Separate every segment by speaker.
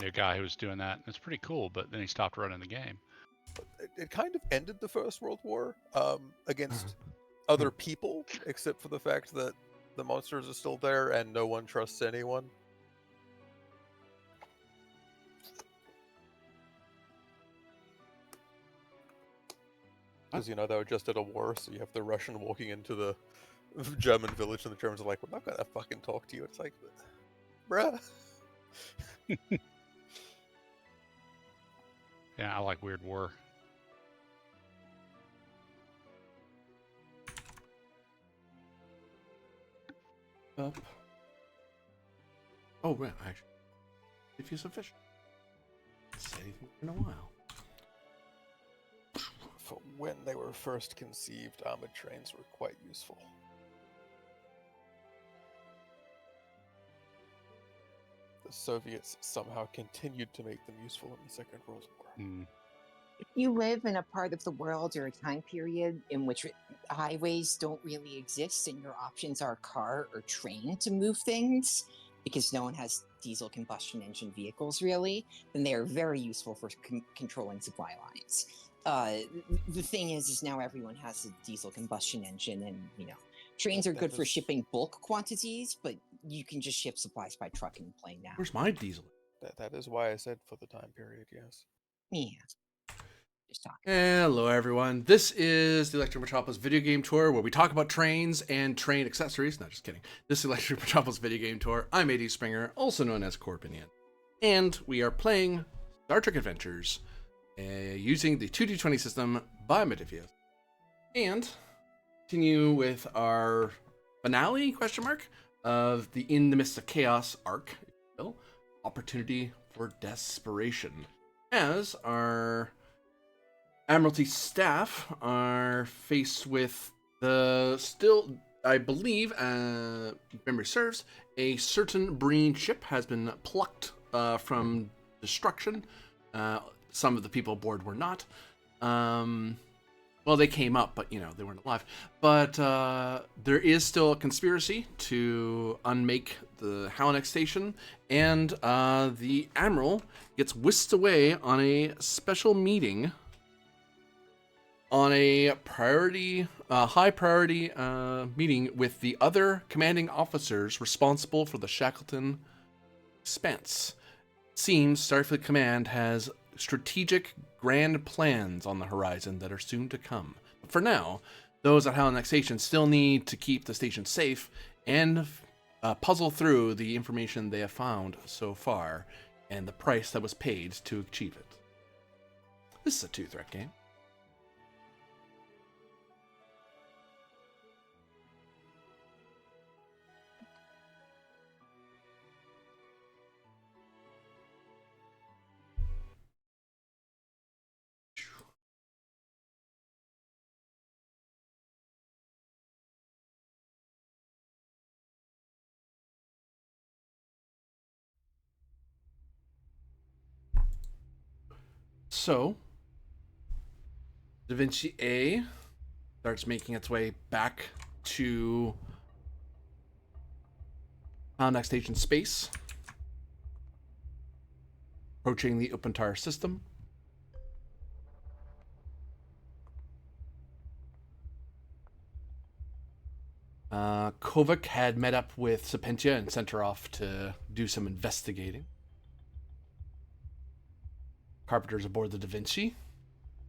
Speaker 1: A guy who was doing that. It's pretty cool, but then he stopped running the game.
Speaker 2: It kind of ended the First World War against other people, except for the fact that the monsters are still there and no one trusts anyone. Because, they were just at a war, so you have the Russian walking into the German village, and the Germans are like, we're not gonna fucking talk to you. It's like, bruh.
Speaker 1: Yeah, I like Weird War.
Speaker 3: Up. Oh, right, actually. If you're sufficient. Say anything in a while.
Speaker 2: For when they were first conceived, armored trains were quite useful. The Soviets somehow continued to make them useful in the Second World War.
Speaker 1: Mm.
Speaker 4: If you live in a part of the world or a time period in which highways don't really exist and your options are car or train to move things, because no one has diesel combustion engine vehicles really, then they are very useful for controlling supply lines. The thing is now everyone has a diesel combustion engine, and trains are good for shipping bulk quantities, but you can just ship supplies by truck and plane now.
Speaker 3: Where's my diesel?
Speaker 2: That is why I said for the time period, yes.
Speaker 4: Yeah. Just talking.
Speaker 3: Hello, everyone. This is the Electric Metropolis video game tour where we talk about trains and train accessories. No, just kidding. This is Electric Metropolis video game tour. I'm AD Springer, also known as Corpinian. And we are playing Star Trek Adventures using the 2D20 system by Metavius. And continue with our finale, of the In the Midst of Chaos arc, if you will, Opportunity for Desperation. As our Admiralty staff are faced with the still, I believe, memory serves, a certain Breen ship has been plucked from destruction. Some of the people aboard were not. Well, they came up, but, they weren't alive. But there is still a conspiracy to unmake the Halanak station, and the Admiral gets whisked away on a special meeting on a high priority meeting with the other commanding officers responsible for the Shackleton expanse. It seems Starfleet Command has strategic grand plans on the horizon that are soon to come. But for now, those at Halanak Station still need to keep the station safe and puzzle through the information they have found so far and the price that was paid to achieve it. This is a two-threat game. So, Da Vinci A starts making its way back to Halanak Station space, approaching the Opentar system. Kovac had met up with Sapentia and sent her off to do some investigating. Carpenter's aboard the Da Vinci.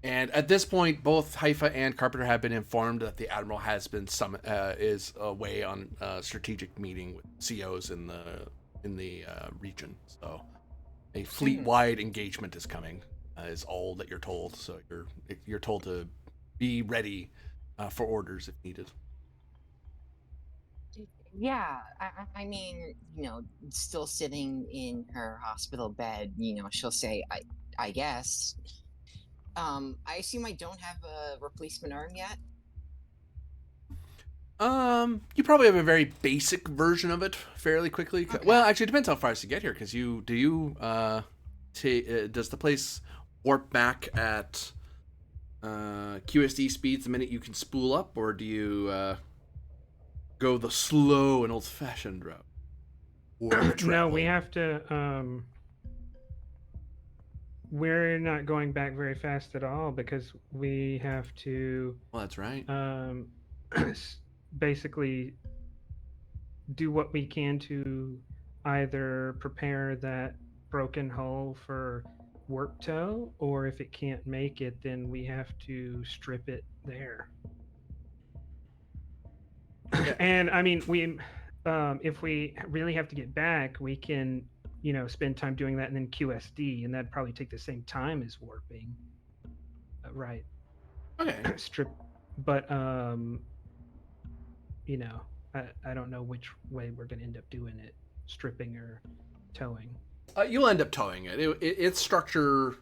Speaker 3: And at this point, both Haifa and Carpenter have been informed that the Admiral has been is away on a strategic meeting with COs in the region. So a fleet-wide engagement is coming, is all that you're told. So you're told to be ready for orders if needed.
Speaker 4: Yeah, I mean, still sitting in her hospital bed, she'll say, I guess. I assume I don't have a replacement arm yet?
Speaker 3: You probably have a very basic version of it fairly quickly. Okay. Well, actually, it depends how fast you get here, because does the place warp back at QSD speeds the minute you can spool up, or do you go the slow and old-fashioned route?
Speaker 5: No, we have to we're not going back very fast at all because we have to
Speaker 3: Well, that's right.
Speaker 5: basically do what we can to either prepare that broken hull for warp tow, or if it can't make it, then we have to strip it there.
Speaker 3: Yeah.
Speaker 5: And I mean, we if we really have to get back, we can, spend time doing that and then QSD, and that'd probably take the same time as warping. Right.
Speaker 3: Okay.
Speaker 5: Strip, but you know, I don't know which way we're gonna end up doing it, stripping or towing.
Speaker 3: You'll end up towing it. Its structure.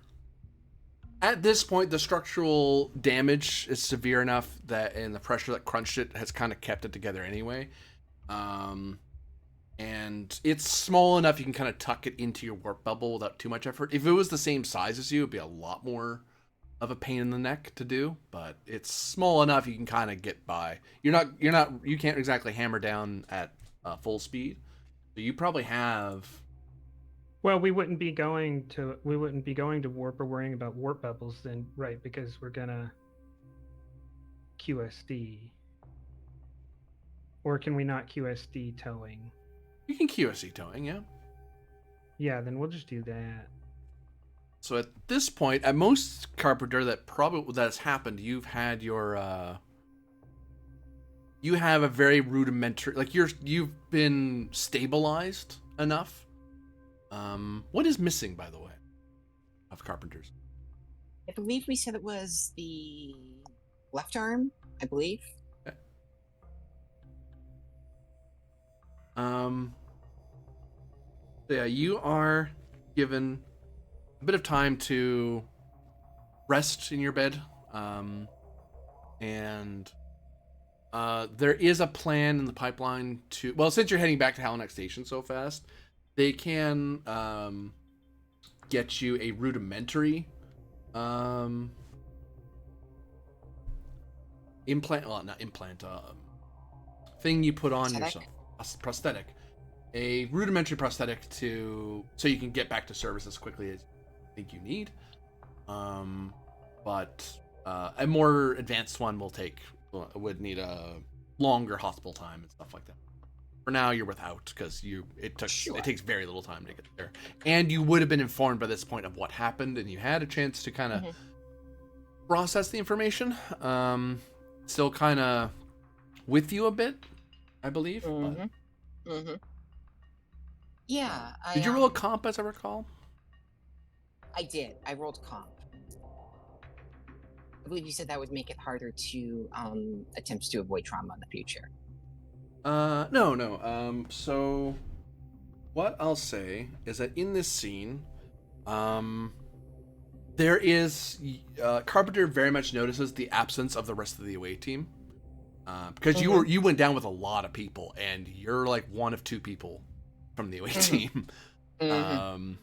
Speaker 3: At this point, the structural damage is severe enough that, and the pressure that crunched it has kind of kept it together anyway. And it's small enough you can kind of tuck it into your warp bubble without too much effort. If it was the same size as you, it'd be a lot more of a pain in the neck to do. But it's small enough you can kind of get by. You can't exactly hammer down at full speed. So you probably have.
Speaker 5: Well, we wouldn't be going to warp or worrying about warp bubbles then, right? Because we're gonna QSD. Or can we not QSD towing?
Speaker 3: You can QSC towing, yeah.
Speaker 5: Yeah, then we'll just do that.
Speaker 3: So at this point, at most Carpenter that's happened, you've had your you have a very rudimentary, like you've been stabilized enough. What is missing, by the way, of Carpenter's?
Speaker 4: I believe we said it was the left arm, I believe.
Speaker 3: Okay. So yeah, you are given a bit of time to rest in your bed. And there is a plan in the pipeline to, well, since you're heading back to Halanak Station so fast, they can get you a rudimentary implant, well, not implant, thing you put on
Speaker 4: Prosthetic?
Speaker 3: yourself, a prosthetic, a rudimentary prosthetic so you can get back to service as quickly as you think you need. But a more advanced one would need a longer hospital time and stuff like that. For now, you're without because it takes very little time to get there, and you would have been informed by this point of what happened, and you had a chance to kind of process the information. Still kind of with you a bit, I believe.
Speaker 4: Yeah.
Speaker 3: Did you roll a comp, as I recall?
Speaker 4: I did. I rolled comp. I believe you said that would make it harder to attempt to avoid trauma in the future.
Speaker 3: No. So what I'll say is that in this scene, there is Carpenter very much notices the absence of the rest of the away team. Because you went down with a lot of people, and you're like one of two people from the away team. And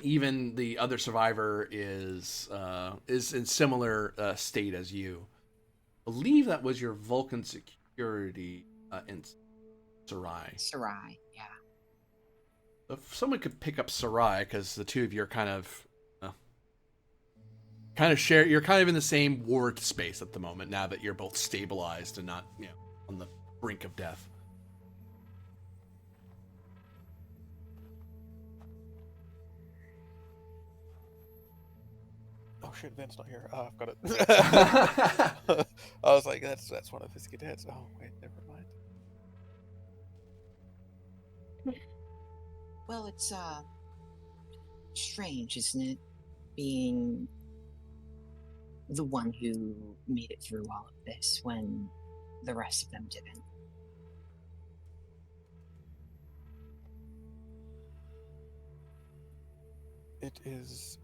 Speaker 3: even the other survivor is in similar state as you. I believe that was your Vulcan security in Sarai.
Speaker 4: Sarai, yeah.
Speaker 3: So if someone could pick up Sarai, because the two of you are kind of share. You're kind of in the same ward space at the moment. Now that you're both stabilized and not, on the brink of death.
Speaker 2: Oh shit, Vin's not here. Oh, I've got it. I was like, that's one of his cadets. Oh wait, never mind.
Speaker 4: Well, it's strange, isn't it? Being the one who made it through all of this when the rest of them didn't.
Speaker 2: It is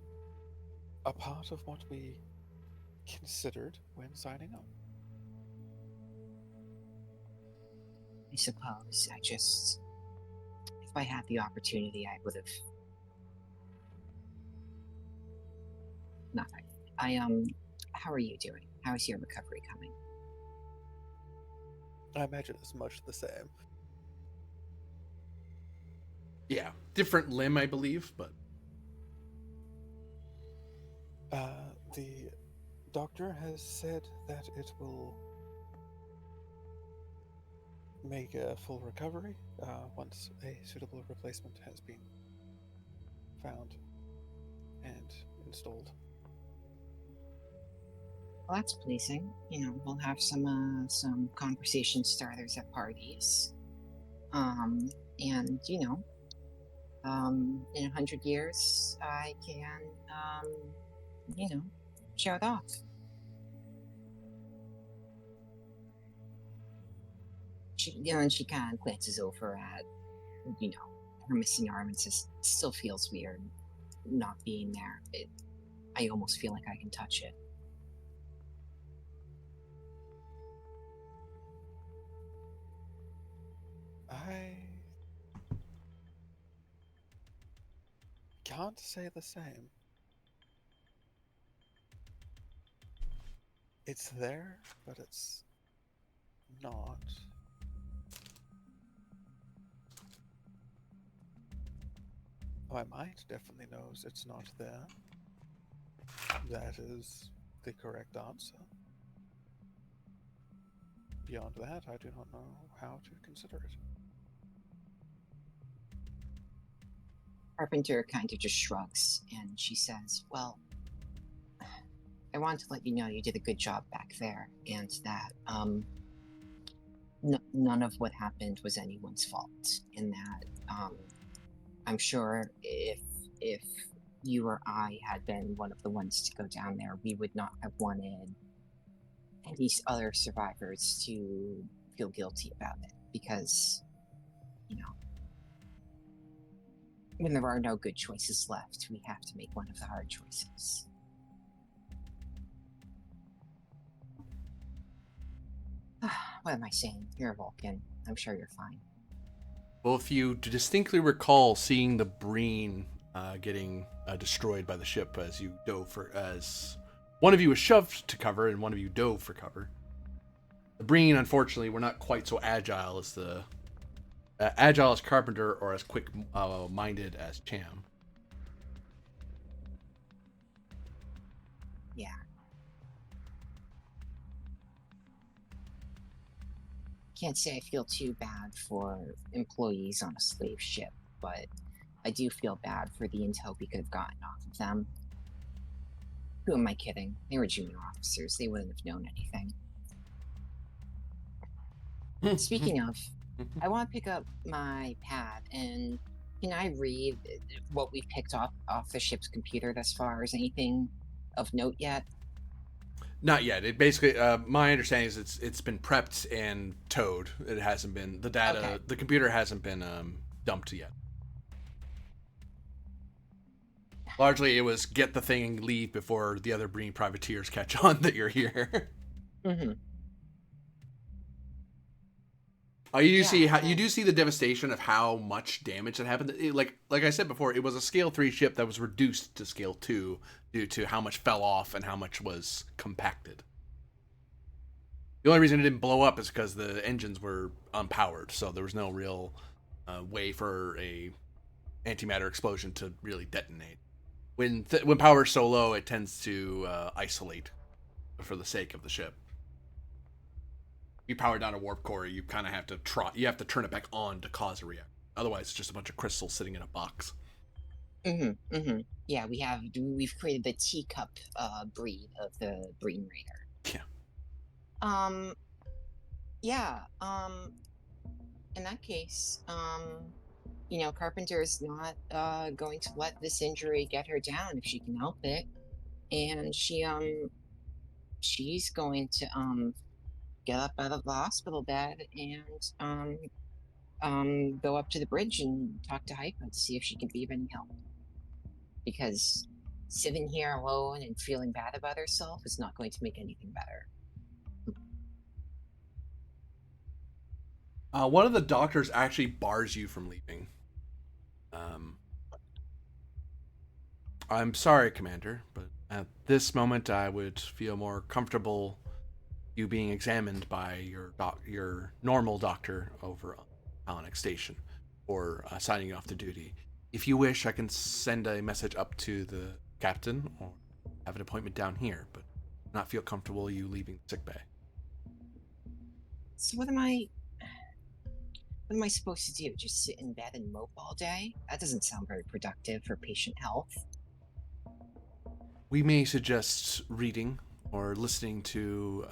Speaker 2: a part of what we considered when signing up.
Speaker 4: I suppose if I had the opportunity, I would have. Nothing. How are you doing? How is your recovery coming?
Speaker 2: I imagine it's much the same.
Speaker 3: Yeah, different limb, I believe, but
Speaker 2: The doctor has said that it will make a full recovery once a suitable replacement has been found and installed.
Speaker 4: Well, that's pleasing. We'll have some conversation starters at parties. And in 100 years, I can, show it off. And she kind of glances over at, her missing arm and says, "Still feels weird not being there. I almost feel like I can touch it."
Speaker 2: I can't say the same. It's there, but it's not. My mind definitely knows it's not there. That is the correct answer. Beyond that, I do not know how to consider it.
Speaker 4: Carpenter kind of just shrugs and she says, "Well, I wanted to let you know you did a good job back there, and that none of what happened was anyone's fault. And that I'm sure if you or I had been one of the ones to go down there, we would not have wanted these other survivors to feel guilty about it, because when there are no good choices left, we have to make one of the hard choices." What am I saying? You're a Vulcan. I'm sure you're fine.
Speaker 3: Well, if you distinctly recall seeing the Breen getting destroyed by the ship as you as one of you was shoved to cover and one of you dove for cover. The Breen, unfortunately, were not quite so agile as Carpenter or as quick-minded as Cham.
Speaker 4: Yeah. Can't say I feel too bad for employees on a slave ship, but I do feel bad for the intel we could have gotten off of them. Who am I kidding? They were junior officers. They wouldn't have known anything. Speaking of, I want to pick up my pad, and can I read what we've picked off the ship's computer thus far? Is anything of note yet?
Speaker 3: Not yet. It basically, my understanding is it's been prepped and towed. It hasn't been the data.
Speaker 4: Okay.
Speaker 3: The computer hasn't been dumped yet. Largely, it was get the thing and leave before the other Breen privateers catch on that you're here.
Speaker 4: Mm-hmm.
Speaker 3: You do see the devastation of how much damage that happened. Like I said before, it was a scale 3 ship that was reduced to scale 2 due to how much fell off and how much was compacted. The only reason it didn't blow up is because the engines were unpowered, so there was no real way for a antimatter explosion to really detonate. When power is so low, it tends to isolate for the sake of the ship. You power down a warp core, you kind of have to turn it back on to cause a reaction. Otherwise, it's just a bunch of crystals sitting in a box.
Speaker 4: Yeah, we've created the teacup breed of the Breen Raider.
Speaker 3: Yeah.
Speaker 4: In that case, Carpenter is not going to let this injury get her down if she can help it, and she's going to get up out of the hospital bed and go up to the bridge and talk to Hypa to see if she can be of any help. Because sitting here alone and feeling bad about herself is not going to make anything better.
Speaker 3: One of the doctors actually bars you from leaving. I'm sorry, Commander, but at this moment I would feel more comfortable you being examined by your normal doctor over on Halanak Station, or signing you off to duty. If you wish, I can send a message up to the captain or have an appointment down here, but not feel comfortable you leaving the sick bay.
Speaker 4: So what am I supposed to do? Just sit in bed and mope all day? That doesn't sound very productive for patient health.
Speaker 3: We may suggest reading or listening to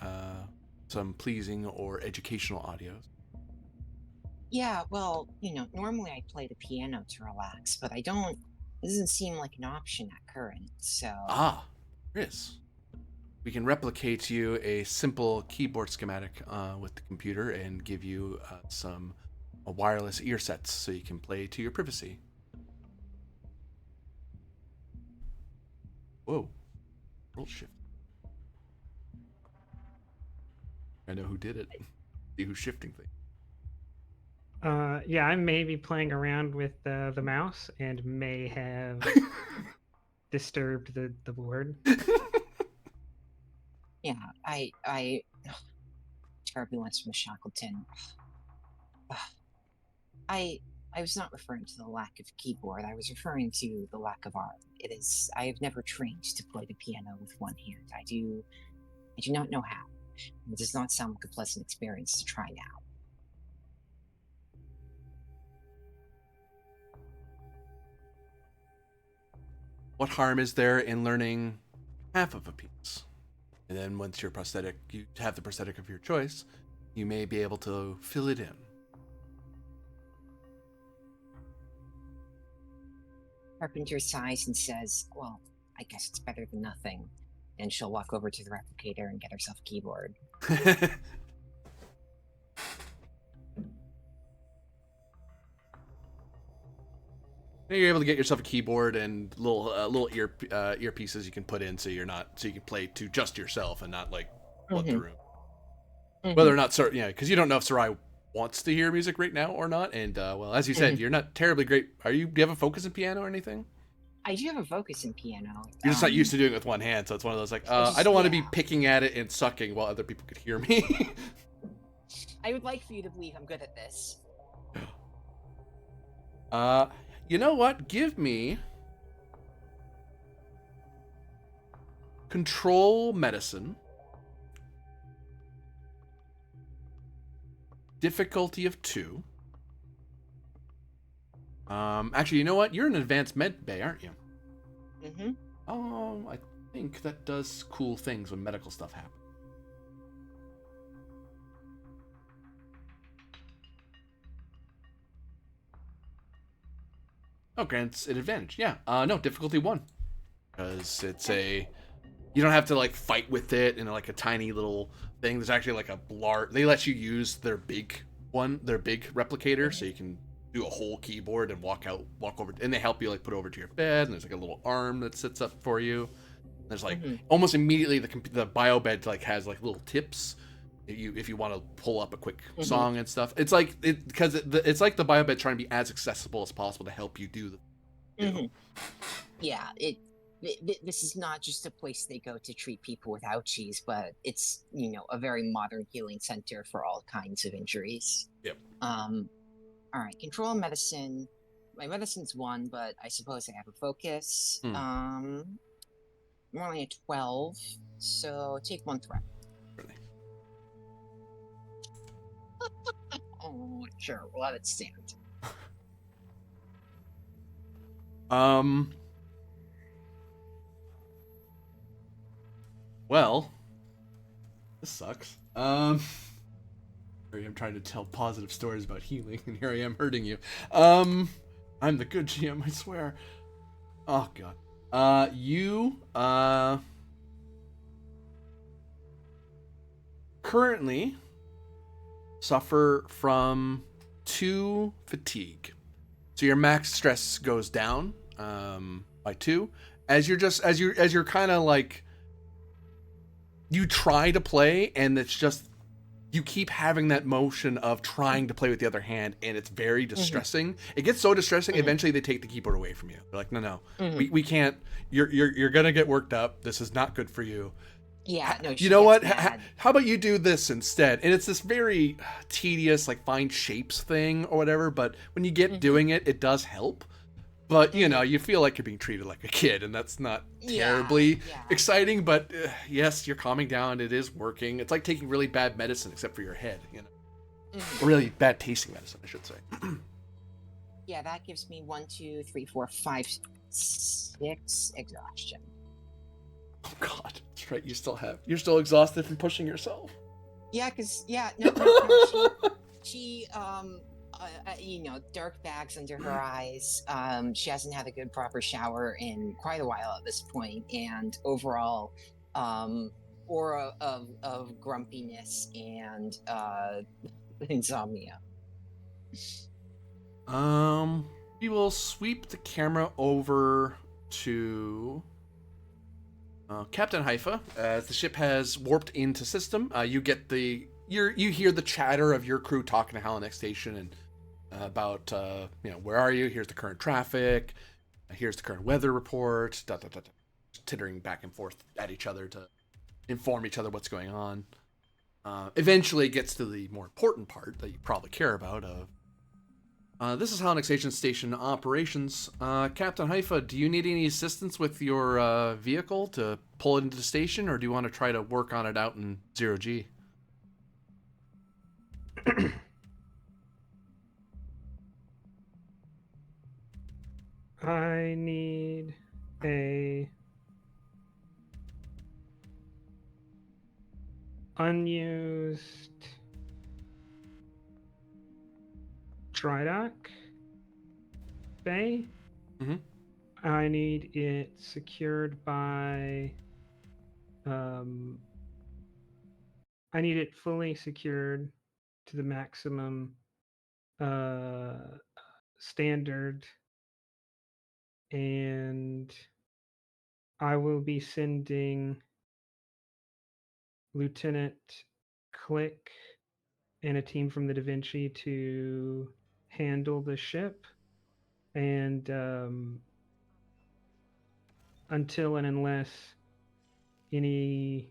Speaker 3: some pleasing or educational audios.
Speaker 4: Yeah, well, normally I play the piano to relax, but it doesn't seem like an option at current, so...
Speaker 3: Ah, Chris. We can replicate you a simple keyboard schematic with the computer and give you some wireless ear sets so you can play to your privacy. Whoa. Roll shift. I know who did it. See who's shifting things.
Speaker 5: Yeah, I may be playing around with the mouse and may have disturbed the board.
Speaker 4: Yeah, I turbulence from Shackleton. I was not referring to the lack of keyboard. I was referring to the lack of art. I have never trained to play the piano with one hand. I do not know how. It does not sound like a pleasant experience to try now.
Speaker 3: What harm is there in learning half of a piece? And then once you have the prosthetic of your choice, you may be able to fill it in.
Speaker 4: Carpenter sighs and says, well, I guess it's better than nothing. And she'll walk over to the replicator and get herself a keyboard.
Speaker 3: You're able to get yourself a keyboard and little earpieces you can put in so you can play to just yourself and not like flood the room. Whether or not, because you don't know if Sarai wants to hear music right now or not. And well, as you said, you're not terribly great. Do you have a focus in piano or anything?
Speaker 4: I do have a focus in piano.
Speaker 3: You're just not used to doing it with one hand, so it's one of those like, I don't want to be picking at it and sucking while other people could hear me.
Speaker 4: I would like for you to believe I'm good at this.
Speaker 3: You know what? Give me control medicine. Difficulty of 2. Actually, you know what? You're in an advanced med bay, aren't you?
Speaker 4: Mm-hmm.
Speaker 3: I think that does cool things when medical stuff happens. Oh, grants an advantage. Yeah. No, difficulty 1. Because it's you don't have to like fight with it in like a tiny little thing. There's actually like they let you use their big replicator, so you can do a whole keyboard and walk over, and they help you like put it over to your bed, and there's like a little arm that sits up for you. There's like almost immediately the bio bed like has like little tips if you want to pull up a quick song and stuff. It's like it's like the bio bed trying to be as accessible as possible to help you do the.
Speaker 4: Yeah, this is not just a place they go to treat people with ouchies, but it's a very modern healing center for all kinds of injuries.
Speaker 3: Yep.
Speaker 4: All right, control medicine. My medicine's 1, but I suppose I have a focus. I'm only at 12, so take 1 threat.
Speaker 3: Really?
Speaker 4: Oh, sure. We'll let it stand.
Speaker 3: Well, this sucks. I'm trying to tell positive stories about healing, and here I am hurting you. I'm the good GM, I swear. Oh god. You currently suffer from 2 fatigue. So your max stress goes down by 2 as you're kind of like, you try to play, and it's just you keep having that motion of trying to play with the other hand, and it's very distressing. It gets so distressing, eventually they take the keyboard away from you. They're like, no, we can't. You're gonna get worked up. This is not good for you.
Speaker 4: Yeah, no.
Speaker 3: You know what? How about you do this instead? And it's this very tedious, like find shapes thing or whatever. But when you get doing it, it does help. But, you feel like you're being treated like a kid, and that's not terribly
Speaker 4: Yeah.
Speaker 3: exciting, but yes, you're calming down. It is working. It's like taking really bad medicine, except for your head,
Speaker 4: Mhm.
Speaker 3: Or really bad tasting medicine, I should say.
Speaker 4: Yeah, that gives me 1, 2, 3, 4, 5, 6 exhaustion.
Speaker 3: Oh, God. That's right. You're still exhausted from pushing yourself.
Speaker 4: Yeah, no. She dark bags under her eyes. She hasn't had a good proper shower in quite a while at this point, and overall, aura of grumpiness and insomnia.
Speaker 3: We will sweep the camera over to Captain Haifa. As the ship has warped into system, you hear the chatter of your crew talking to Halanak Station and about where are you? Here's the current traffic. Here's the current weather report. Tittering back and forth at each other to inform each other what's going on. Eventually, it gets to the more important part that you probably care about. This is Halanak Station operations. Captain Haifa, do you need any assistance with your vehicle to pull it into the station, or do you want to try to work on it out in 0G?
Speaker 5: I need a unused dry dock bay.
Speaker 3: Mhm.
Speaker 5: I need it secured by I need it fully secured to the maximum standard, and I will be sending Lieutenant Click and a team from the Da Vinci to handle the ship. And until and unless any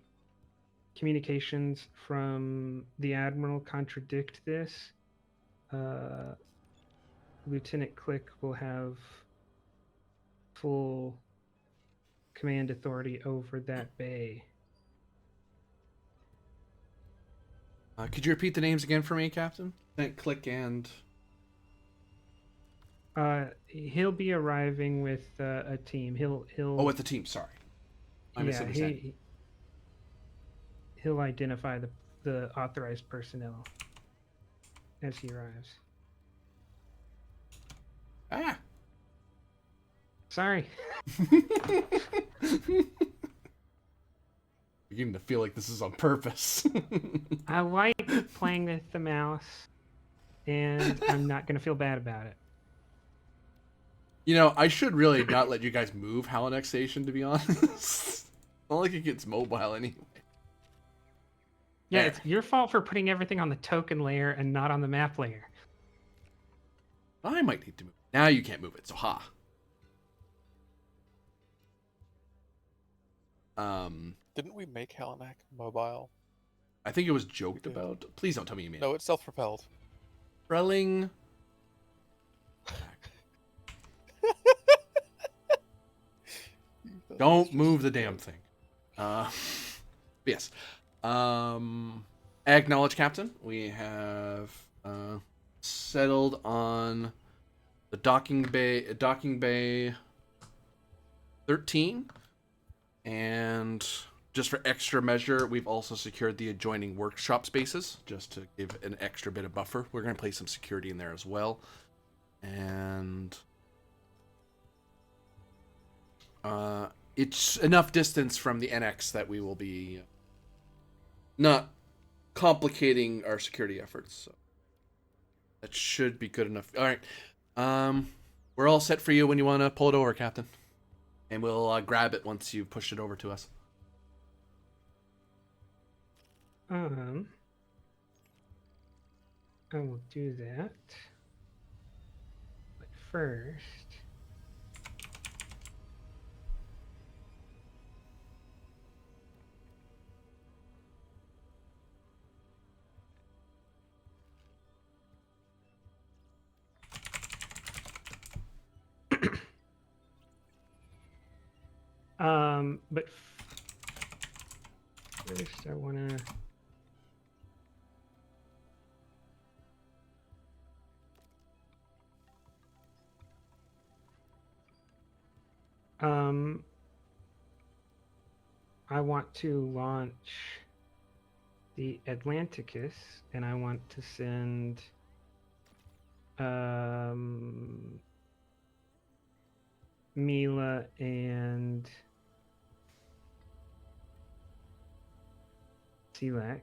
Speaker 5: communications from the Admiral contradict this, Lieutenant Click will have full command authority over that bay.
Speaker 3: Could you repeat the names again for me, Captain? Click and...
Speaker 5: He'll be arriving with a team. He'll
Speaker 3: Oh, with the team, sorry. I misunderstand.
Speaker 5: He'll identify the authorized personnel as he arrives.
Speaker 3: Ah!
Speaker 5: Sorry.
Speaker 3: Beginning to feel like this is on purpose.
Speaker 5: I like playing with the mouse, and I'm not going to feel bad about it.
Speaker 3: I should really not let you guys move Halanak Station, to be honest. Not like it gets mobile anyway.
Speaker 5: Yeah, it's your fault for putting everything on the token layer and not on the map layer.
Speaker 3: I might need to move. Now you can't move it, so ha.
Speaker 2: Didn't we make Halanak mobile?
Speaker 3: I think it was joked about. Please don't tell me you mean it.
Speaker 2: No, it's self-propelled.
Speaker 3: Relling. Don't move the damn thing. Yes. Acknowledge, Captain. We have settled on the docking bay 13, and just for extra measure, we've also secured the adjoining workshop spaces just to give an extra bit of buffer. We're going to place some security in there as well, and it's enough distance from the NX that we will be not complicating our security efforts. So that should be good enough. All right. We're all set for you when you want to pull it over, Captain. And we'll grab it once you push it over to us.
Speaker 5: I will do that. But first... But first I want to. I want to launch the Atlanticus, and I want to send Mila and Selak.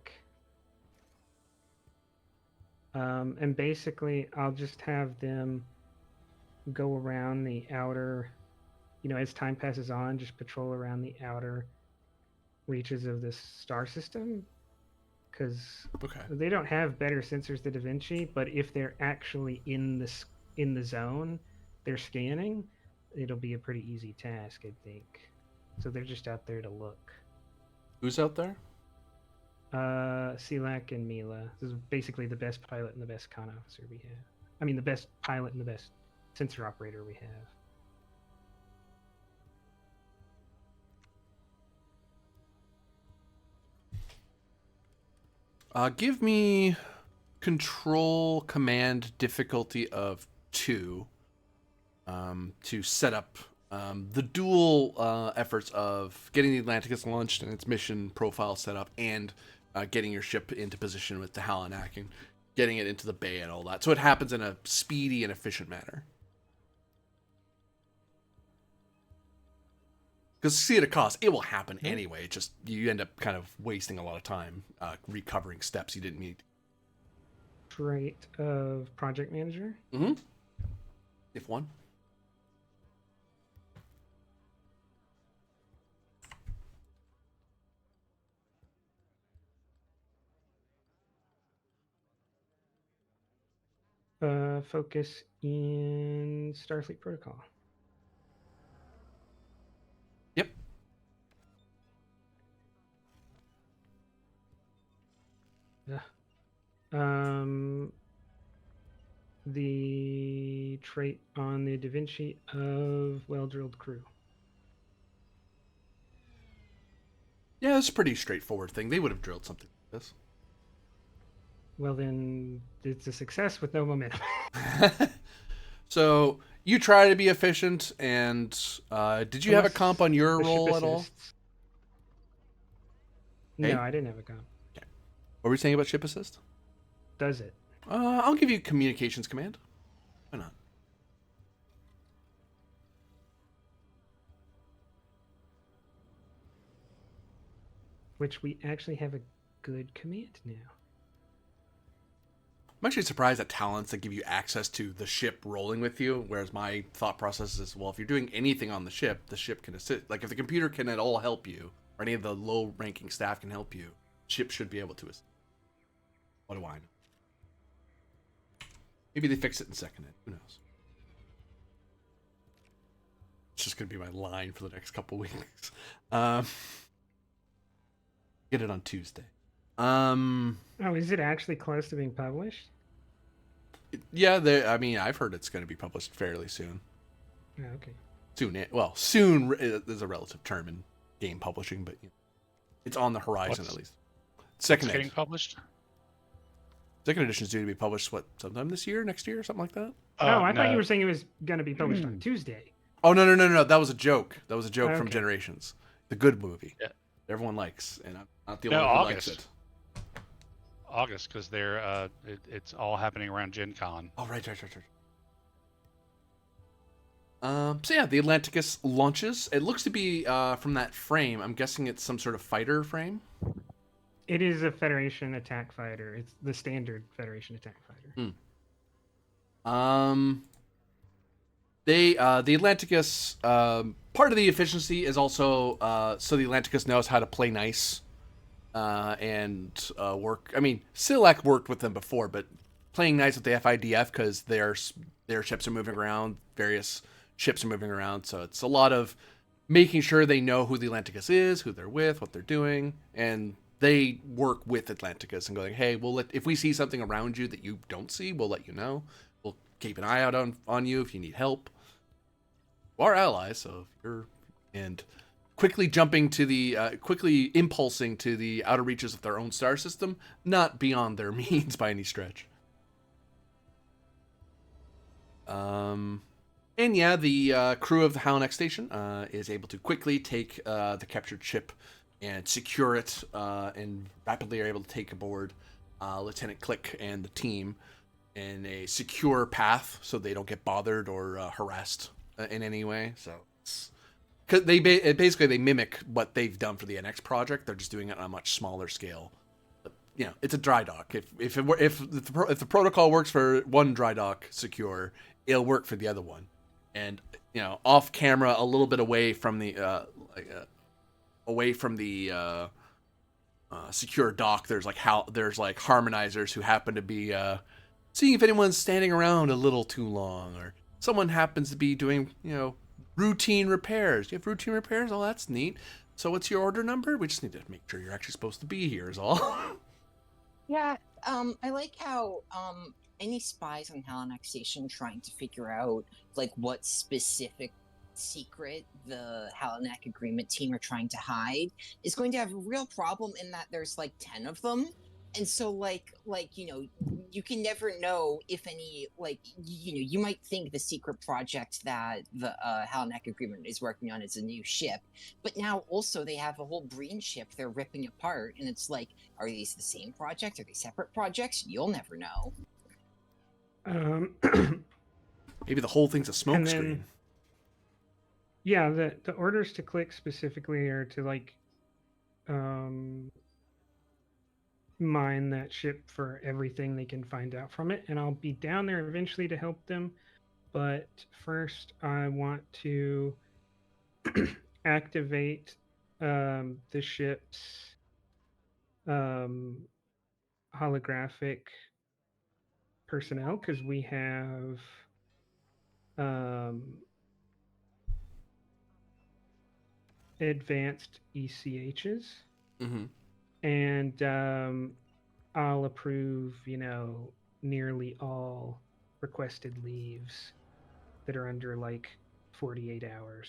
Speaker 5: And basically, I'll just have them go around the outer, as time passes on, just patrol around the outer reaches of this star system. Because
Speaker 3: Okay.
Speaker 5: they don't have better sensors than Da Vinci, but if they're actually in the zone they're scanning, it'll be a pretty easy task, I think. So they're just out there to look.
Speaker 3: Who's out there?
Speaker 5: Selak and Mila. This is basically the best pilot and the best con officer we have. I mean, the best pilot and the best sensor operator we have.
Speaker 3: Give me control command difficulty of 2 to set up the dual efforts of getting the Atlanticus launched and its mission profile set up, and getting your ship into position with the Halanak and getting it into the bay and all that. So it happens in a speedy and efficient manner. Because see at a cost, it will happen anyway. It's just you end up kind of wasting a lot of time recovering steps you didn't need.
Speaker 5: Trait of project manager.
Speaker 3: Mm-hmm. If one.
Speaker 5: Focus in Starfleet Protocol.
Speaker 3: Yep.
Speaker 5: The trait on the Da Vinci of well-drilled crew.
Speaker 3: Yeah, it's a pretty straightforward thing. They would have drilled something like this.
Speaker 5: Well, then it's a success with no momentum.
Speaker 3: So you try to be efficient, and did you have a
Speaker 5: Unless
Speaker 3: comp on your
Speaker 5: the ship
Speaker 3: role at all?
Speaker 5: assists.
Speaker 3: Hey?
Speaker 5: No, I didn't have a comp.
Speaker 3: What were we saying about ship assist?
Speaker 5: Does it?
Speaker 3: I'll give you communications command. Why not?
Speaker 5: Which we actually have a good command now.
Speaker 3: I'm actually surprised at talents that give you access to the ship rolling with you, whereas my thought process is, well, if you're doing anything on the ship can assist. Like, if the computer can at all help you, or any of the low-ranking staff can help you, ship should be able to assist. What do I know? Maybe they fix it in second ed. Who knows? It's just going to be my line for the next couple weeks. Get it on Tuesday.
Speaker 5: Oh, is it actually close to being published?
Speaker 3: Yeah, I mean, I've heard it's going to be published fairly soon.
Speaker 5: Oh, okay.
Speaker 3: Soon, well, soon is a relative term in game publishing, but it's on the horizon at least. Second
Speaker 1: It's getting
Speaker 3: ed.
Speaker 1: published?
Speaker 3: Second edition is due to be published, sometime this year, next year, something like that?
Speaker 5: Oh, I thought
Speaker 1: no.
Speaker 5: you were saying it was going to be published on Tuesday.
Speaker 3: Oh, no. That was a joke. That was a joke from
Speaker 5: Okay.
Speaker 3: Generations. The good movie.
Speaker 1: Yeah.
Speaker 3: Everyone likes, and I'm not the
Speaker 1: No,
Speaker 3: only one who likes
Speaker 1: August.
Speaker 3: it.
Speaker 1: August, because they're it's all happening around Gen Con.
Speaker 3: Oh, right. So yeah, the Atlanticus launches. It looks to be from that frame. I'm guessing it's some sort of fighter frame.
Speaker 5: It is a Federation attack fighter. It's the standard Federation attack fighter.
Speaker 3: The Atlanticus, part of the efficiency is also so the Atlanticus knows how to play nice and work. I mean, Silak worked with them before, but playing nice with the FIDF because their ships are moving around, various ships are moving around, so it's a lot of making sure they know who the Atlanticus is, who they're with, what they're doing, and they work with Atlanticus and going, hey, if we see something around you that you don't see, we'll let you know. We'll keep an eye out on you if you need help. You are allies, so if you're... And quickly jumping to the quickly impulsing to the outer reaches of their own star system, not beyond their means by any stretch. And yeah, the crew of the Halanak station is able to quickly take the captured ship and secure it, and rapidly are able to take aboard Lieutenant Click and the team in a secure path, so they don't get bothered or harassed in any way. So, because basically they mimic what they've done for the NX project, they're just doing it on a much smaller scale. But, you know, it's a dry dock. If the protocol works for one dry dock secure, it'll work for the other one. And, you know, off camera, a little bit away from the secure dock, there's like harmonizers who happen to be seeing if anyone's standing around a little too long, or someone happens to be doing, you know, routine repairs. You have routine repairs? Oh, that's neat. So what's your order number? We just need to make sure you're actually supposed to be here is all.
Speaker 4: Yeah, I like how any spies on Halanak Station trying to figure out like what specific secret the Halanak agreement team are trying to hide is going to have a real problem in that there's like 10 of them. And so like you know, you can never know if any, like, you know, you might think the secret project that the Halanak agreement is working on is a new ship, but now also they have a whole Breen ship they're ripping apart, and it's like, are these the same project? Are they separate projects? You'll never know.
Speaker 3: Maybe the whole thing's a smoke screen.
Speaker 5: Yeah, the orders to Click specifically are to like mine that ship for everything they can find out from it, and I'll be down there eventually to help them. But first, I want to activate the ship's holographic personnel, because we have advanced ECHs.
Speaker 3: Mm-hmm.
Speaker 5: And I'll approve, you know, nearly all requested leaves that are under like 48 hours,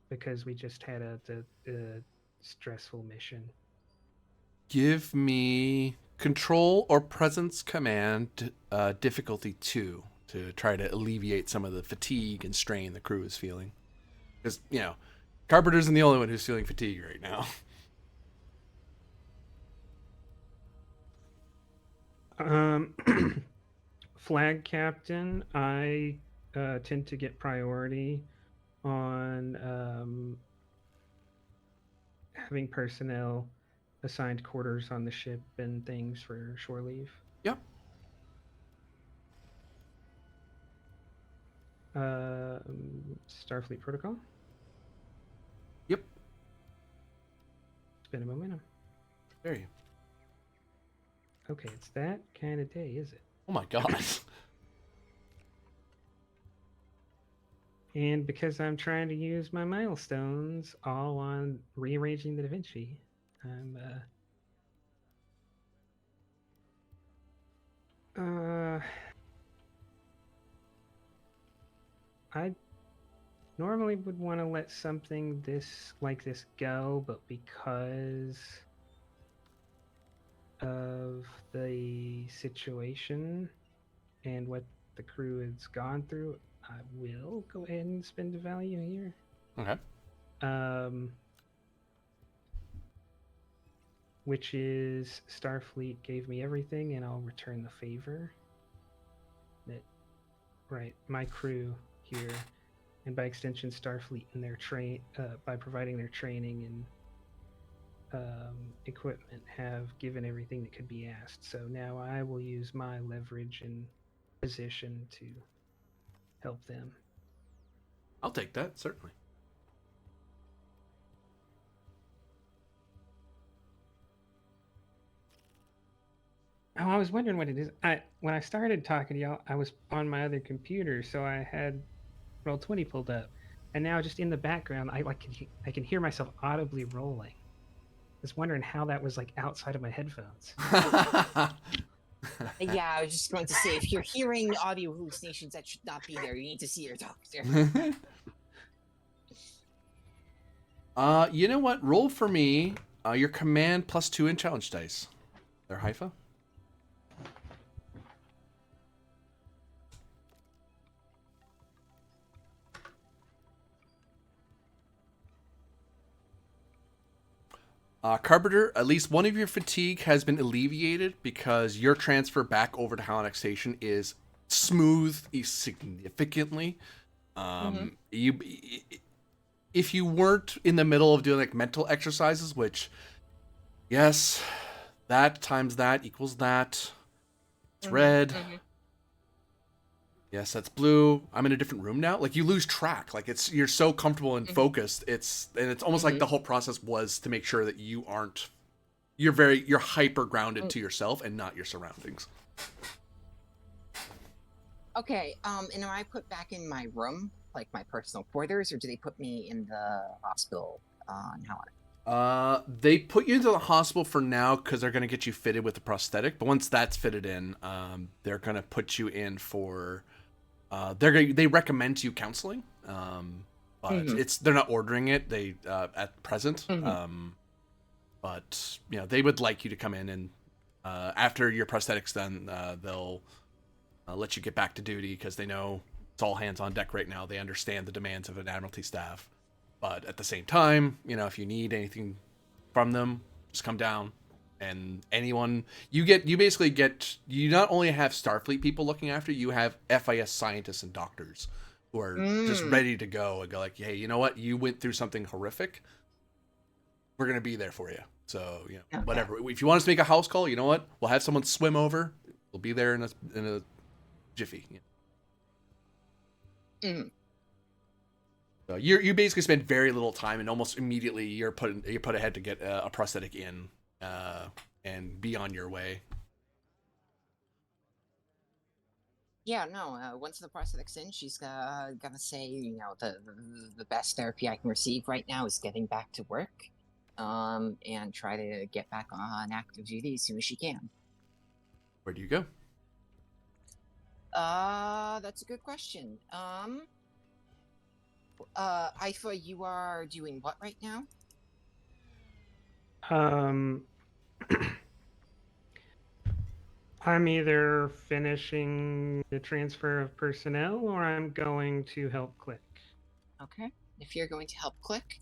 Speaker 5: because we just had a stressful mission.
Speaker 3: Give me control or presence command difficulty 2 to try to alleviate some of the fatigue and strain the crew is feeling. Because, you know, Carpenter isn't the only one who's feeling fatigue right now.
Speaker 5: Flag captain, I tend to get priority on having personnel assigned quarters on the ship and things for shore leave.
Speaker 3: Yep.
Speaker 5: Starfleet protocol.
Speaker 3: Yep.
Speaker 5: Spin a momentum.
Speaker 3: There you.
Speaker 5: Okay, it's that kind of day, is it?
Speaker 3: Oh my god.
Speaker 5: And because I'm trying to use my milestones all on rearranging the Da Vinci, I'm I normally would want to let something this go, but because of the situation and what the crew has gone through, I will go ahead and spend a value here.
Speaker 3: Okay.
Speaker 5: Which is Starfleet gave me everything, and I'll return the favor. Right, my crew here, and by extension Starfleet and their by providing their training and equipment, have given everything that could be asked. So now I will use my leverage and position to help them.
Speaker 3: I'll take that, certainly.
Speaker 5: Oh, I was wondering what it is. When I started talking to y'all, I was on my other computer, so I had Roll20 pulled up, and now just in the background, I can hear myself audibly rolling. I was wondering how that was like outside of my headphones.
Speaker 4: Yeah, I was just going to say, if you're hearing audio hallucinations that should not be there, you need to see your doctor.
Speaker 3: You know what? Roll for me your command +2 in challenge dice. There, Haifa. Carpenter, at least one of your fatigue has been alleviated because your transfer back over to Halanak Station is smooth significantly. You, if you weren't in the middle of doing like mental exercises, which, yes, that times that equals that. It's red. Yes, that's blue. I'm in a different room now. Like you lose track. Like you're so comfortable and focused. It's almost like the whole process was to make sure that you're hyper grounded to yourself and not your surroundings.
Speaker 4: Okay. And am I put back in my room, like my personal quarters, or do they put me in the hospital in Halanak?
Speaker 3: They put you into the hospital for now because they're gonna get you fitted with a prosthetic. But once that's fitted in, they're gonna put you in for. They recommend to you counseling, but they're not ordering it. They at present, but you know they would like you to come in and after your prosthetics done, they'll let you get back to duty because they know it's all hands on deck right now. They understand the demands of an Admiralty staff, but at the same time, you know if you need anything from them, just come down. And anyone you basically get, you not only have Starfleet people looking after you, have FIS scientists and doctors who are just ready to go and go like, hey, you know what? You went through something horrific. We're going to be there for you. So, you know, whatever. If you want us to make a house call, you know what? We'll have someone swim over. We'll be there in a jiffy. So you basically spend very little time and almost immediately you're put ahead to get a prosthetic in. And be on your way.
Speaker 4: Yeah, no. Once the prosthetic's in, she's gonna say, you know, the best therapy I can receive right now is getting back to work, and try to get back on active duty as soon as she can.
Speaker 3: Where do you go?
Speaker 4: That's a good question. Ifa, you are doing what right now?
Speaker 5: I'm either finishing the transfer of personnel or I'm going to help Click.
Speaker 4: Okay. If you're going to help Click,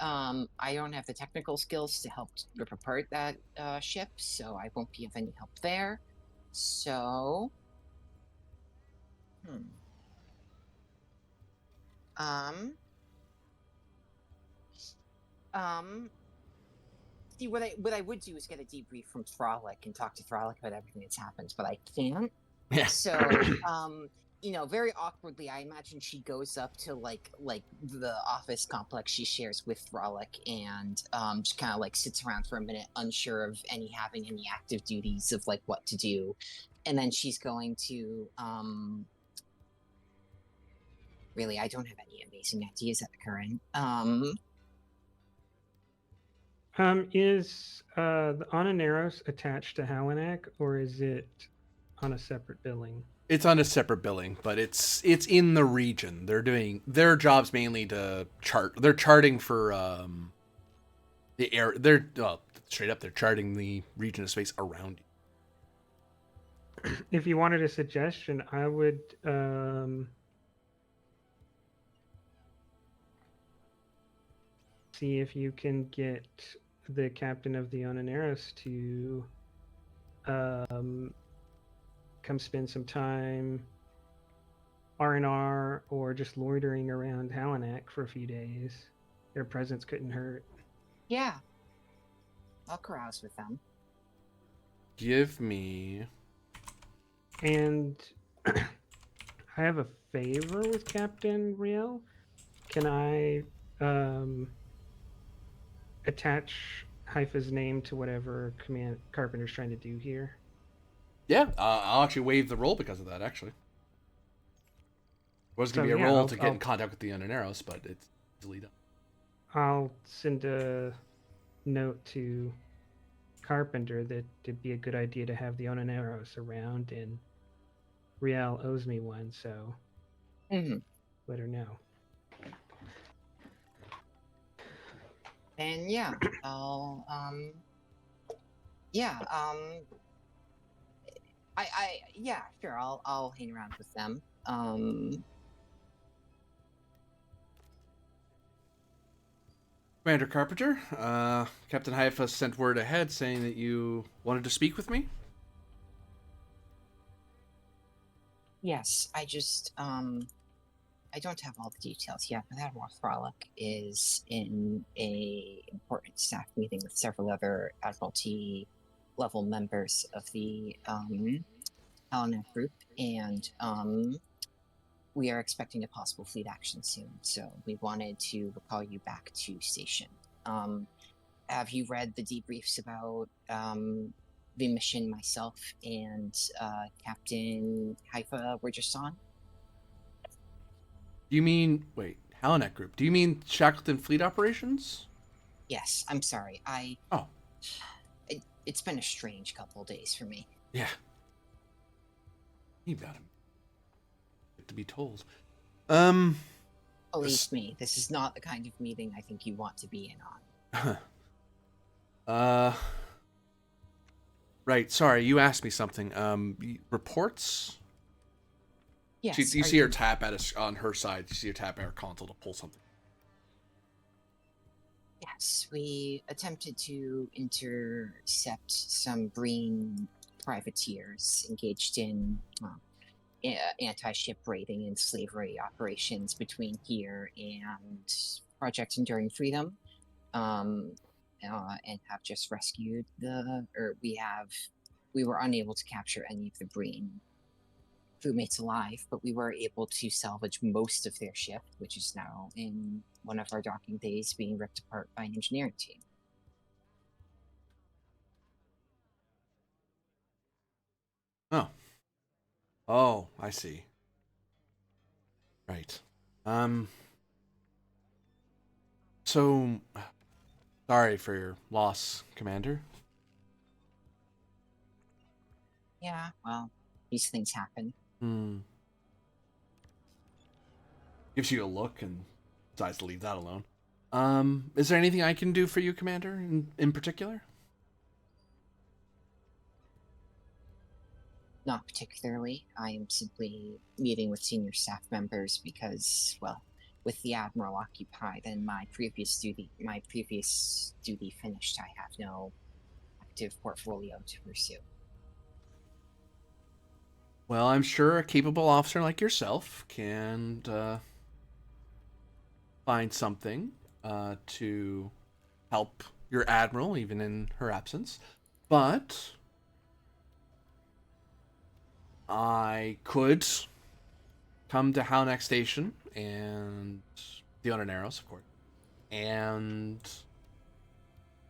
Speaker 4: I don't have the technical skills to help rip apart that ship, so I won't be of any help there. So, see, what I would do is get a debrief from Frolic and talk to Frolic about everything that's happened, but I can't.
Speaker 3: Yeah.
Speaker 4: So, you know, very awkwardly, I imagine she goes up to like the office complex she shares with Frolic and just kind of like sits around for a minute, unsure of having any active duties of like what to do, and then she's going to really, I don't have any amazing ideas at the current.
Speaker 5: Is the Onaneros attached to Halanak, or is it on a separate billing?
Speaker 3: It's on a separate billing, but it's in the region. They're doing their jobs mainly to chart. They're charting for the air. They're straight up. They're charting the region of space around you.
Speaker 5: If you wanted a suggestion, I would see if you can get the captain of the Onaneros to come spend some time R&R or just loitering around Halanak for a few days. Their presence couldn't hurt.
Speaker 4: Yeah, I'll carouse with them.
Speaker 3: Give me.
Speaker 5: And I have a favor with Captain Riel. Can I attach Haifa's name to whatever command Carpenter's trying to do here?
Speaker 3: Yeah, I'll actually waive the roll because of that. Actually, it was going to be a roll to get in contact with the Onaneros, but it's easily done.
Speaker 5: I'll send a note to Carpenter that it'd be a good idea to have the Onaneros around, and Riel owes me one, so let her know.
Speaker 4: And yeah, I'll yeah, yeah, sure, I'll hang around with them.
Speaker 3: Commander Carpenter, Captain Haifa sent word ahead saying that you wanted to speak with me.
Speaker 4: Yes, I don't have all the details yet, but Admiral Frolic is in a important staff meeting with several other Admiralty level members of the Halanak group, and we are expecting a possible fleet action soon. So we wanted to call you back to station. Have you read the debriefs about the mission myself and Captain Haifa were just on?
Speaker 3: Do you mean Halanek Group? Do you mean Shackleton Fleet Operations?
Speaker 4: Yes, I'm sorry.
Speaker 3: Oh.
Speaker 4: It's been a strange couple of days for me.
Speaker 3: Yeah. You got him. Get to be told.
Speaker 4: Believe me, this is not the kind of meeting I think you want to be in
Speaker 3: on. Right. Sorry, you asked me something. Reports?
Speaker 4: Yes.
Speaker 3: You see her tap on her side. You see her tap at her console to pull something.
Speaker 4: Yes, we attempted to intercept some Breen privateers engaged in anti-ship raiding and slavery operations between here and Project Enduring Freedom, and have just rescued we were unable to capture any of the Breen crewmates alive, but we were able to salvage most of their ship, which is now in one of our docking bays being ripped apart by an engineering team.
Speaker 3: Oh, I see. Right. So, sorry for your loss, Commander.
Speaker 4: Yeah, well, these things happen.
Speaker 3: Gives you a look and decides to leave that alone. Is there anything I can do for you, Commander, in particular?
Speaker 4: Not particularly. I am simply meeting with senior staff members because, well, with the Admiral occupied and my previous duty finished, I have no active portfolio to pursue.
Speaker 3: Well, I'm sure a capable officer like yourself can find something to help your admiral, even in her absence. But I could come to Halanak Station and the Narrows, of course, and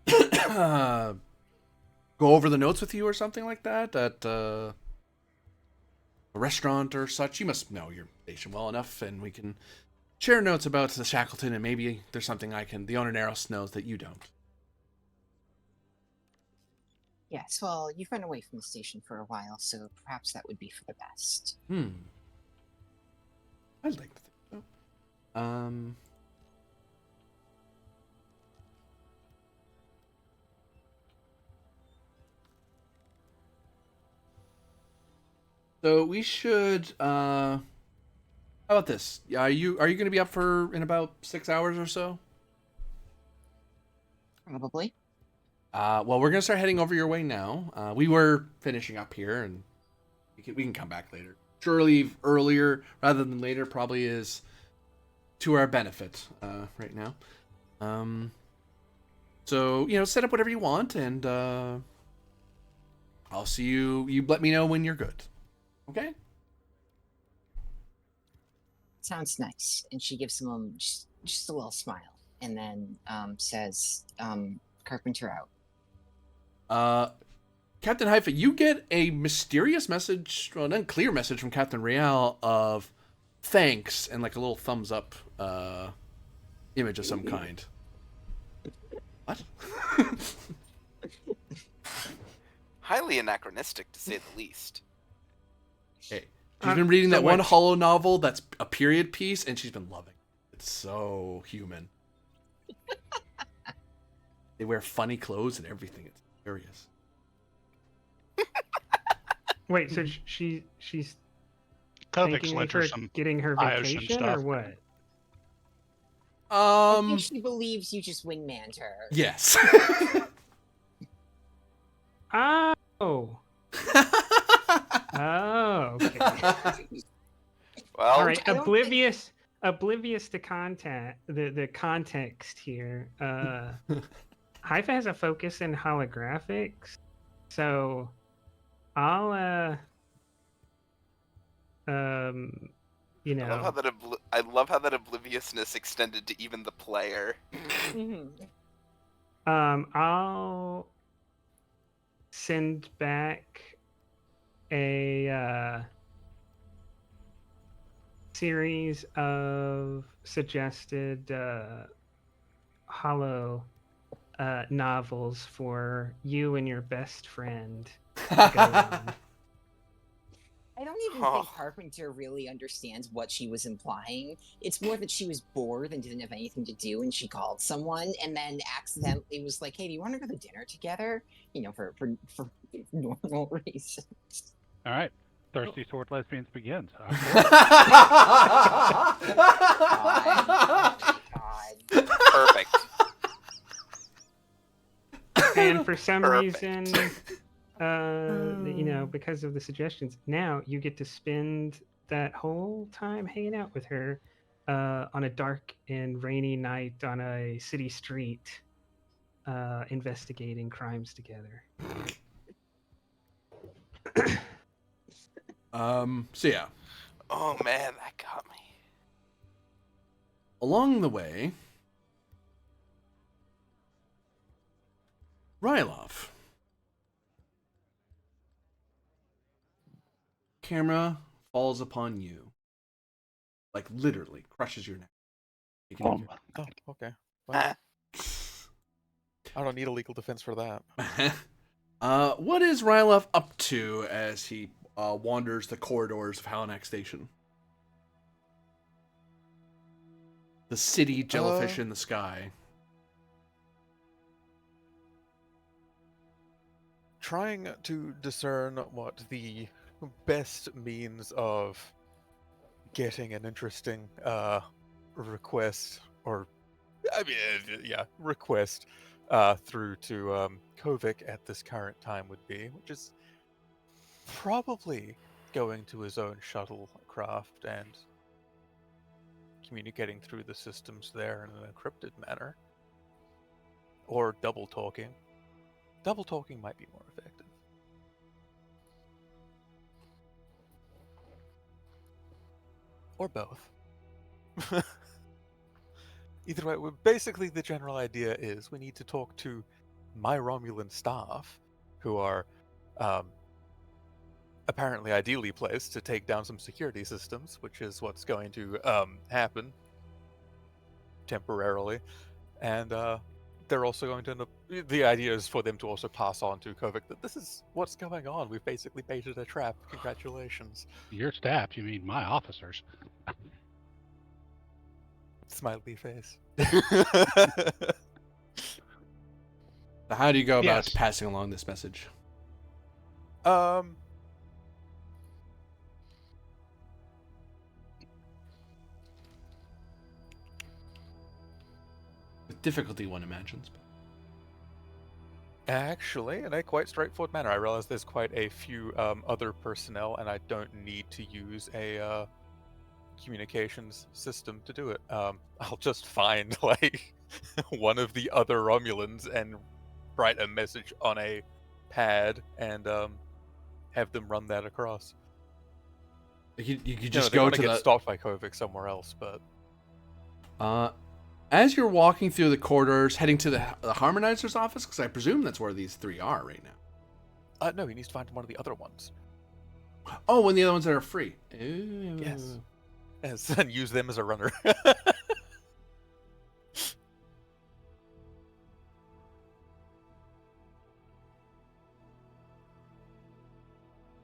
Speaker 3: go over the notes with you or something like that at a restaurant or such. You must know your station well enough, and we can share notes about the Shackleton, and maybe there's something the Narrows knows that you don't.
Speaker 4: Yes, well, you've been away from the station for a while, so perhaps that would be for the best.
Speaker 3: I'd like to think so. So we should how about this? Are you going to be up in about 6 hours or so?
Speaker 4: Probably.
Speaker 3: Well, we're gonna start heading over your way now. We were finishing up here, and we can come back later. Surely earlier rather than later probably is to our benefit right now. So set up whatever you want, and I'll see you. You let me know when you're good. Okay.
Speaker 4: Sounds nice. And she gives him just a little smile, and then says, "Carpenter out."
Speaker 3: Captain Haifa, you get a mysterious message, an unclear message from Captain Real of thanks and like a little thumbs up image of some kind. What?
Speaker 6: Highly anachronistic, to say the least.
Speaker 3: Hey, she's been reading that one Hollow novel that's a period piece, and she's been loving it. It's so human. They wear funny clothes and everything. It's hilarious.
Speaker 5: Wait, so she's
Speaker 1: Kovic
Speaker 5: thanking me
Speaker 1: lent
Speaker 5: for
Speaker 1: her some
Speaker 5: getting her
Speaker 1: Ioshin
Speaker 5: vacation, or
Speaker 1: stuff.
Speaker 5: what?
Speaker 4: I think she believes you just wingmanned her.
Speaker 3: Yes.
Speaker 5: Oh. Oh, okay.
Speaker 6: Well,
Speaker 5: All right,
Speaker 4: I don't
Speaker 5: oblivious to the context here. Haifa has a focus in holographics, so I'll you
Speaker 6: I love how
Speaker 5: know,
Speaker 6: that I love how that obliviousness extended to even the player.
Speaker 5: I'll send back a series of suggested hollow novels for you and your best friend to go on.
Speaker 4: I don't even think Carpenter really understands what she was implying. It's more that she was bored and didn't have anything to do, and she called someone, and then accidentally was like, "Hey, do you want to go to dinner together?" You know, for normal reasons.
Speaker 1: All right. Thirsty Sword Lesbians begins.
Speaker 4: God.
Speaker 6: Perfect.
Speaker 5: And for some
Speaker 6: Perfect.
Speaker 5: reason, you know, because of the suggestions, now you get to spend that whole time hanging out with her on a dark and rainy night on a city street, investigating crimes together.
Speaker 3: So yeah,
Speaker 6: Oh man, that got me.
Speaker 3: along the way, Rylov. Camera falls upon you. Like literally crushes your neck. You can
Speaker 2: Oh, okay. Well, I don't need a legal defense for that.
Speaker 3: what is Rylov up to as he wanders the corridors of Halanak Station? The city jellyfish in the sky.
Speaker 2: Trying to discern what the best means of getting an interesting request, or I mean, request through to Kovic at this current time would be, which is probably going to his own shuttlecraft and communicating through the systems there in an encrypted manner, or double talking. Double talking might be more effective. Or both. Either way, basically the general idea is we need to talk to my Romulan staff, who are apparently ideally placed to take down some security systems, which is what's going to happen temporarily. And they're also going to end up... The idea is for them to also pass on to Kovic that this is what's going on. We've basically baited a trap. Congratulations.
Speaker 1: Your staff, you mean my officers.
Speaker 2: Smiley face.
Speaker 3: How do you go about
Speaker 1: Yes.
Speaker 3: passing along this message? With difficulty, one imagines.
Speaker 2: Actually, in a quite straightforward manner. I realize there's quite a few other personnel, and I don't need to use a communications system to do it. I'll just find like one of the other Romulans and write a message on a pad and have them run that across.
Speaker 3: You could
Speaker 2: No,
Speaker 3: just
Speaker 2: they're
Speaker 3: go
Speaker 2: gonna
Speaker 3: to
Speaker 2: get
Speaker 3: the.
Speaker 2: stopped by Kovic somewhere else, but
Speaker 3: As you're walking through the corridors, heading to the harmonizer's office, because I presume that's where these three are right now.
Speaker 2: no, he needs to find one of the other ones.
Speaker 3: Oh, and the other ones that are free. Ooh.
Speaker 2: Yes. Yes, and use them as a runner.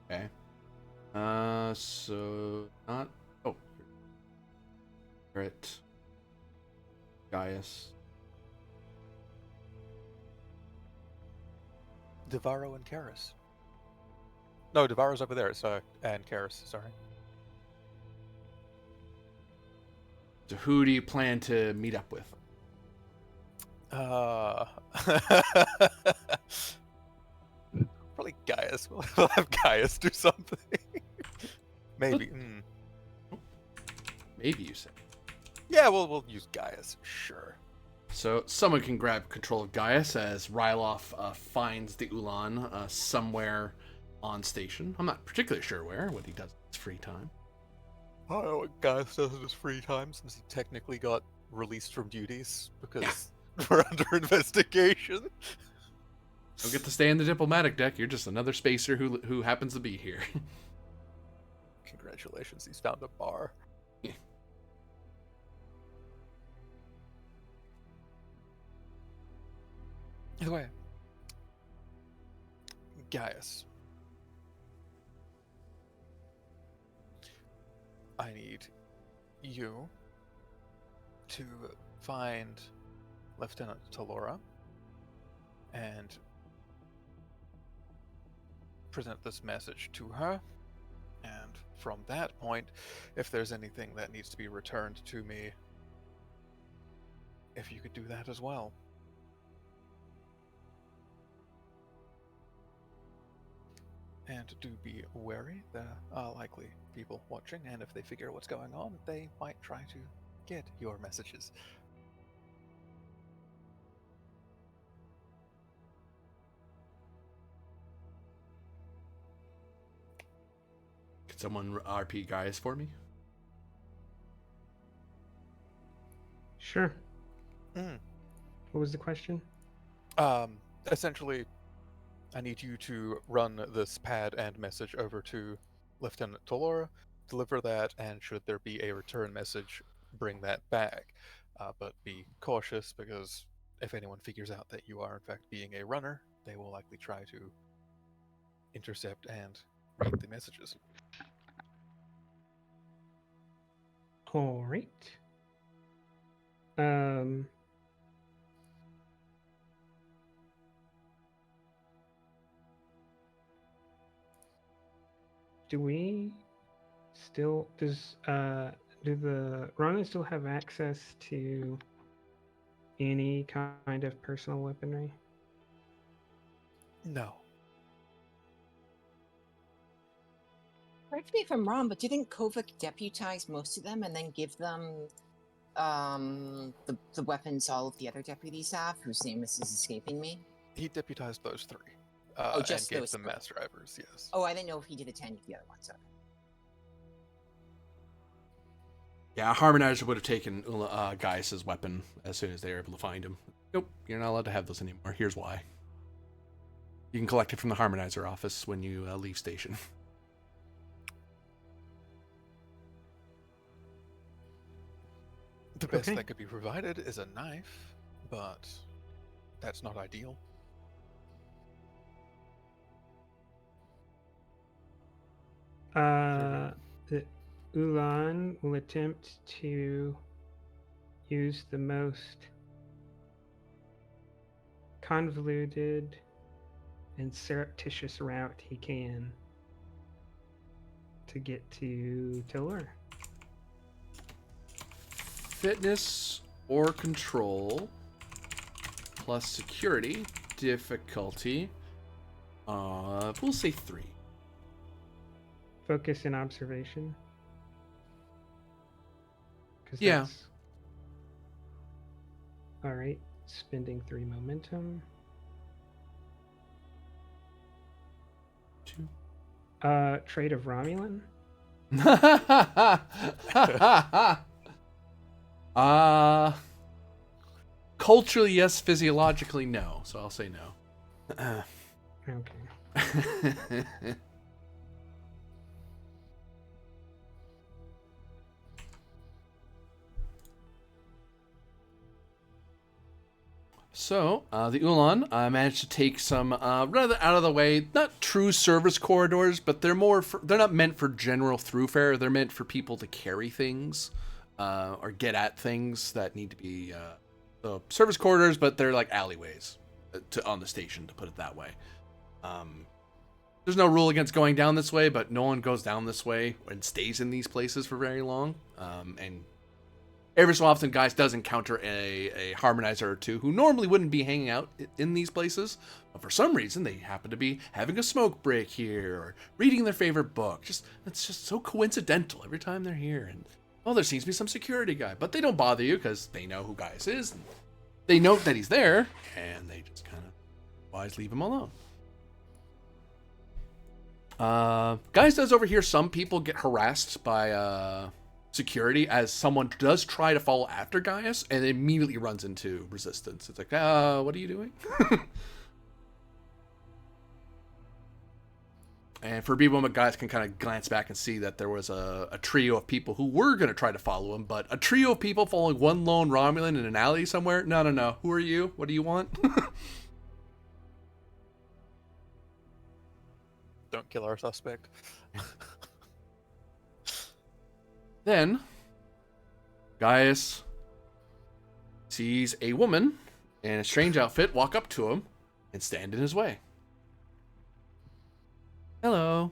Speaker 3: Okay. So not. Oh. Garrett. Gaius.
Speaker 2: Devaro and Karis. No, Devaro's over there, so and Karis, sorry.
Speaker 3: So who do you plan to meet up with?
Speaker 2: Probably Gaius. We'll have Gaius do something. Maybe.
Speaker 3: Maybe you said.
Speaker 2: Yeah, we'll use Gaius. Sure.
Speaker 3: So someone can grab control of Gaius as Ryloff finds the Ulan somewhere on station. I'm not particularly sure where, what he does in his free time.
Speaker 2: I don't know what Gaius does in his free time since he technically got released from duties because we're under investigation.
Speaker 3: Don't get to stay in the diplomatic deck. You're just another spacer who happens to be here.
Speaker 2: Congratulations, he's found a bar. Either way, Gaius, I need you to find Lieutenant Talora and present this message to her. And from that point, if there's anything that needs to be returned to me, if you could do that as well. And do be wary, there are likely people watching, and if they figure out what's going on, they might try to get your messages.
Speaker 3: Could someone RP Gaius for me?
Speaker 5: Sure. What was the question?
Speaker 2: Essentially, I need you to run this pad and message over to Lieutenant Tolora, deliver that, and should there be a return message, bring that back. But be cautious, because if anyone figures out that you are in fact being a runner, they will likely try to intercept and read the messages.
Speaker 5: All right. Do we still do the Ronin still have access to any kind of personal weaponry?
Speaker 2: No.
Speaker 4: Correct me if I'm wrong, but do you think Kovac deputized most of them and then give them the weapons all of the other deputies have, whose name is escaping me?
Speaker 2: He deputized those three.
Speaker 4: Just
Speaker 2: and gave
Speaker 4: those
Speaker 2: them
Speaker 4: three.
Speaker 2: mass drivers, yes.
Speaker 4: Oh, I didn't know if he did attend the other ones. Okay.
Speaker 3: Yeah, Harmonizer would have taken Gaius' weapon as soon as they were able to find him. Nope, you're not allowed to have those anymore. Here's why. You can collect it from the Harmonizer office when you leave station.
Speaker 2: The best
Speaker 5: Okay.
Speaker 2: that could be provided is a knife, but that's not ideal.
Speaker 5: The Ulan will attempt to use the most convoluted and surreptitious route he can to get to Tiller.
Speaker 3: Fitness or control plus security difficulty. We'll say 3.
Speaker 5: Focus and observation. 'Cause
Speaker 3: Yeah.
Speaker 5: that's- All right. Spending 3 momentum.
Speaker 3: 2.
Speaker 5: Trait of Romulan.
Speaker 3: Culturally yes, physiologically no. So I'll say no.
Speaker 5: Okay.
Speaker 3: So, the Ulan managed to take some rather out of the way, not true service corridors, but they're not meant for general throughfare. They're meant for people to carry things or get at things that need to be so service corridors, but they're like alleyways on the station, to put it that way. There's no rule against going down this way, but no one goes down this way and stays in these places for very long. And every so often, guys does encounter a harmonizer or two who normally wouldn't be hanging out in these places, but for some reason they happen to be having a smoke break here or reading their favorite book. It's just so coincidental every time they're here. And there seems to be some security guy, but they don't bother you because they know who Gaius is. And they know that he's there, and they just kind of wise leave him alone. Gaius does overhear some people get harassed by security as someone does try to follow after Gaius and immediately runs into resistance. It's like, what are you doing? And for a moment, Gaius can kind of glance back and see that there was a trio of people who were going to try to follow him, but a trio of people following one lone Romulan in an alley somewhere? No. Who are you? What do you want?
Speaker 2: Don't kill our suspect.
Speaker 3: Then, Gaius sees a woman in a strange outfit walk up to him and stand in his way. Hello.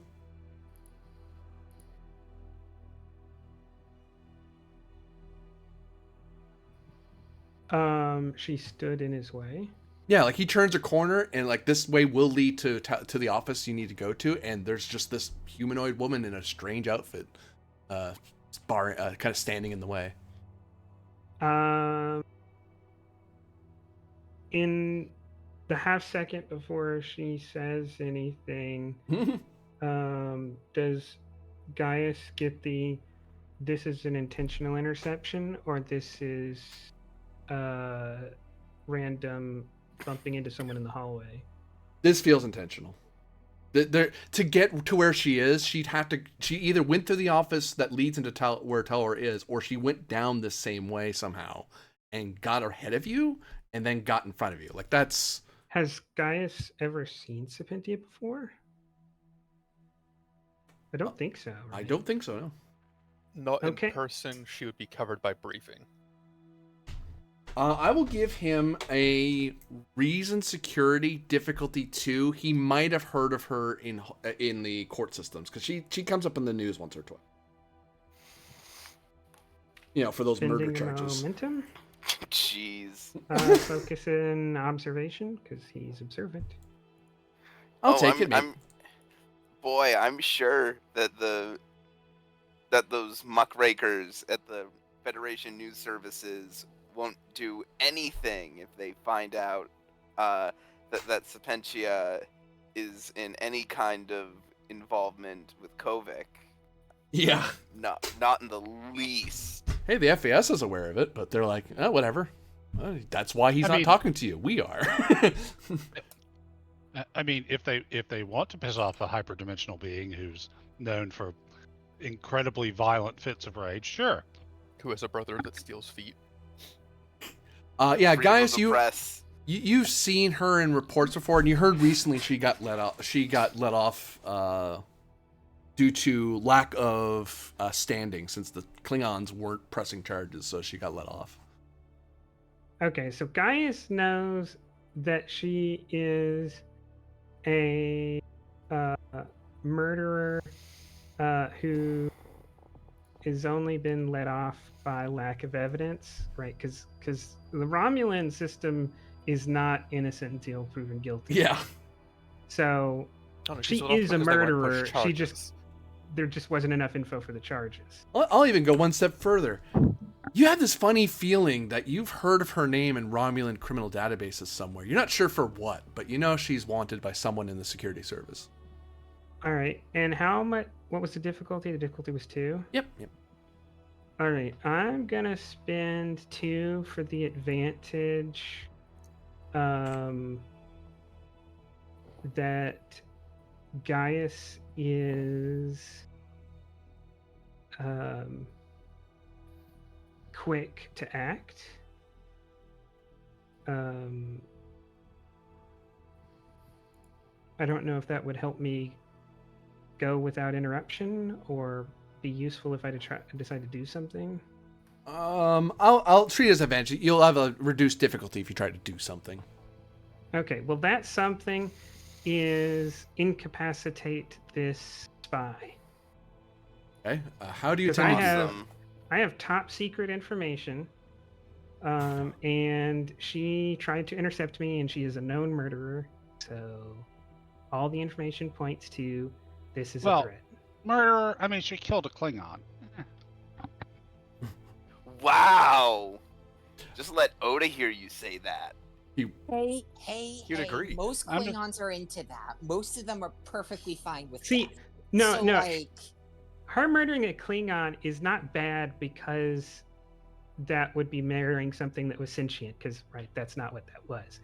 Speaker 5: She stood in his way.
Speaker 3: Yeah, like he turns a corner and like this way will lead to the office you need to go to, and there's just this humanoid woman in a strange outfit, kind of standing in the way.
Speaker 5: In the half second before she says anything, does Gaius get this is an intentional interception, or this is random bumping into someone in the hallway?
Speaker 3: This feels intentional. To get to where she is, she either went through the office that leads into where Telor is, or she went down the same way somehow and got ahead of you and then got in front of you. Like that's...
Speaker 5: Has Gaius ever seen Serpentia before? I don't think so. Right?
Speaker 3: I don't think so, no.
Speaker 2: Not
Speaker 5: Okay.
Speaker 2: in person, she would be covered by briefing.
Speaker 3: I will give him a reason security difficulty 2. He might have heard of her in the court systems because she comes up in the news once or twice. For those murder charges.
Speaker 5: Momentum.
Speaker 6: Jeez.
Speaker 5: Focus in observation because he's observant.
Speaker 3: I'll take it.
Speaker 6: I'm sure that those muckrakers at the Federation News Services won't do anything if they find out that Serpentia is in any kind of involvement with Kovic.
Speaker 3: Yeah.
Speaker 6: Not in the least.
Speaker 3: Hey, the FAS is aware of it, but they're like, oh, whatever. That's why he's not talking to you. We are.
Speaker 1: I mean, if they want to piss off a hyperdimensional being who's known for incredibly violent fits of rage, sure.
Speaker 2: Who has a brother that steals feet?
Speaker 3: Yeah,
Speaker 6: Freedom
Speaker 3: Gaius,
Speaker 6: of the press.
Speaker 3: you've seen her in reports before, and you heard recently she got let off due to lack of standing, since the Klingons weren't pressing charges, so she got let off.
Speaker 5: Okay, so Gaius knows that she is a murderer who has only been let off by lack of evidence, right? Because the Romulan system is not innocent until proven guilty.
Speaker 3: Yeah.
Speaker 5: So she is a murderer. There just wasn't enough info for the charges.
Speaker 3: I'll even go one step further. You have this funny feeling that you've heard of her name in Romulan criminal databases somewhere. You're not sure for what, but you know she's wanted by someone in the security service.
Speaker 5: All right. And how much? What was the difficulty? The difficulty was 2?
Speaker 3: Yep.
Speaker 5: All right. I'm going to spend 2 for the advantage that Gaius is quick to act. I don't know if that would help me go without interruption or be useful if I decide to do something.
Speaker 3: I'll treat it as an advantage. You'll have a reduced difficulty if you try to do something.
Speaker 5: Okay, well that's something is incapacitate this spy.
Speaker 3: Okay. How do you
Speaker 5: 'Cause I
Speaker 3: attempt to do
Speaker 5: have-
Speaker 3: that?
Speaker 6: Awesome.
Speaker 5: I have top secret information. And she tried to intercept me, and she is a known murderer. So all the information points to this is
Speaker 1: Well-
Speaker 5: a threat.
Speaker 1: Murderer. I mean, she killed a Klingon.
Speaker 6: Wow. Just let Oda hear you say that.
Speaker 4: Hey,
Speaker 2: You'd agree.
Speaker 4: most
Speaker 1: I'm just-
Speaker 4: Klingons are into that. Most of them are perfectly fine with
Speaker 5: See,
Speaker 4: that.
Speaker 5: no,
Speaker 4: So,
Speaker 5: no.
Speaker 4: like,
Speaker 5: Her murdering a Klingon is not bad because that would be murdering something that was sentient, because, right, that's not what that was.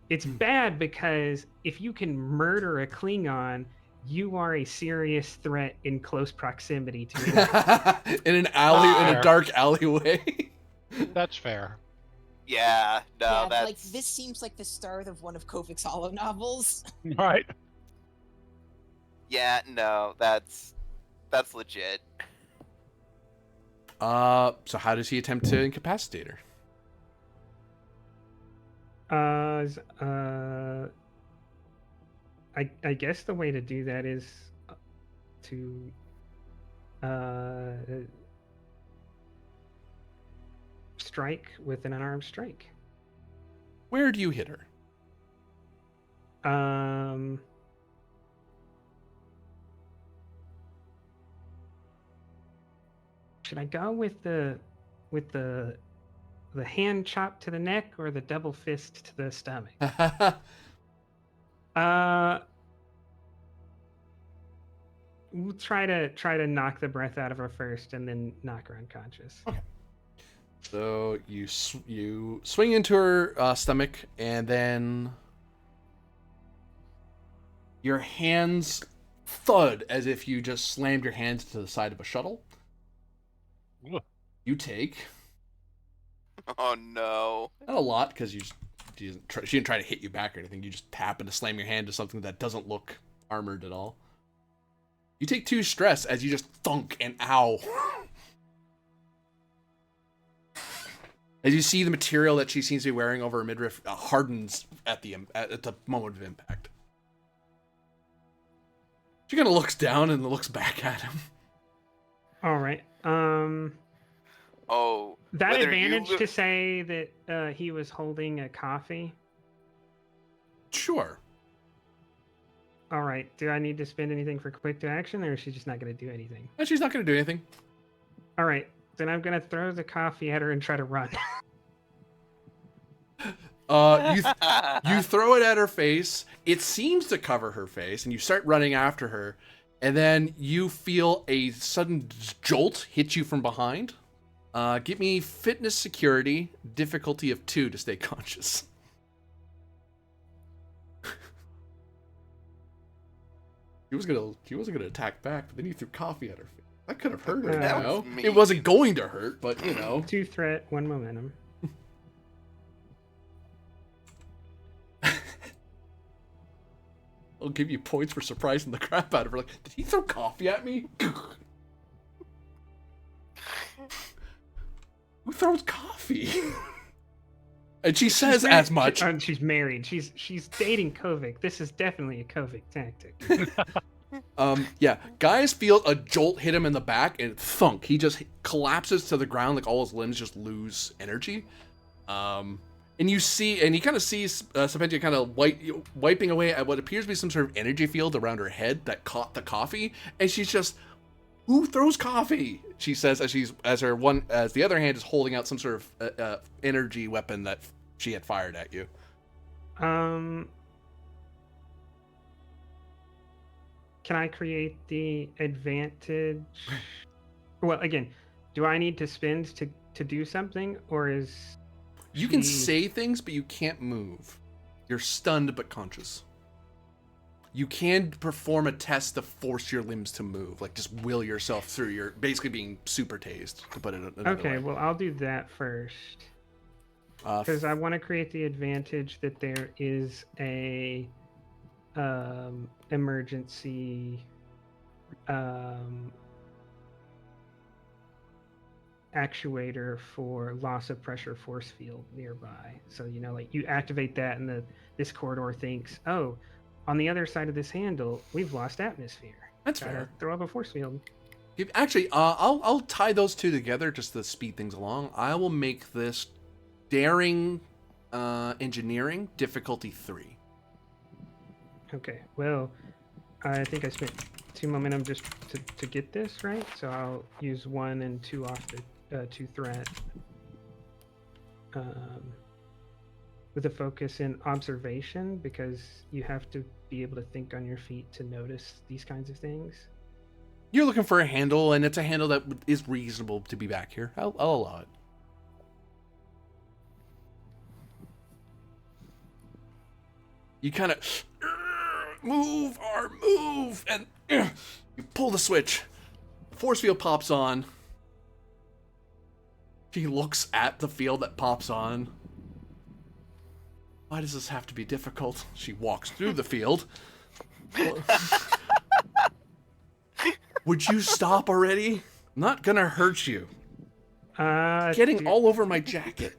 Speaker 5: It's bad because if you can murder a Klingon, you are a serious threat in close proximity to it.
Speaker 3: In an alley, in a
Speaker 1: Fair.
Speaker 3: dark alleyway.
Speaker 1: That's fair.
Speaker 6: Yeah, no,
Speaker 4: yeah,
Speaker 6: that's
Speaker 4: like this seems like the start of one of Kovic's Hollow novels.
Speaker 1: Right.
Speaker 6: Yeah, no, that's legit.
Speaker 3: So how does he attempt to incapacitate her?
Speaker 5: I guess the way to do that is to strike with an unarmed strike.
Speaker 3: Where do you hit her?
Speaker 5: Should I go with the hand chop to the neck or the double fist to the stomach? We'll try to knock the breath out of her first, and then knock her unconscious.
Speaker 3: So you swing into her stomach, and then your hands thud as if you just slammed your hands to the side of a shuttle.
Speaker 1: Ugh.
Speaker 3: You take
Speaker 6: Oh no.
Speaker 3: not a lot because she didn't try to hit you back or anything. You just happen to slam your hand to something that doesn't look armored at all. You take 2 stress as you just thunk and ow. As you see the material that she seems to be wearing over her midriff hardens at the moment of impact. She kind of looks down and looks back at him.
Speaker 5: All right.
Speaker 6: Oh.
Speaker 5: That
Speaker 6: whether you
Speaker 5: advantage
Speaker 6: lo-
Speaker 5: to say that he was holding a coffee.
Speaker 3: Sure.
Speaker 5: All right. Do I need to spend anything for quick to action, or is she just not going to do anything?
Speaker 3: And she's not going to do anything.
Speaker 5: All right. Then I'm going to throw the coffee at her and try to run.
Speaker 3: You throw it at her face. It seems to cover her face, and you start running after her. And then you feel a sudden jolt hit you from behind. Give me fitness security, difficulty of 2 to stay conscious. She wasn't gonna attack back, but then you threw coffee at her face. That could have hurt her.
Speaker 5: That
Speaker 3: You know?
Speaker 6: was mean.
Speaker 3: It wasn't going to hurt, but you know.
Speaker 5: 2 threat, 1 momentum.
Speaker 3: I'll give you points for surprising the crap out of her. Like, did he throw coffee at me? Who throws coffee? And she says as much.
Speaker 5: She's married. She's dating Kovic. This is definitely a Kovic tactic.
Speaker 3: Yeah, guys feel a jolt hit him in the back and thunk. He just collapses to the ground, like all his limbs just lose energy. And you see, and he kind of sees Serpentia kind of wiping away at what appears to be some sort of energy field around her head that caught the coffee, and she's just, "Who throws coffee?" She says as the other hand is holding out some sort of energy weapon that she had fired at you.
Speaker 5: Can I create the advantage? Well, again, do I need to spend to do something, or is
Speaker 3: You can
Speaker 5: she-
Speaker 3: say things, but you can't move. You're stunned but conscious. You can perform a test to force your limbs to move, like just will yourself through. You're basically being super tased, to put it another
Speaker 5: Okay,
Speaker 3: way.
Speaker 5: well, I'll do that first. Because I want to create the advantage that there is a emergency actuator for loss of pressure force field nearby. So like you activate that, and this corridor thinks, oh, on the other side of this handle, we've lost atmosphere.
Speaker 3: That's
Speaker 5: Gotta
Speaker 3: fair.
Speaker 5: throw up a force field.
Speaker 3: Actually, I'll tie those two together just to speed things along. I will make this daring engineering difficulty 3.
Speaker 5: Okay, well, I think I spent 2 momentum just to get this, right? So I'll use 1 and 2 off the 2 threat. With a focus in observation, because you have to be able to think on your feet to notice these kinds of things.
Speaker 3: You're looking for a handle, and it's a handle that is reasonable to be back here. I'll allow it. You kind of move, and you pull the switch. The force field pops on. She looks at the field that pops on. Why does this have to be difficult? She walks through the field. Would you stop already? I'm not gonna hurt you. Getting all over my jacket.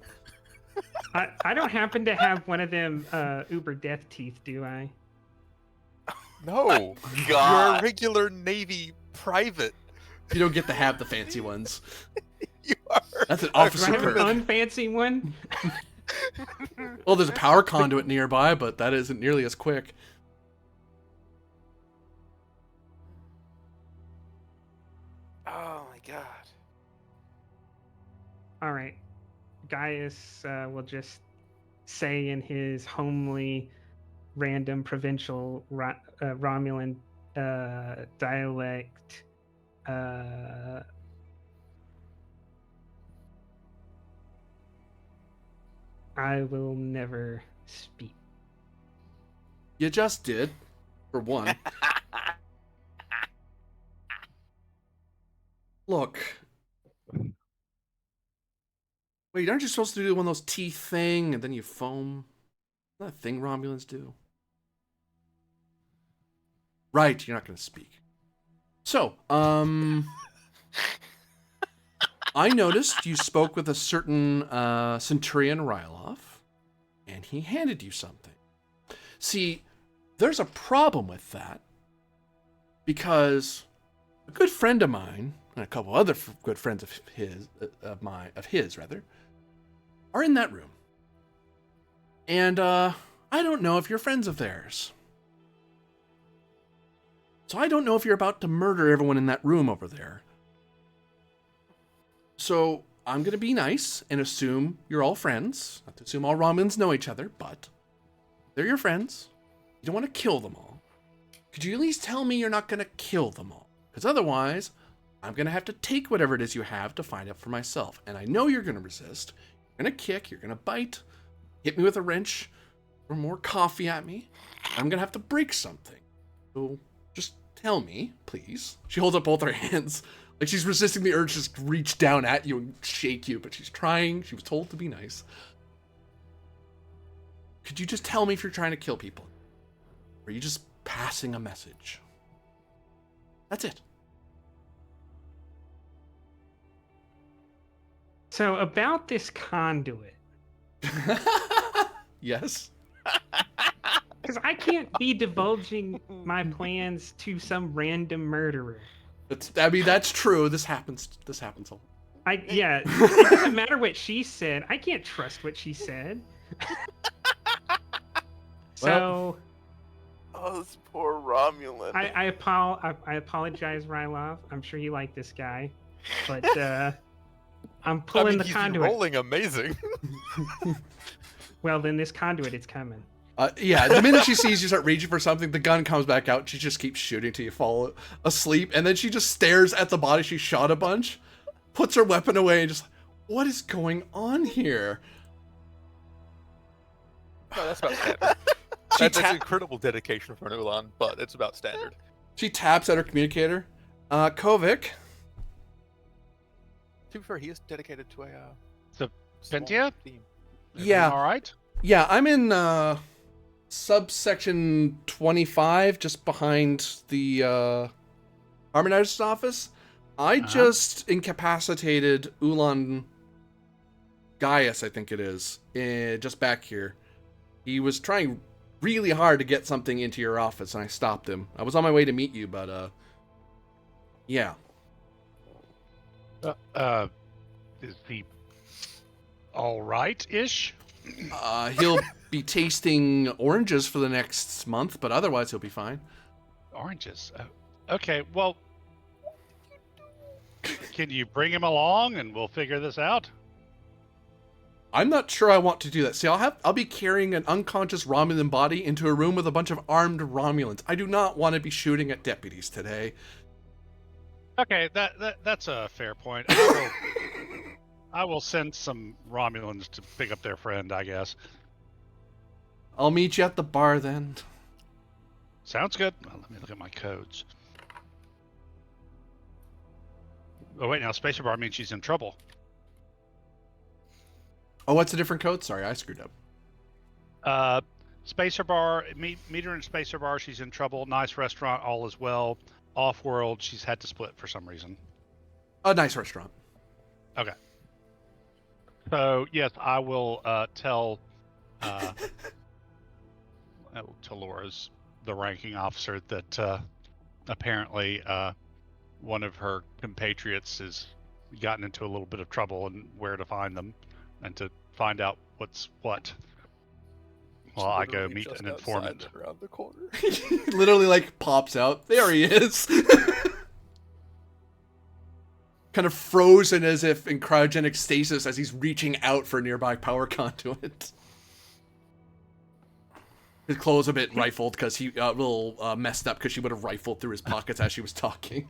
Speaker 5: I don't happen to have one of them Uber death teeth, do I?
Speaker 2: No,
Speaker 6: God.
Speaker 2: you're a regular Navy private.
Speaker 3: You don't get to have the fancy ones.
Speaker 2: You are.
Speaker 3: That's an
Speaker 5: Do I
Speaker 3: officer
Speaker 5: have an
Speaker 3: perk.
Speaker 5: unfancy one?
Speaker 3: Well, there's a power conduit nearby, but that isn't nearly as quick.
Speaker 6: Oh my god.
Speaker 5: All right. Gaius will just say in his homely, random, provincial Romulan dialect, I will never speak.
Speaker 3: You just did, for one. Look. Wait, aren't you supposed to do one of those teeth thing and then you foam? Isn't that a thing Romulans do? Right, you're not going to speak. So, I noticed you spoke with a certain Centurion Ryloff, and he handed you something. See, there's a problem with that, because a good friend of mine, and a couple other good friends of his, are in that room. And I don't know if you're friends of theirs. So I don't know if you're about to murder everyone in that room over there. So I'm going to be nice and assume you're all friends. Not to assume all Romulans know each other, but they're your friends. You don't want to kill them all. Could you at least tell me you're not going to kill them all? Because otherwise, I'm going to have to take whatever it is you have to find out for myself. And I know you're going to resist. You're going to kick. You're going to bite. Hit me with a wrench. Or more coffee at me. I'm going to have to break something. So just tell me, please. She holds up both her hands. Like she's resisting the urge to just reach down at you and shake you. But she's trying. She was told to be nice. Could you just tell me if you're trying to kill people? Or are you just passing a message? That's it.
Speaker 5: So about this conduit,
Speaker 3: Yes.
Speaker 5: because I can't be divulging my plans to some random murderer.
Speaker 3: That's true. This happens a lot.
Speaker 5: It doesn't matter what she said. I can't trust what she said. So
Speaker 6: Oh, this poor Romulan.
Speaker 5: I apologize, Rylov. I'm sure you like this guy, but I'm pulling the
Speaker 2: he's
Speaker 5: conduit.
Speaker 2: rolling amazing.
Speaker 5: Well, then this conduit is coming.
Speaker 3: Yeah, the minute she sees you start reaching for something, the gun comes back out. She just keeps shooting till you fall asleep, and then she just stares at the body she shot a bunch, puts her weapon away, and just, what is going on here?
Speaker 2: No, that's about standard. That's incredible dedication for an Ulan, but it's about standard.
Speaker 3: She taps at her communicator. Kovic.
Speaker 2: To be fair, he is dedicated to a
Speaker 1: So,
Speaker 2: small
Speaker 1: Pentia?
Speaker 2: team.
Speaker 3: Yeah.
Speaker 1: All right.
Speaker 3: Yeah, I'm in subsection 25, just behind the Harmonizer's office. I just incapacitated Ulan Gaius, I think it is, just back here. He was trying really hard to get something into your office, and I stopped him. I was on my way to meet you, but yeah.
Speaker 1: Is he all right-ish?
Speaker 3: He'll be tasting oranges for the next month, but otherwise he'll be fine.
Speaker 1: Oranges. Okay, well, can you bring him along and we'll figure this out?
Speaker 3: I'm not sure I want to do that. See, I'll be carrying an unconscious Romulan body into a room with a bunch of armed Romulans. I do not want to be shooting at deputies today.
Speaker 1: Okay, that's a fair point. I will send some Romulans to pick up their friend, I guess.
Speaker 3: I'll meet you at the bar then.
Speaker 1: Sounds good. Well, let me look at my codes. Oh wait, now Spacer Bar means she's in trouble.
Speaker 3: Oh, what's a different code? Sorry, I screwed up.
Speaker 1: Spacer Bar, meet her in Spacer Bar. She's in trouble. Nice restaurant, all is well. Off-world, she's had to split for some reason.
Speaker 3: A nice restaurant.
Speaker 1: Okay. So yes, I will tell to Laura's the ranking officer that apparently one of her compatriots has gotten into a little bit of trouble and where to find them, and to find out what's what. Well, I go meet an informant.
Speaker 2: Around the corner.
Speaker 3: Literally, like, pops out. There he is. Kind of frozen as if in cryogenic stasis as he's reaching out for a nearby power conduit. His clothes a bit rifled because he a little messed up because she would have rifled through his pockets as she was talking.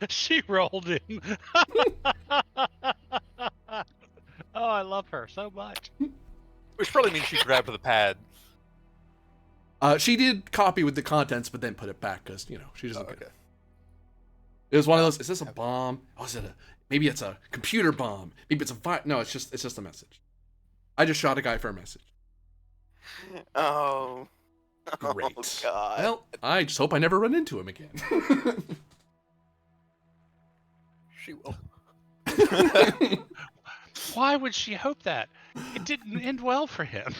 Speaker 1: She rolled him. Oh, I love her so much.
Speaker 2: Which probably means she grabbed the pad.
Speaker 3: She did copy with the contents, but then put it back because, you know, she doesn't get it. It was one of those, is this a bomb? Oh, is it maybe it's a computer bomb. Maybe it's a no, it's just a message. I just shot a guy for a message.
Speaker 6: Oh.
Speaker 3: Great.
Speaker 6: Oh, God.
Speaker 3: Well, I just hope I never run into him again.
Speaker 2: She will.
Speaker 1: Why would she hope that? It didn't end well for him.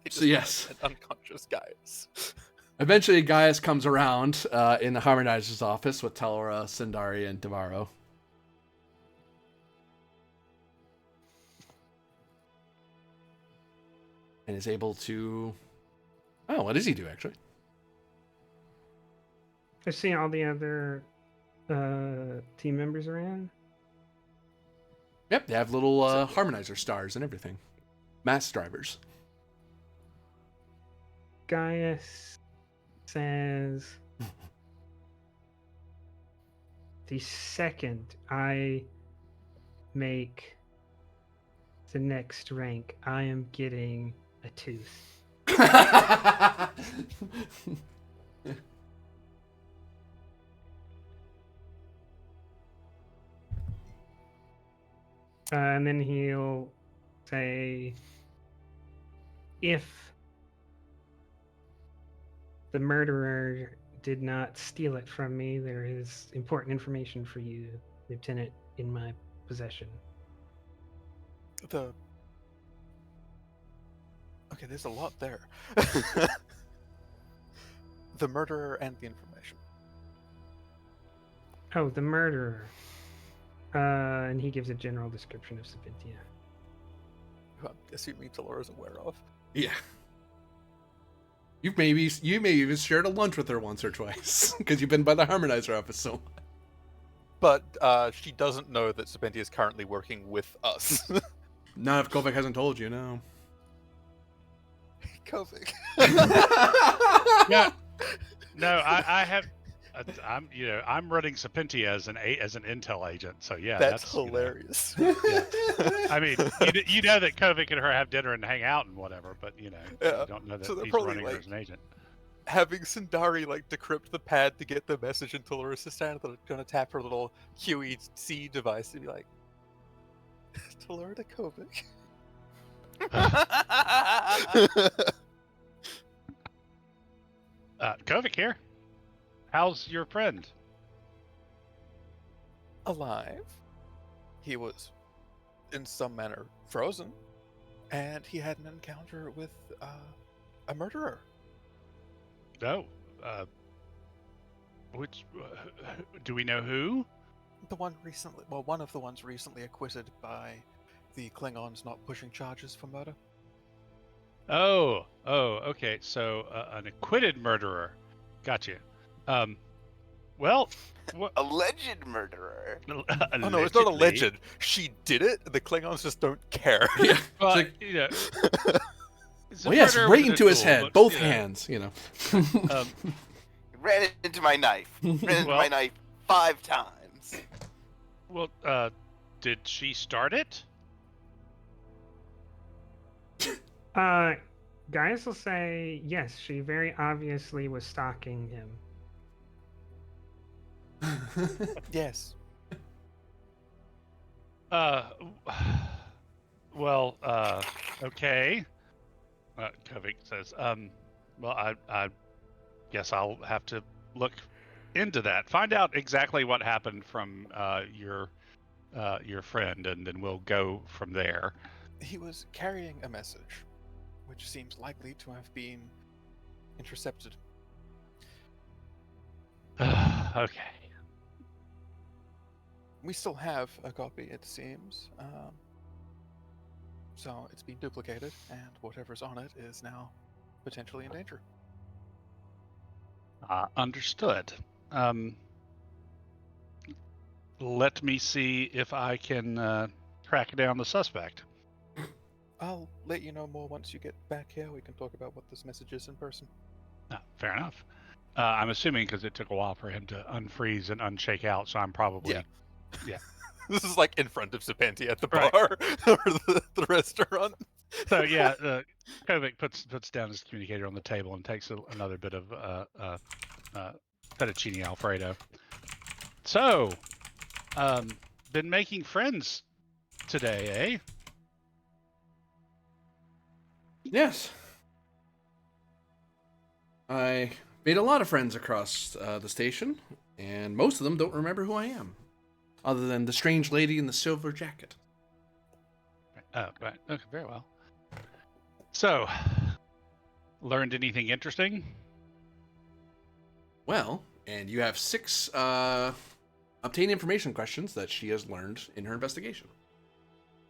Speaker 3: So yes.
Speaker 2: An unconscious Gaius.
Speaker 3: Eventually, Gaius comes around in the Harmonizer's office with Telora, Sindari, and Devaro. And is able to... Oh, what does he do, actually?
Speaker 5: I see all the other team members around.
Speaker 3: Yep, they have little Harmonizer stars and everything. Mass drivers.
Speaker 5: Gaius says, the second I make the next rank, I am getting a tooth. And then he'll say, if the murderer did not steal it from me, there is important information for you, Lieutenant, in my possession.
Speaker 2: Okay, there's a lot there. The murderer and the information.
Speaker 5: Oh, the murderer. And he gives a general description of Savintia.
Speaker 2: Who I'm assuming Telora's aware of.
Speaker 3: Yeah. You may even shared a lunch with her once or twice because you've been by the Harmonizer office so much.
Speaker 2: But she doesn't know that Savintia is currently working with us.
Speaker 3: Not if Kovac hasn't told you, no.
Speaker 2: Kovac.
Speaker 1: Yeah. No, I have. I'm running Savintia as an intel agent, so yeah,
Speaker 2: that's hilarious.
Speaker 1: Yeah. I mean, you know that Kovac and her have dinner and hang out and whatever, but you don't know that
Speaker 2: So they're
Speaker 1: he's
Speaker 2: probably,
Speaker 1: running her
Speaker 2: like,
Speaker 1: as an agent.
Speaker 2: Having Sindari decrypt the pad to get the message, and Telora's just gonna tap her little QEC device and be like, Telora to Kovac.
Speaker 1: Kovac here. How's your friend?
Speaker 2: alive. He was, in some manner, frozen, and he had an encounter with a murderer.
Speaker 1: No. Which do we know who?
Speaker 2: The one recently, well, one of the ones recently acquitted by the Klingons not pushing charges for murder.
Speaker 1: Oh, okay. So an acquitted murderer. Gotcha. Well, what?
Speaker 6: Alleged murderer.
Speaker 2: Oh no, it's not alleged. She did it. The Klingons just don't care.
Speaker 3: Yeah.
Speaker 1: Well,
Speaker 3: It's like,
Speaker 1: you know, it's a
Speaker 3: well, yes,
Speaker 1: murder
Speaker 3: right
Speaker 1: with a
Speaker 3: into his
Speaker 1: tool,
Speaker 3: head,
Speaker 1: but,
Speaker 3: both
Speaker 1: you know,
Speaker 3: hands.
Speaker 1: Um,
Speaker 6: Ran into my knife. Ran into
Speaker 1: Well-
Speaker 6: my knife 5 times.
Speaker 1: well, did she start it?
Speaker 5: Guys will say yes. She very obviously was stalking him.
Speaker 2: Yes.
Speaker 1: Uh, well, okay. Kovic says, well, I guess I'll have to look into that. Find out exactly what happened from your friend, and then we'll go from there.
Speaker 2: He was carrying a message, which seems likely to have been intercepted.
Speaker 1: Okay.
Speaker 2: We still have a copy, it seems. So it's been duplicated, and whatever's on it is now potentially in danger.
Speaker 1: Understood. Let me see if I can track down the suspect.
Speaker 2: I'll let you know more once you get back here. We can talk about what this message is in person.
Speaker 1: Fair enough. I'm assuming because it took a while for him to unfreeze and unshake out, so I'm probably Yeah.
Speaker 2: This is like in front of Serpentia at the
Speaker 1: Right.
Speaker 2: bar or the restaurant.
Speaker 1: So yeah, Kovic puts down his communicator on the table and takes another bit of fettuccine alfredo. So, been making friends today, eh?
Speaker 3: Yes. I made a lot of friends across the station, and most of them don't remember who I am, other than the strange lady in the silver jacket.
Speaker 1: Oh, right. Okay, very well. So, learned anything interesting?
Speaker 3: Well, and you have 6 obtain information questions that she has learned in her investigation.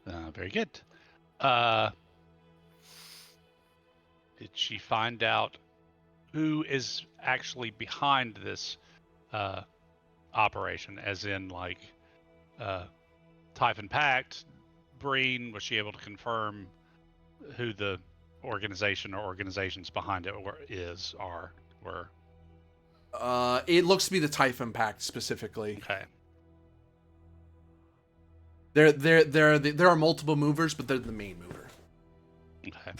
Speaker 1: Very good. Did she find out who is actually behind this operation? As in, like, Typhon Pact, Breen, was she able to confirm who the organization or organizations behind it were?
Speaker 3: It looks to be the Typhon Pact specifically.
Speaker 1: Okay.
Speaker 3: There are multiple movers, but they're the main mover.
Speaker 1: Okay.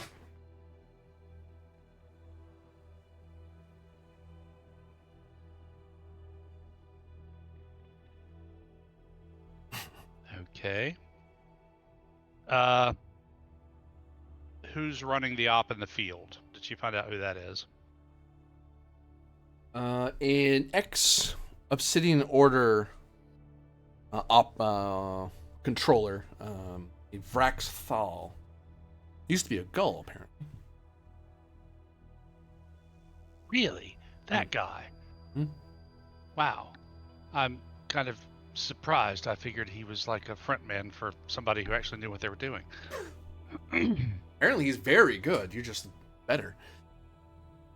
Speaker 1: Okay. Who's running the op in the field? Did she find out who that is?
Speaker 3: An ex-Obsidian Order controller, a Vrax Thal. Used to be a Gull, apparently.
Speaker 1: Really? That guy?
Speaker 3: Hmm.
Speaker 1: Wow. I'm kind of surprised. I figured he was like a frontman for somebody who actually knew what they were doing.
Speaker 3: Apparently he's very good. You're just better.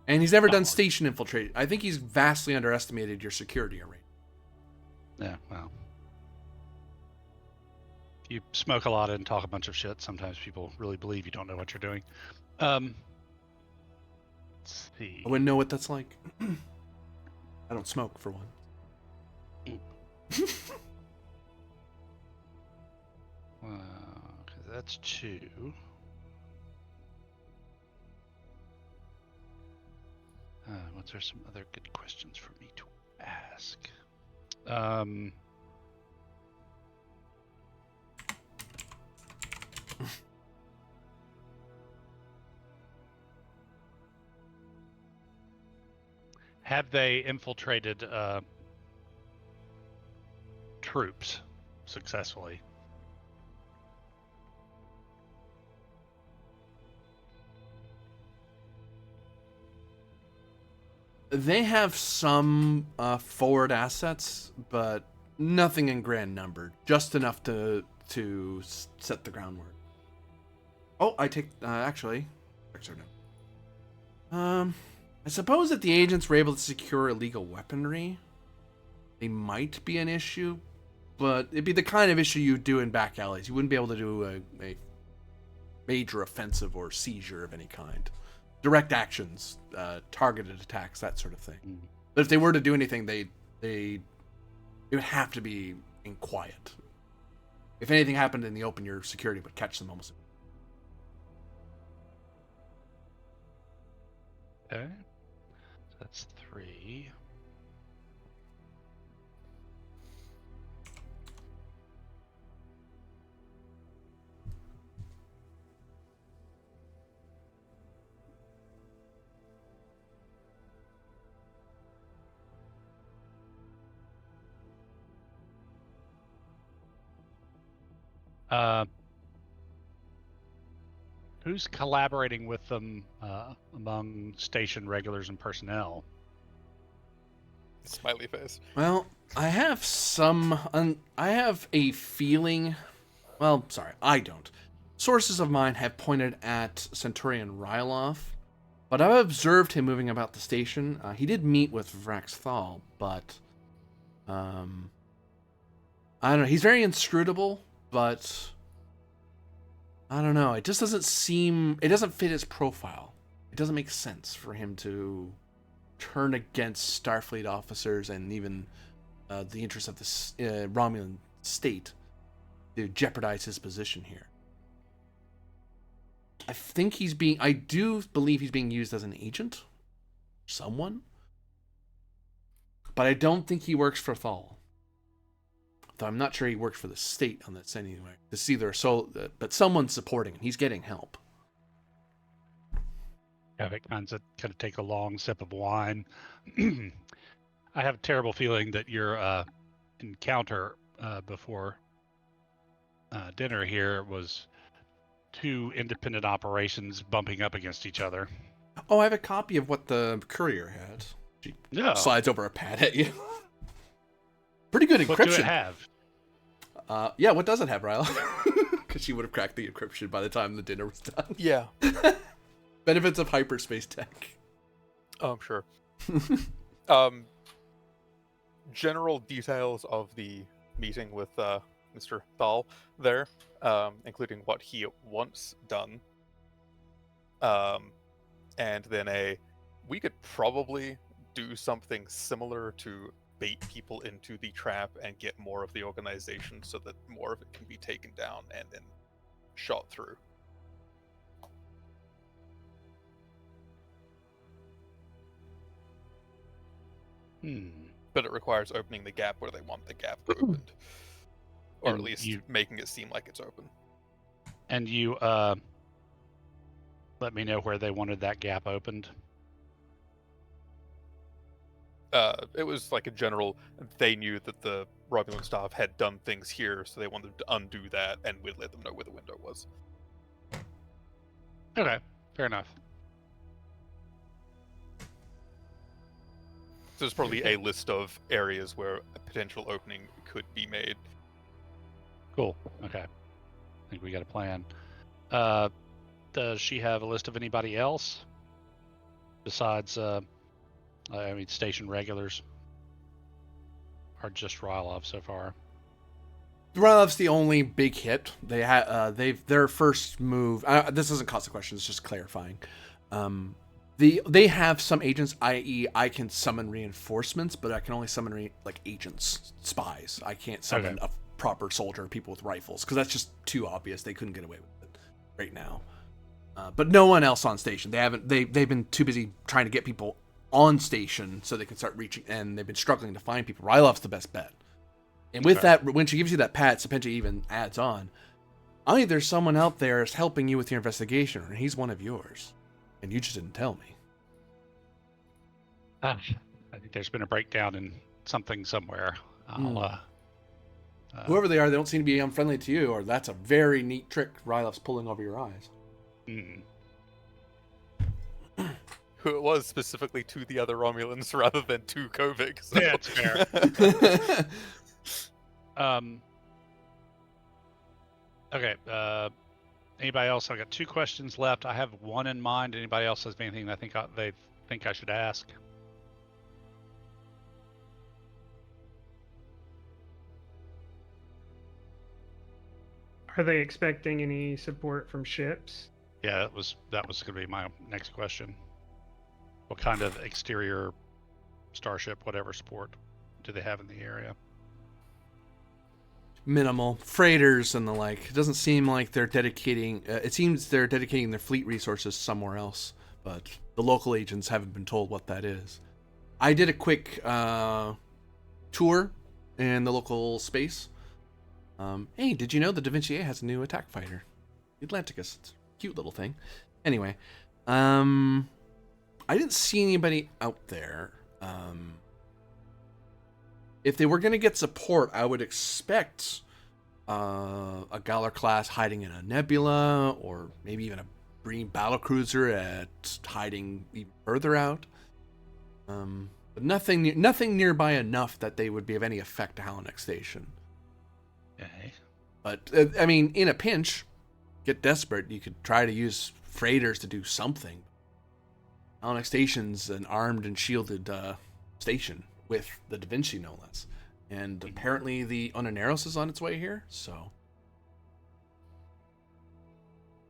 Speaker 3: And he's never done station infiltrate. I think he's vastly underestimated your security array.
Speaker 1: Yeah, well. If you smoke a lot and talk a bunch of shit, sometimes people really believe you don't know what you're doing. Let's see.
Speaker 3: I wouldn't know what that's like. I don't smoke, for one.
Speaker 1: Okay, that's 2. Was there some other good questions for me to ask? Have they infiltrated troops successfully.
Speaker 3: They have some forward assets, but nothing in grand number. Just enough to set the groundwork. Oh, I take actually. I suppose if the agents were able to secure illegal weaponry, they might be an issue, but it'd be the kind of issue you'd do in back alleys. You wouldn't be able to do a major offensive or seizure of any kind. Direct actions, targeted attacks, that sort of thing.
Speaker 1: Mm.
Speaker 3: But if they were to do anything, it would have to be in quiet. If anything happened in the open, your security would catch them almost.
Speaker 1: Okay. So that's 3. Who's collaborating with them among station regulars and personnel?
Speaker 2: Smiley face.
Speaker 3: Well, I have I have a feeling. Well, sorry, I don't. Sources of mine have pointed at Centurion Ryloff, but I've observed him moving about the station. He did meet with Vrax Thal, but I don't know. He's very inscrutable, but I don't know. It just doesn't seem. It doesn't fit his profile. It doesn't make sense for him to turn against Starfleet officers and even the interests of the Romulan state to jeopardize his position here. I do believe he's being used as an agent, someone, but I don't think he works for Thal. Though I'm not sure he works for the state on that anyway. It's either but someone's supporting him. He's getting help.
Speaker 1: Have it kind of take a long sip of wine. I have a terrible feeling that your encounter before dinner here was 2 independent operations bumping up against each other.
Speaker 3: Oh, I have a copy of what the courier had. She slides over a pad at you. Pretty good encryption.
Speaker 1: What do it have?
Speaker 3: Yeah, what does it have, Ryla? Because she would have cracked the encryption by the time the dinner was done.
Speaker 2: Yeah.
Speaker 3: Benefits of hyperspace tech.
Speaker 2: Oh, I'm sure. General details of the meeting with Mr. Thal there, including what he wants done. And then we could probably do something similar to bait people into the trap and get more of the organization so that more of it can be taken down and then shot through. But it requires opening the gap where they want the gap opened. Or
Speaker 1: And
Speaker 2: at least making it seem like it's open.
Speaker 1: And you let me know where they wanted that gap opened.
Speaker 2: It was like a general, they knew that the Romulan staff had done things here, so they wanted to undo that, and we'd let them know where the window was.
Speaker 1: Okay, fair enough.
Speaker 2: So there's probably a list of areas where a potential opening could be made.
Speaker 1: Cool. Okay. I think we got a plan. Does she have a list of anybody else besides station regulars? Or just Rylov so far?
Speaker 3: Rylov's the only big hit. They their first move. This doesn't cost a question. It's just clarifying. They have some agents, i.e., I can summon reinforcements, but I can only summon agents, spies. I can't summon a proper soldier, people with rifles, because that's just too obvious. They couldn't get away with it right now. But no one else on station. They've been too busy trying to get people on station so they can start reaching, and they've been struggling to find people. Rylov's the best bet. And with that, when she gives you that pat, Sapenja even adds on, either someone out there is helping you with your investigation, or he's one of yours. And you just didn't tell me.
Speaker 1: I think there's been a breakdown in something somewhere.
Speaker 3: Whoever they are, they don't seem to be unfriendly to you, or that's a very neat trick Rylef's pulling over your eyes.
Speaker 1: Mm.
Speaker 2: Who it was specifically to the other Romulans rather than to Kovic. So.
Speaker 1: Yeah, it's fair. Okay. Anybody else? I got 2 questions left. I have one in mind. Anybody else has anything they think I should ask?
Speaker 5: Are they expecting any support from ships?
Speaker 1: Yeah, that was going to be my next question. What kind of exterior starship, whatever support, do they have in the area?
Speaker 3: Minimal. Freighters and the like. It doesn't seem like they're dedicating... it seems they're dedicating their fleet resources somewhere else, but the local agents haven't been told what that is. I did a quick tour in the local space. Hey, did you know the Da Vinci A has a new attack fighter? The Atlanticus. It's a cute little thing. Anyway, I didn't see anybody out there. If they were going to get support, I would expect a Galar class hiding in a nebula, or maybe even a green battlecruiser at hiding even further out. But nothing nearby enough that they would be of any effect to Halanak Station.
Speaker 1: Okay.
Speaker 3: But I mean, in a pinch, get desperate. You could try to use freighters to do something. Halanak Station's an armed and shielded station with the Da Vinci, no less. And apparently the Onaneros is on its way here, so...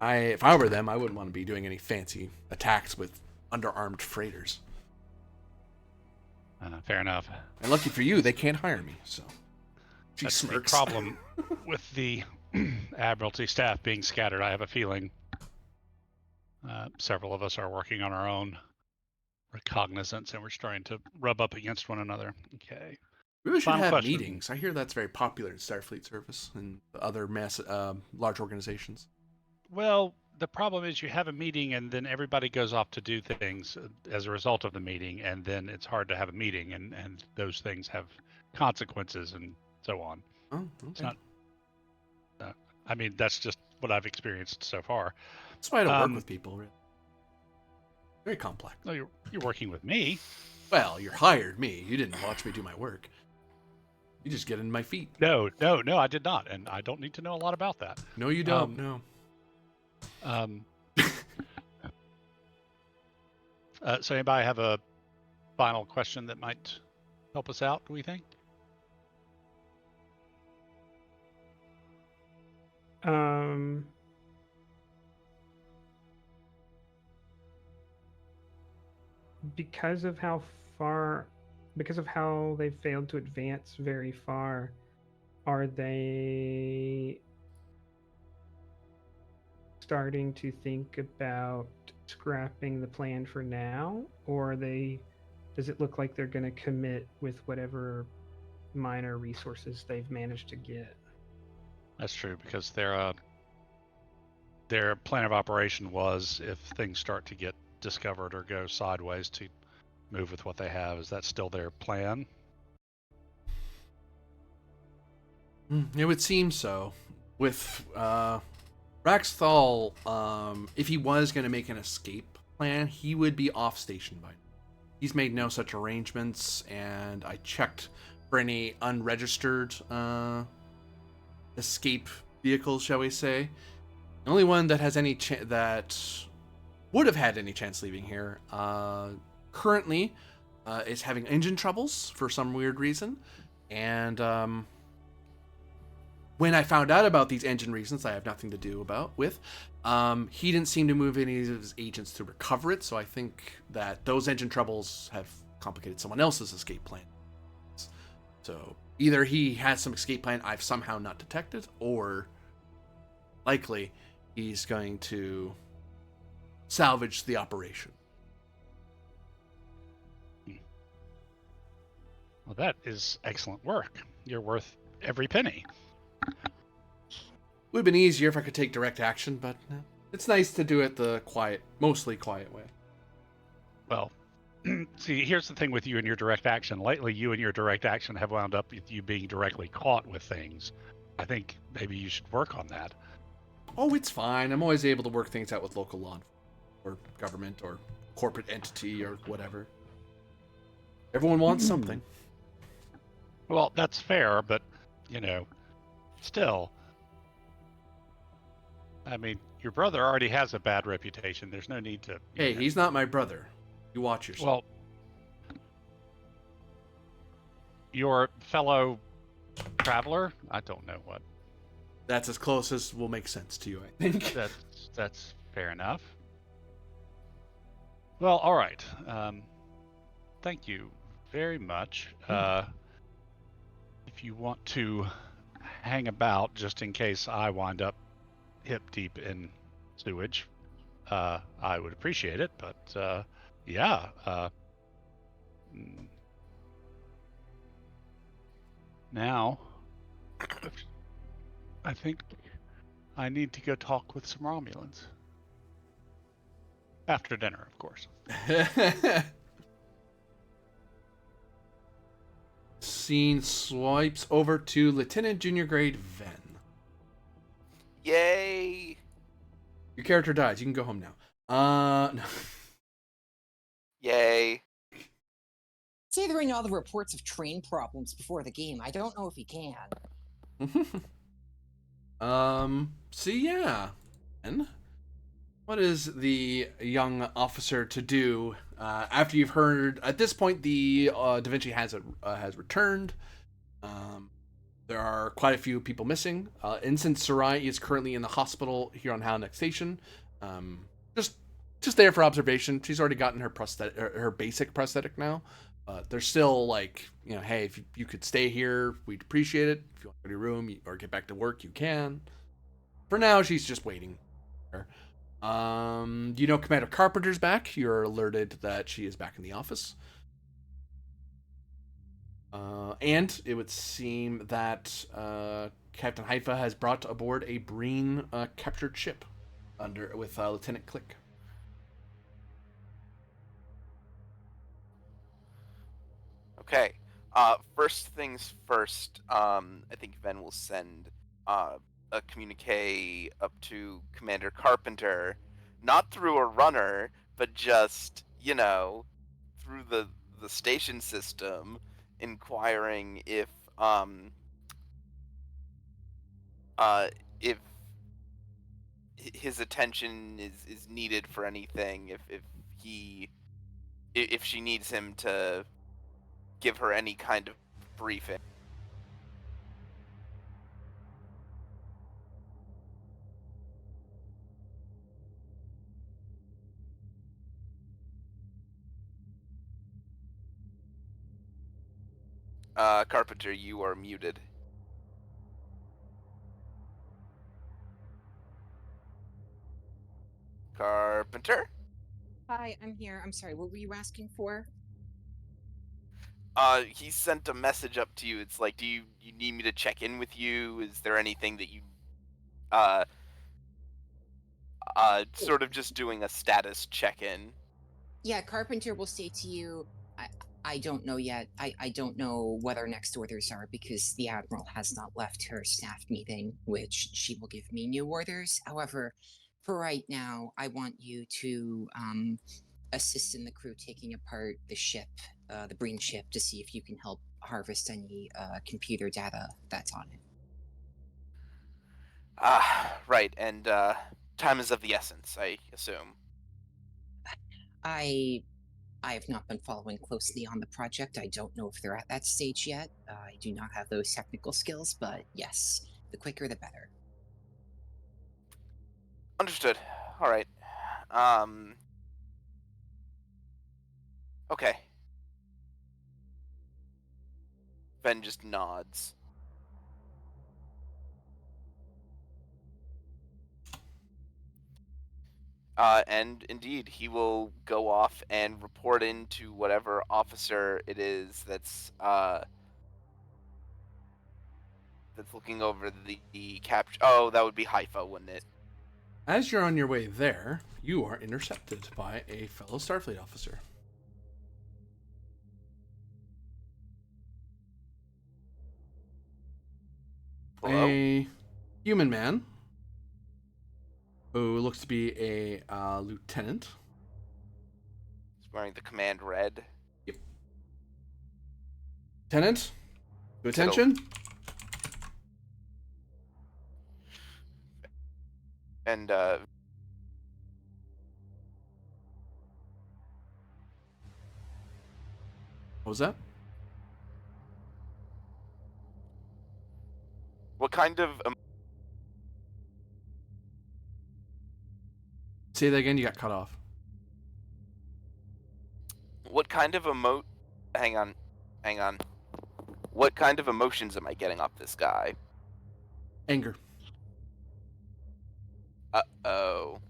Speaker 3: if I were them, I wouldn't want to be doing any fancy attacks with underarmed freighters.
Speaker 1: Fair enough.
Speaker 3: And lucky for you, they can't hire me, so... She
Speaker 1: That's the
Speaker 3: smirks.
Speaker 1: problem with the Admiralty staff being scattered. I have a feeling several of us are working on our own recognizance, and we're starting to rub up against one another. Okay.
Speaker 3: We really should
Speaker 1: Final
Speaker 3: have
Speaker 1: question.
Speaker 3: meetings. I hear that's very popular in Starfleet service and other large organizations.
Speaker 1: Well, the problem is you have a meeting and then everybody goes off to do things as a result of the meeting, and then it's hard to have a meeting, and those things have consequences and so on.
Speaker 3: Oh, okay.
Speaker 1: It's not. I mean, that's just what I've experienced so far.
Speaker 3: That's why I don't work with people, really. Very complex.
Speaker 1: No, you're working with me.
Speaker 3: Well, you hired me. You didn't watch me do my work. You just get in my feet.
Speaker 1: No, I did not, and I don't need to know a lot about that.
Speaker 3: No, you don't. No.
Speaker 1: So anybody have a final question that might help us out, do we think?
Speaker 5: Because of how they failed to advance very far, are they starting to think about scrapping the plan for now, or does it look like they're going to commit with whatever minor resources they've managed to get?
Speaker 1: That's true, because their plan of operation was, if things start to get discovered or go sideways, to move with what they have. Is that still their plan?
Speaker 3: It would seem so. With Raxthal, if he was going to make an escape plan, he would be off station by now. He's made no such arrangements, and I checked for any unregistered escape vehicles, shall we say. The only one that has any that would have had any chance leaving here currently is having engine troubles for some weird reason, and when I found out about these engine reasons I have nothing to do with, he didn't seem to move any of his agents to recover it, so I think that those engine troubles have complicated someone else's escape plan. So either he has some escape plan I've somehow not detected, or likely he's going to salvage the operation.
Speaker 1: Well, that is excellent work. You're worth every penny.
Speaker 3: Would have been easier if I could take direct action, but it's nice to do it the mostly quiet way.
Speaker 1: Well, See, here's the thing with you and your direct action. Lately, you and your direct action have wound up with you being directly caught with things. I think maybe you should work on that.
Speaker 3: Oh, it's fine. I'm always able to work things out with local law or government or corporate entity or whatever. Everyone wants something.
Speaker 1: Well, that's fair, but, you know, still. I mean, your brother already has a bad reputation. There's no need to.
Speaker 3: Hey, he's not my brother. You watch yourself.
Speaker 1: Well, your fellow traveler? I don't know what.
Speaker 3: That's as close as will make sense to you, I think.
Speaker 1: That's fair enough. Well, all right. Thank you very much. If you want to hang about just in case I wind up hip deep in sewage, I would appreciate it. But yeah. Now, I think I need to go talk with some Romulans. After dinner, of course.
Speaker 3: Scene swipes over to Lieutenant Junior Grade Ven.
Speaker 6: Yay!
Speaker 3: Your character dies. You can go home now. No.
Speaker 6: Yay!
Speaker 4: Considering all the reports of train problems before the game, I don't know if he can.
Speaker 3: So yeah. And what is the young officer to do after you've heard? At this point, the Da Vinci has returned. There are quite a few people missing. Ensign Sarai is currently in the hospital here on Halanak Station. Just there for observation. She's already gotten her her basic prosthetic now. They're still like, hey, if you could stay here, we'd appreciate it. If you want to go to your room or get back to work, you can. For now, she's just waiting. Commander Carpenter's back. You're alerted that she is back in the office. And it would seem that Captain Haifa has brought aboard a Breen captured ship with Lieutenant Click.
Speaker 6: Okay. First things first. I think Ven will send a communique up to Commander Carpenter, not through a runner, but just through the station system, inquiring if his attention is needed for anything, if she needs him to give her any kind of briefing. Carpenter, you are muted. Carpenter?
Speaker 4: Hi, I'm here. I'm sorry, what were you asking for?
Speaker 6: He sent a message up to you. It's like, do you need me to check in with you? Is there anything that you, sort of just doing a status check-in?
Speaker 4: Yeah, Carpenter will say to you, I don't know yet. I don't know what our next orders are because the Admiral has not left her staff meeting, which she will give me new orders. However, for right now, I want you to assist in the crew taking apart the ship, the Breen ship, to see if you can help harvest any computer data that's on it.
Speaker 6: Right, and time is of the essence, I assume.
Speaker 4: I have not been following closely on the project. I don't know if they're at that stage yet. I do not have those technical skills, but yes, the quicker the better.
Speaker 6: Understood. All right. Okay. Ben just nods. And indeed, he will go off and report in to whatever officer it is that's looking over the capture. Oh, that would be Haifa, wouldn't it?
Speaker 3: As you're on your way there, you are intercepted by a fellow Starfleet officer.
Speaker 6: Hello?
Speaker 3: a human man who looks to be a lieutenant.
Speaker 6: He's wearing the command red.
Speaker 3: Lieutenant, to
Speaker 6: Is it a-
Speaker 3: attention.
Speaker 6: And
Speaker 3: What was that?
Speaker 6: what kind of
Speaker 3: Say that again. You got cut off.
Speaker 6: hang on. What kind of emotions am I getting off this guy?
Speaker 3: Anger.
Speaker 6: Uh-oh.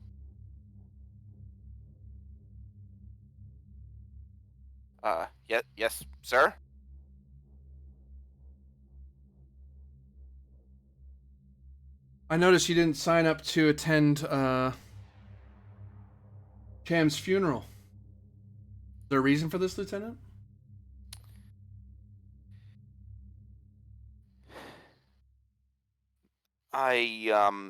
Speaker 6: Yes, sir?
Speaker 3: I noticed you didn't sign up to attend Cham's funeral. Is there a reason for this, Lieutenant?
Speaker 6: I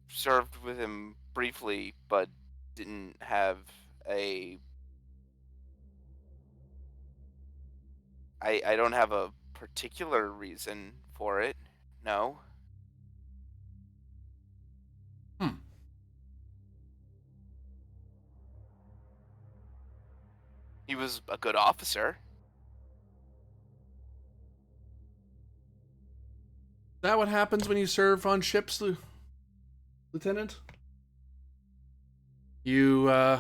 Speaker 6: served with him briefly, but didn't have a... I don't have a particular reason for it, no. He was a good officer.
Speaker 3: Is that what happens when you serve on ships, Lieutenant? You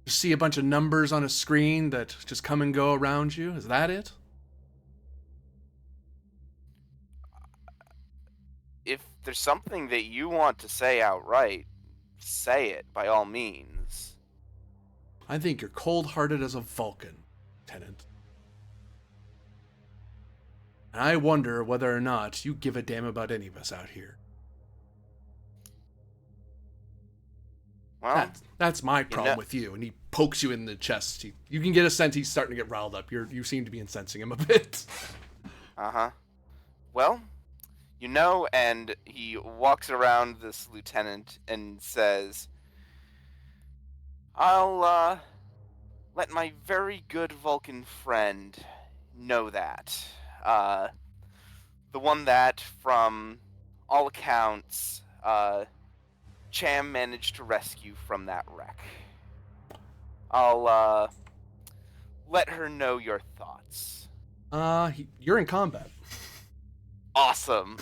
Speaker 3: see a bunch of numbers on a screen that just come and go around you? Is that it?
Speaker 6: If there's something that you want to say outright, say it, by all means.
Speaker 3: I think you're cold-hearted as a Vulcan, Lieutenant. And I wonder whether or not you give a damn about any of us out here.
Speaker 6: Well,
Speaker 3: That's my problem with you. And he pokes you in the chest. You can get a sense he's starting to get riled up. You seem to be incensing him a bit.
Speaker 6: uh-huh. Well, and he walks around this lieutenant and says, I'll, let my very good Vulcan friend know that. The one that, from all accounts, Cham managed to rescue from that wreck. I'll, let her know your thoughts.
Speaker 3: You're in combat.
Speaker 6: Awesome.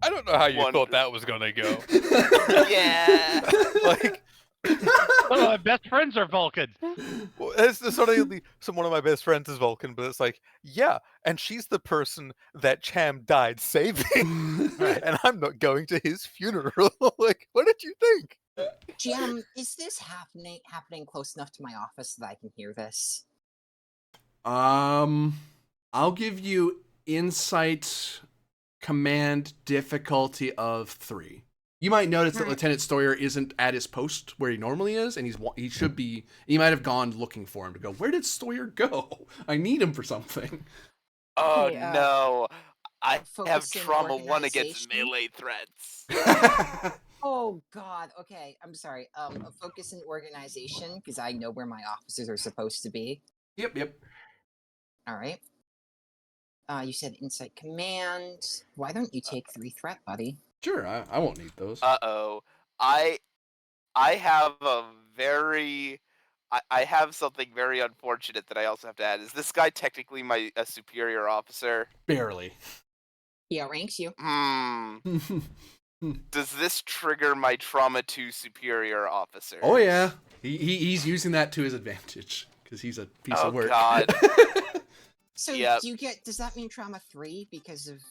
Speaker 2: I don't know how you
Speaker 6: Wonderful.
Speaker 2: thought that was gonna go.
Speaker 6: Yeah.
Speaker 2: Like,
Speaker 1: Well, my best friends are Vulcan.
Speaker 2: well, it's not only one of my best friends is Vulcan, but it's like, yeah, and she's the person that Cham died saving,
Speaker 3: Right.
Speaker 2: and I'm not going to his funeral. Like, what did you think?
Speaker 4: GM, is this happening close enough to my office that I can hear this?
Speaker 3: I'll give you insight command difficulty of 3. You might notice that
Speaker 4: Alright.
Speaker 3: Lieutenant Stoyer isn't at his post where he normally is, and he should be. You might have gone looking for him to go. Where did Stoyer go? I need him for something.
Speaker 6: Oh
Speaker 4: Okay,
Speaker 6: no. I have
Speaker 4: focus in
Speaker 6: trauma 1 against
Speaker 4: organization.
Speaker 6: melee threats.
Speaker 4: Oh God. Okay, I'm sorry. A focus in organization because I know where my officers are supposed to be.
Speaker 3: Yep.
Speaker 4: All right. You said insight command. Why don't you take 3 threat, buddy?
Speaker 3: Sure, I won't need those.
Speaker 6: Uh-oh. I have I have something very unfortunate that I also have to add. Is this guy technically a superior officer?
Speaker 3: Barely.
Speaker 4: He outranks you.
Speaker 6: Does this trigger my trauma 2 superior officer?
Speaker 3: Oh yeah, he's using that to his advantage because he's a piece of work.
Speaker 6: God.
Speaker 4: So
Speaker 6: Yep.
Speaker 4: does that mean trauma 3 because of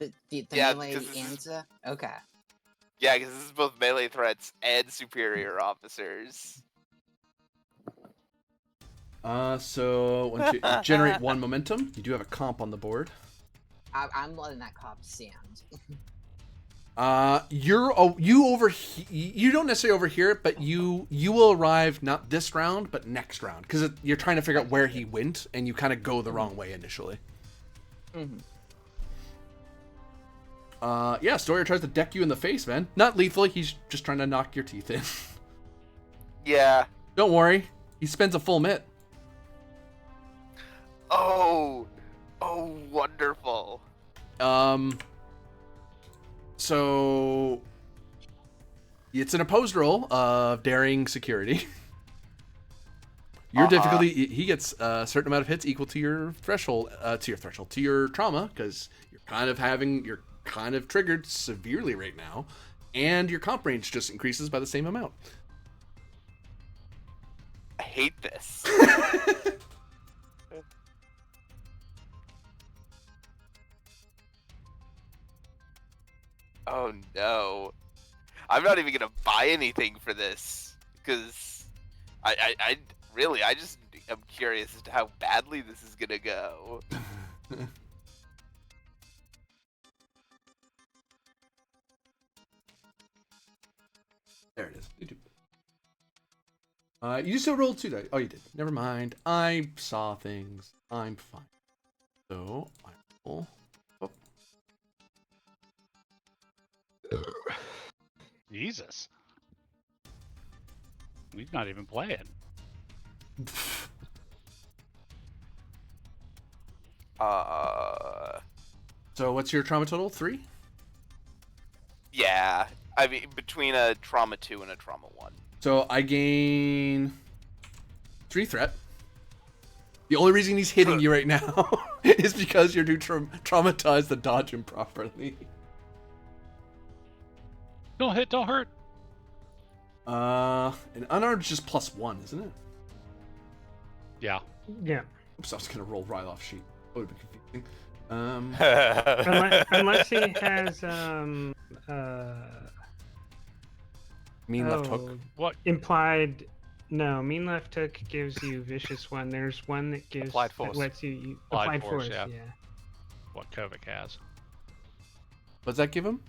Speaker 4: the
Speaker 6: Yeah,
Speaker 4: melee
Speaker 6: because this is-
Speaker 4: Anza? Okay.
Speaker 6: Yeah, because this is both melee threats and superior officers.
Speaker 3: So once you generate 1 momentum, you do have a comp on the board.
Speaker 4: I'm letting that cop stand.
Speaker 3: You don't necessarily overhear it, but you will arrive not this round, but next round, because you're trying to figure out where he went, and you kind of go the wrong way initially. Yeah, Stoyer tries to deck you in the face, man. Not lethally, he's just trying to knock your teeth in.
Speaker 6: Yeah.
Speaker 3: Don't worry, he spends a full mitt.
Speaker 6: Oh, wonderful.
Speaker 3: So it's an opposed roll of daring security. Your difficulty, he gets a certain amount of hits equal to your threshold, to your trauma, because you're kind of triggered severely right now, and your comp range just increases by the same amount.
Speaker 6: I hate this. Oh no. I'm not even gonna buy anything for this, because I really, I just am curious as to how badly this is gonna go.
Speaker 3: There it is. You still rolled 2 dice. Oh, you did. Never mind. I saw things. I'm fine. So I roll. Oh.
Speaker 1: Jesus. We've not even playing.
Speaker 3: So what's your trauma total? 3?
Speaker 6: Yeah. I mean, between a trauma 2 and a trauma 1.
Speaker 3: So I gain 3 threat. The only reason he's hitting you right now is because you're too traumatized to dodge him properly.
Speaker 1: Don't hit, don't hurt.
Speaker 3: And unarmed is just +1, isn't it?
Speaker 1: Yeah.
Speaker 5: Yeah.
Speaker 3: Oops, I was gonna roll right off sheet. That would have been confusing.
Speaker 5: Unless he has
Speaker 3: Mean left hook.
Speaker 1: What?
Speaker 5: implied. No, mean left hook gives you vicious one. There's one that gives
Speaker 2: Applied force.
Speaker 5: that lets you
Speaker 1: Applied
Speaker 5: applied
Speaker 1: force,
Speaker 5: force.
Speaker 1: yeah.
Speaker 5: Yeah.
Speaker 1: What Kovic has.
Speaker 3: What does that give him?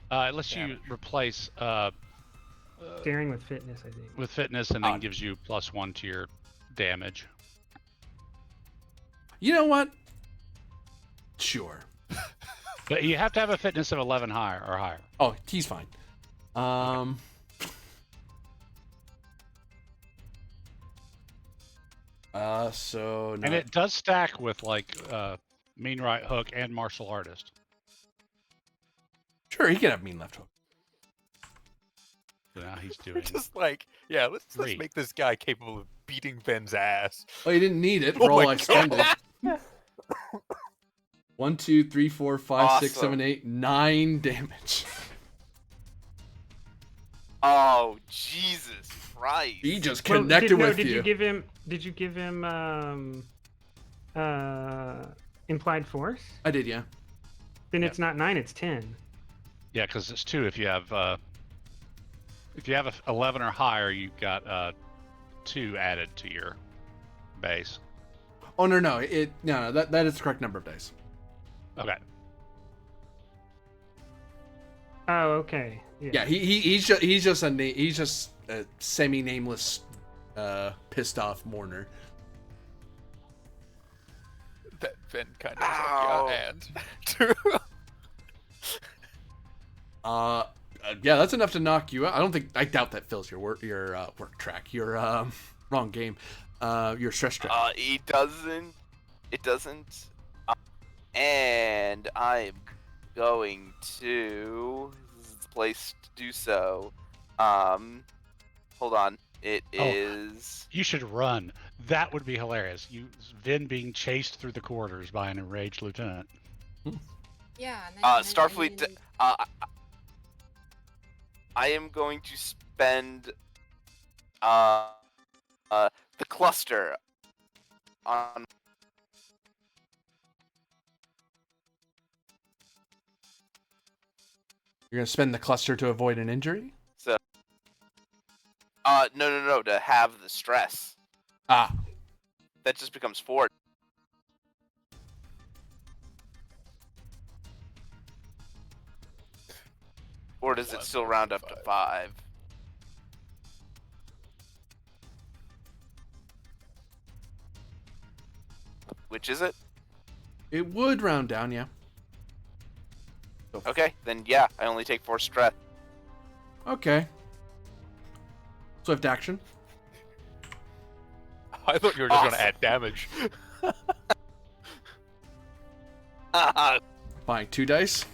Speaker 1: It lets you replace
Speaker 5: Daring with fitness, I think.
Speaker 1: with fitness, and then gives you +1 to your damage.
Speaker 3: You know what? Sure.
Speaker 1: But you have to have a fitness of 11 higher or higher.
Speaker 3: Oh, he's fine. So
Speaker 1: And it does stack with like mean right hook and martial artist.
Speaker 3: sure, he can have mean left hook.
Speaker 1: So now he's
Speaker 2: We're
Speaker 1: doing
Speaker 2: just like, yeah, let's
Speaker 1: 3.
Speaker 2: make this guy capable of beating Ben's ass.
Speaker 3: Oh, you didn't need it.
Speaker 2: Oh
Speaker 3: Roll
Speaker 2: my
Speaker 3: I extended. 1, 2, 3, 4, 5, 6,
Speaker 6: Awesome.
Speaker 3: 7, 8, 9 damage.
Speaker 6: Oh, Jesus Christ.
Speaker 3: He just
Speaker 5: Well,
Speaker 3: connected with
Speaker 5: did
Speaker 3: you.
Speaker 5: you give him? Did you give him implied force?
Speaker 3: I did, yeah.
Speaker 5: Then it's not 9, it's 10.
Speaker 1: Yeah, because it's 2. If you have a 11 or higher, you've got 2 added to your base.
Speaker 3: Oh no, no, that is the correct number of dice.
Speaker 1: Okay.
Speaker 5: Oh, okay.
Speaker 3: Yeah, he's just a semi-nameless, pissed off mourner.
Speaker 2: That Ben kind of
Speaker 6: Ow.
Speaker 2: like, yeah, and
Speaker 3: Yeah, that's enough to knock you out. I doubt that fills your work track. Your wrong game. Your stress track.
Speaker 6: It doesn't. And I'm going to. This is the place to do so. Hold on. It is.
Speaker 1: You should run. That would be hilarious. Vin being chased through the corridors by an enraged lieutenant.
Speaker 4: Yeah. And
Speaker 6: Starfleet. I am going to spend the cluster on.
Speaker 3: You're gonna spend the cluster to avoid an injury.
Speaker 6: So. No. To have the stress.
Speaker 3: Ah,
Speaker 6: That just becomes 4. Or does it still round up to 5? Which is it?
Speaker 3: It would round down, yeah. So,
Speaker 6: Okay, then yeah, I only take 4 stress.
Speaker 3: okay. Swift action.
Speaker 7: I thought you were just going to
Speaker 6: Awesome.
Speaker 7: add damage.
Speaker 3: Buying 2 dice.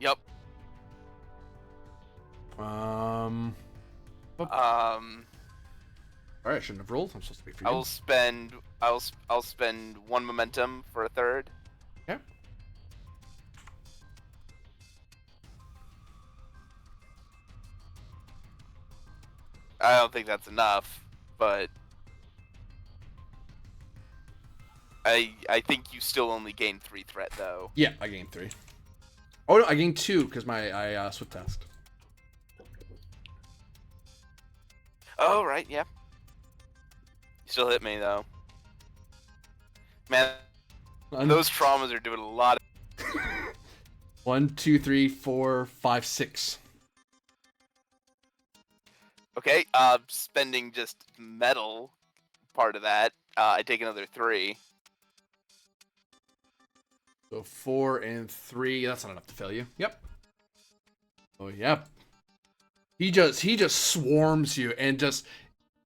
Speaker 6: Yep.
Speaker 3: Sorry, I shouldn't have rolled. I'm supposed to be for you.
Speaker 6: I'll spend 1 momentum for a third.
Speaker 3: Okay.
Speaker 6: I don't think that's enough, but I think you still only gain 3 threat though.
Speaker 3: Yeah, I gained 3. Oh no, I gained 2 because I swift test.
Speaker 6: Oh right, yeah. You still hit me though. Man, those traumas are doing a lot.
Speaker 3: 1, 2, 3, 4, 5, 6.
Speaker 6: Okay, spending just metal part of that. I take another 3.
Speaker 3: So 4 and 3. That's not enough to fail you. Yep. Oh yep. He just swarms you and just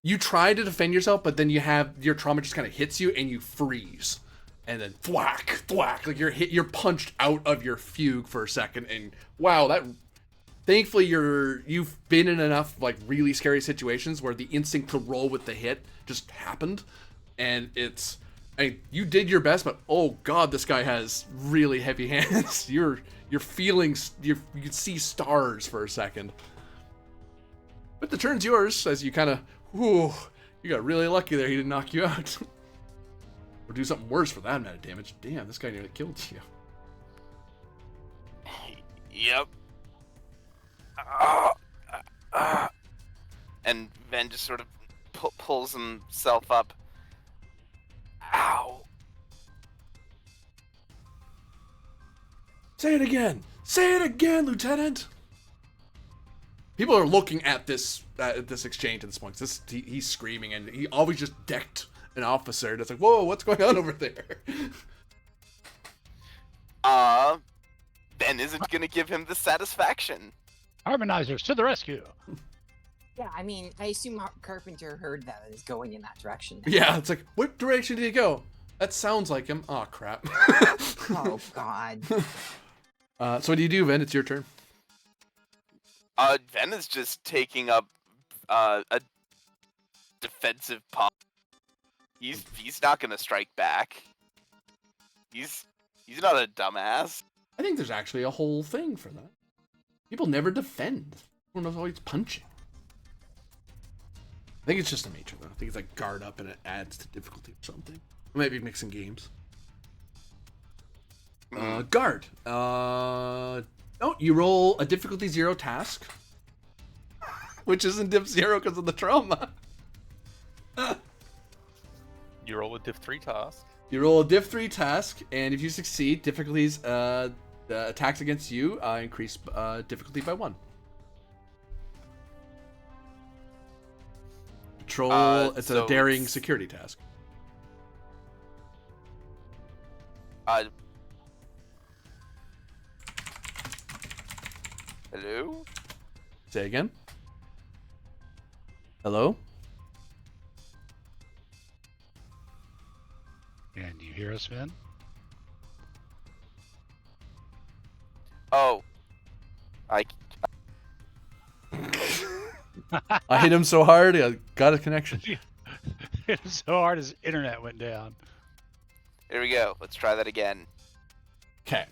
Speaker 3: you try to defend yourself, but then you have your trauma just kind of hits you and you freeze, and then thwack thwack like you're punched out of your fugue for a second, and wow, that. Thankfully, you've been in enough like really scary situations where the instinct to roll with the hit just happened, and you did your best, but oh god, this guy has really heavy hands. You're feeling you can see stars for a second. But the turn's yours as you kind of, whew, you got really lucky there. He didn't knock you out, or do something worse for that amount of damage. Damn, this guy nearly killed you.
Speaker 6: Yep. And Ven just sort of pulls himself up. Ow.
Speaker 3: Say it again! Say it again, Lieutenant! People are looking at this exchange at this point. He's screaming, and he always just decked an officer. That's like, whoa, what's going on over there?
Speaker 6: Ben isn't gonna give him the satisfaction.
Speaker 1: Harmonizers to the rescue.
Speaker 4: Yeah, I mean, I assume Carpenter heard that and is going in that direction.
Speaker 3: Yeah, it's like, what direction did he go? That sounds like him. Oh, crap.
Speaker 4: Oh, God.
Speaker 3: So what do you do, Ven? It's your turn.
Speaker 6: Ven is just taking up a defensive pop. He's not gonna strike back. He's not a dumbass.
Speaker 3: I think there's actually a whole thing for that. People never defend. Everyone's always punching. I think it's just a nature, though. I think it's like guard up and it adds to difficulty or something. I might be mixing games. Guard. Oh, you roll a difficulty 0 task, which isn't diff 0 because of the trauma.
Speaker 7: You roll a diff 3 task.
Speaker 3: You roll a diff 3 task, and if you succeed, difficulties, the attacks against you increase difficulty by 1. Patrol, it's a daring security task.
Speaker 6: Hello?
Speaker 3: Say again. Hello?
Speaker 1: Can you hear us, Ven?
Speaker 6: Oh. I
Speaker 3: hit him so hard, I got a connection.
Speaker 1: It was so hard his internet went down.
Speaker 6: Here we go. Let's try that again.
Speaker 3: Okay.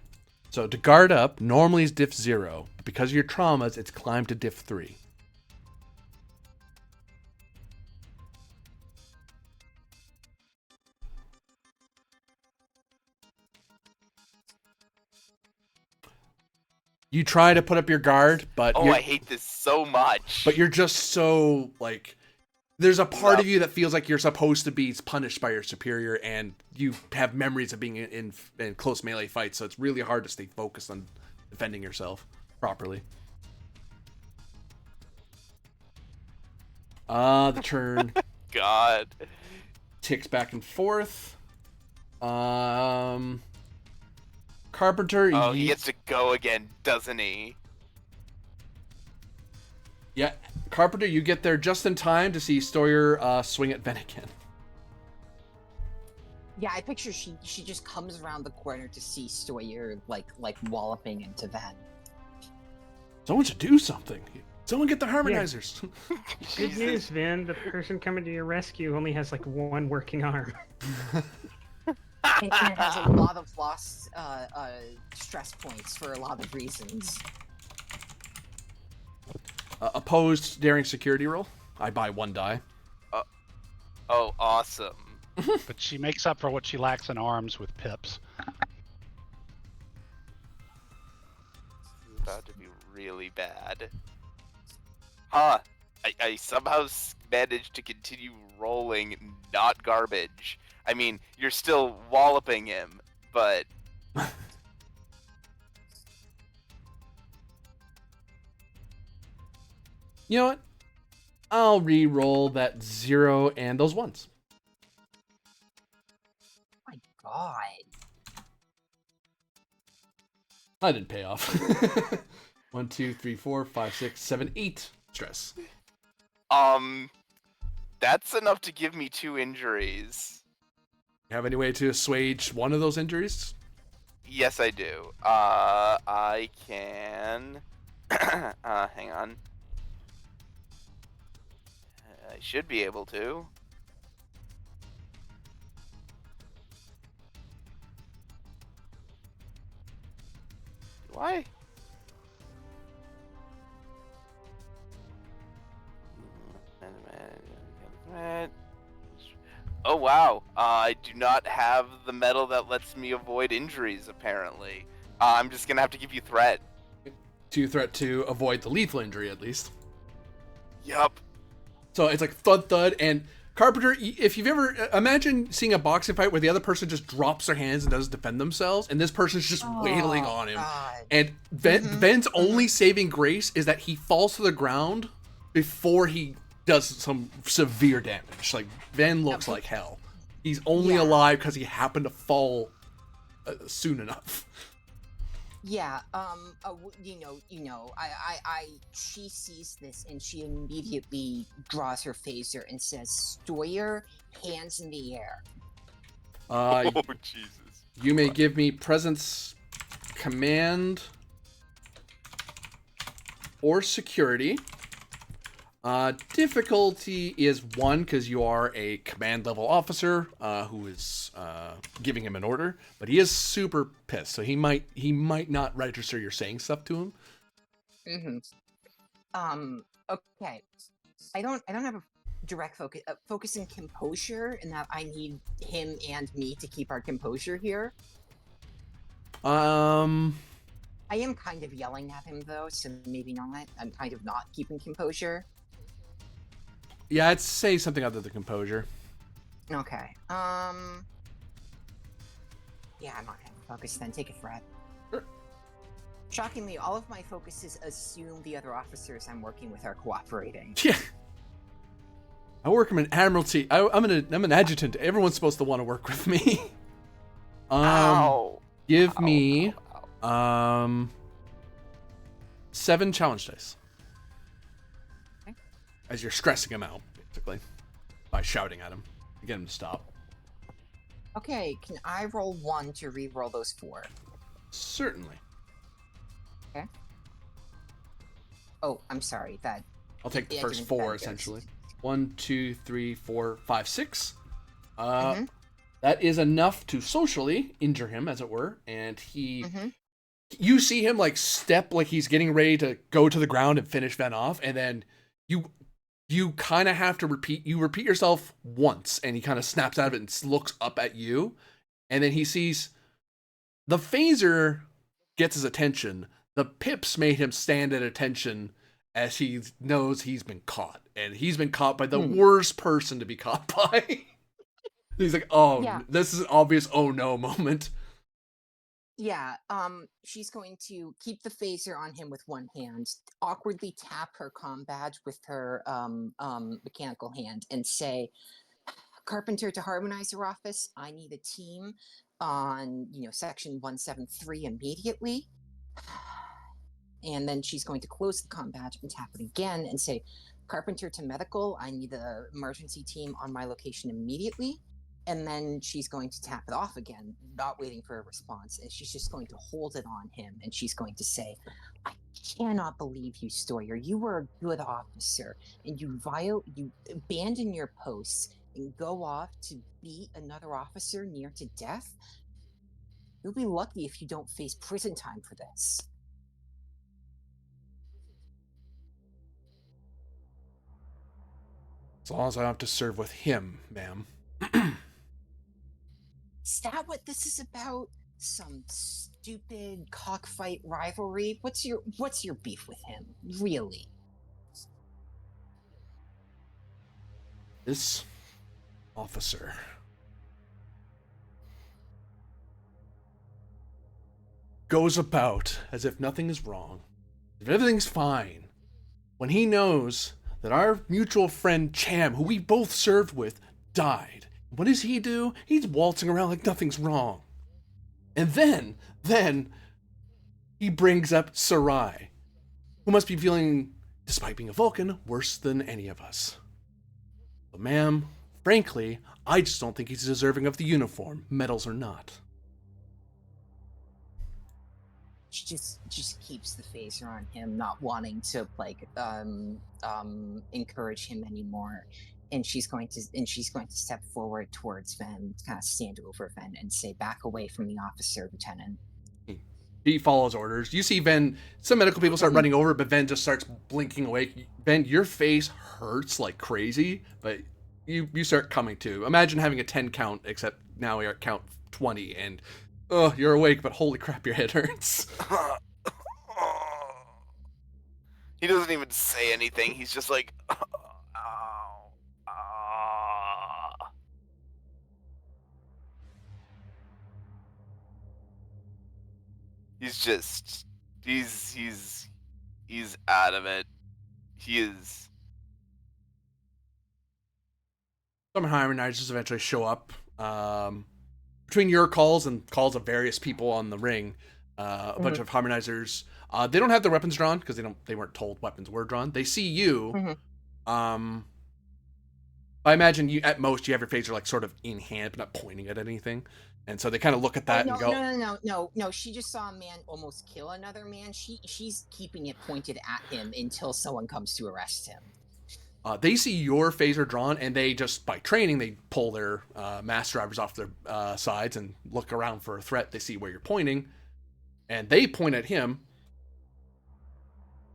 Speaker 3: So to guard up, normally is diff 0. But because of your traumas, it's climbed to diff 3. You try to put up your guard, but
Speaker 6: I hate this so much.
Speaker 3: But you're just so like there's a part of you that feels like you're supposed to be punished by your superior, and you have memories of being in close melee fights, so it's really hard to stay focused on defending yourself properly. The turn
Speaker 6: God.
Speaker 3: ticks back and forth. Carpenter.
Speaker 6: Oh, he gets to go again, doesn't he?
Speaker 3: Yeah, Carpenter, you get there just in time to see Stoyer swing at Ven again.
Speaker 4: Yeah, I picture she just comes around the corner to see Stoyer like walloping into Ven.
Speaker 3: Someone should do something. Someone get the harmonizers.
Speaker 5: Good news, Vin. The person coming to your rescue only has like one working arm.
Speaker 4: And has a lot of lost stress points for a lot of reasons.
Speaker 3: Opposed daring security roll. I buy 1 die.
Speaker 6: Oh, awesome.
Speaker 1: But she makes up for what she lacks in arms with pips.
Speaker 6: This is about to be really bad. Huh. I somehow managed to continue rolling not garbage. I mean, you're still walloping him, but...
Speaker 3: You know what? I'll re-roll that 0 and those 1s.
Speaker 4: My God.
Speaker 3: That didn't pay off. 1, 2, 3, 4, 5, 6, 7, 8 stress.
Speaker 6: That's enough to give me 2 injuries.
Speaker 3: You have any way to assuage one of those injuries?
Speaker 6: Yes, I do. I can... hang on. I should be able to. Do I? Oh wow, I do not have the medal that lets me avoid injuries, apparently. I'm just gonna have to give you threat.
Speaker 3: 2 threat to avoid the lethal injury, at least.
Speaker 6: Yup.
Speaker 3: So it's like thud, thud, and Carpenter, if you've ever... Imagine seeing a boxing fight where the other person just drops their hands and doesn't defend themselves, and this person's just wailing on him.
Speaker 4: God.
Speaker 3: And Ven's only saving grace is that he falls to the ground before he does some severe damage. Like, Ven looks like hell. He's only alive because he happened to fall soon enough.
Speaker 4: Yeah, she sees this and she immediately draws her phaser and says, Stoyer, hands in the air.
Speaker 6: Oh, Jesus.
Speaker 3: You may give me presence, command, or security. Difficulty is 1 because you are a command level officer who is giving him an order, but he is super pissed, so he might not register you're saying stuff to him.
Speaker 4: Okay. I don't have a direct focus. Focus and composure, and that I need him and me to keep our composure here. I am kind of yelling at him though, so maybe not. I'm kind of not keeping composure.
Speaker 3: Yeah, I'd say something other than composure.
Speaker 4: Okay. Yeah, I'm not gonna focus then. Take a threat.
Speaker 3: Sure.
Speaker 4: Shockingly, all of my focuses assume the other officers I'm working with are cooperating.
Speaker 3: Yeah. I work in an admiralty. I'm an adjutant. Everyone's supposed to want to work with me. Give me 7 challenge dice.
Speaker 4: Okay.
Speaker 3: As you're stressing him out, basically, by shouting at him to get him to stop.
Speaker 4: Okay, can I roll 1 to re-roll those 4?
Speaker 3: Certainly.
Speaker 4: Okay. Oh, I'm sorry.
Speaker 3: I'll take the
Speaker 4: Yeah,
Speaker 3: first
Speaker 4: give me
Speaker 3: 4
Speaker 4: that
Speaker 3: essentially. 1, 2, 3, 4, 5, 6.
Speaker 4: Mhm.
Speaker 3: That is enough to socially injure him, as it were, and he. You see him like step like he's getting ready to go to the ground and finish Ven off, and then you kind of have to repeat yourself once, and he kind of snaps out of it and looks up at you, and then he sees the phaser gets his attention. The pips made him stand at attention as he knows he's been caught, and he's been caught by the worst person to be caught by. He's like, oh,
Speaker 4: Yeah.
Speaker 3: This is an obvious oh no moment.
Speaker 4: Yeah, she's going to keep the phaser on him with one hand, awkwardly tap her comm badge with her mechanical hand, and say, Carpenter to Harmonizer office. I need a team on, section 173 immediately. And then she's going to close the comm badge and tap it again and say, Carpenter to medical. I need the emergency team on my location immediately. And then she's going to tap it off again, not waiting for a response. And she's just going to hold it on him. And she's going to say, I cannot believe you, Stoyer. You were a good officer, and you abandon your posts and go off to beat another officer near to death. You'll be lucky if you don't face prison time for this.
Speaker 3: As long as I don't have to serve with him, ma'am.
Speaker 4: Is that what this is about? Some stupid cockfight rivalry? What's your beef with him, really?
Speaker 3: This officer goes about as if nothing is wrong, if everything's fine, when he knows that our mutual friend Cham, who we both served with, died. What does he do? He's waltzing around like nothing's wrong. And then he brings up Sarai, who must be feeling, despite being a Vulcan, worse than any of us. But ma'am, frankly, I just don't think he's deserving of the uniform, medals or not.
Speaker 4: She just keeps the phaser on him, not wanting to encourage him anymore. And she's going to step forward towards Ven, kind of stand over Ven and say, "Back away from the officer, Lieutenant."
Speaker 3: He follows orders. You see Ven, some medical people start running over, but Ven just starts blinking away. Ven, your face hurts like crazy, but you start coming to. Imagine having a 10 count, except now you're at count 20, and you're awake, but holy crap, your head hurts.
Speaker 6: He doesn't even say anything. He's just like, he's out of it. He is.
Speaker 3: Some harmonizers eventually show up. Between your calls and calls of various people on the ring, a bunch of harmonizers. They don't have their weapons drawn because they weren't told weapons were drawn. They see you. I imagine you at most you have your phaser like sort of in hand, but not pointing at anything. And so they kind of look at that and go,
Speaker 4: No. She just saw a man almost kill another man. She's keeping it pointed at him until someone comes to arrest him.
Speaker 3: They see your phaser drawn, and they just, by training, they pull their mass drivers off their sides and look around for a threat. They see where you're pointing, and they point at him.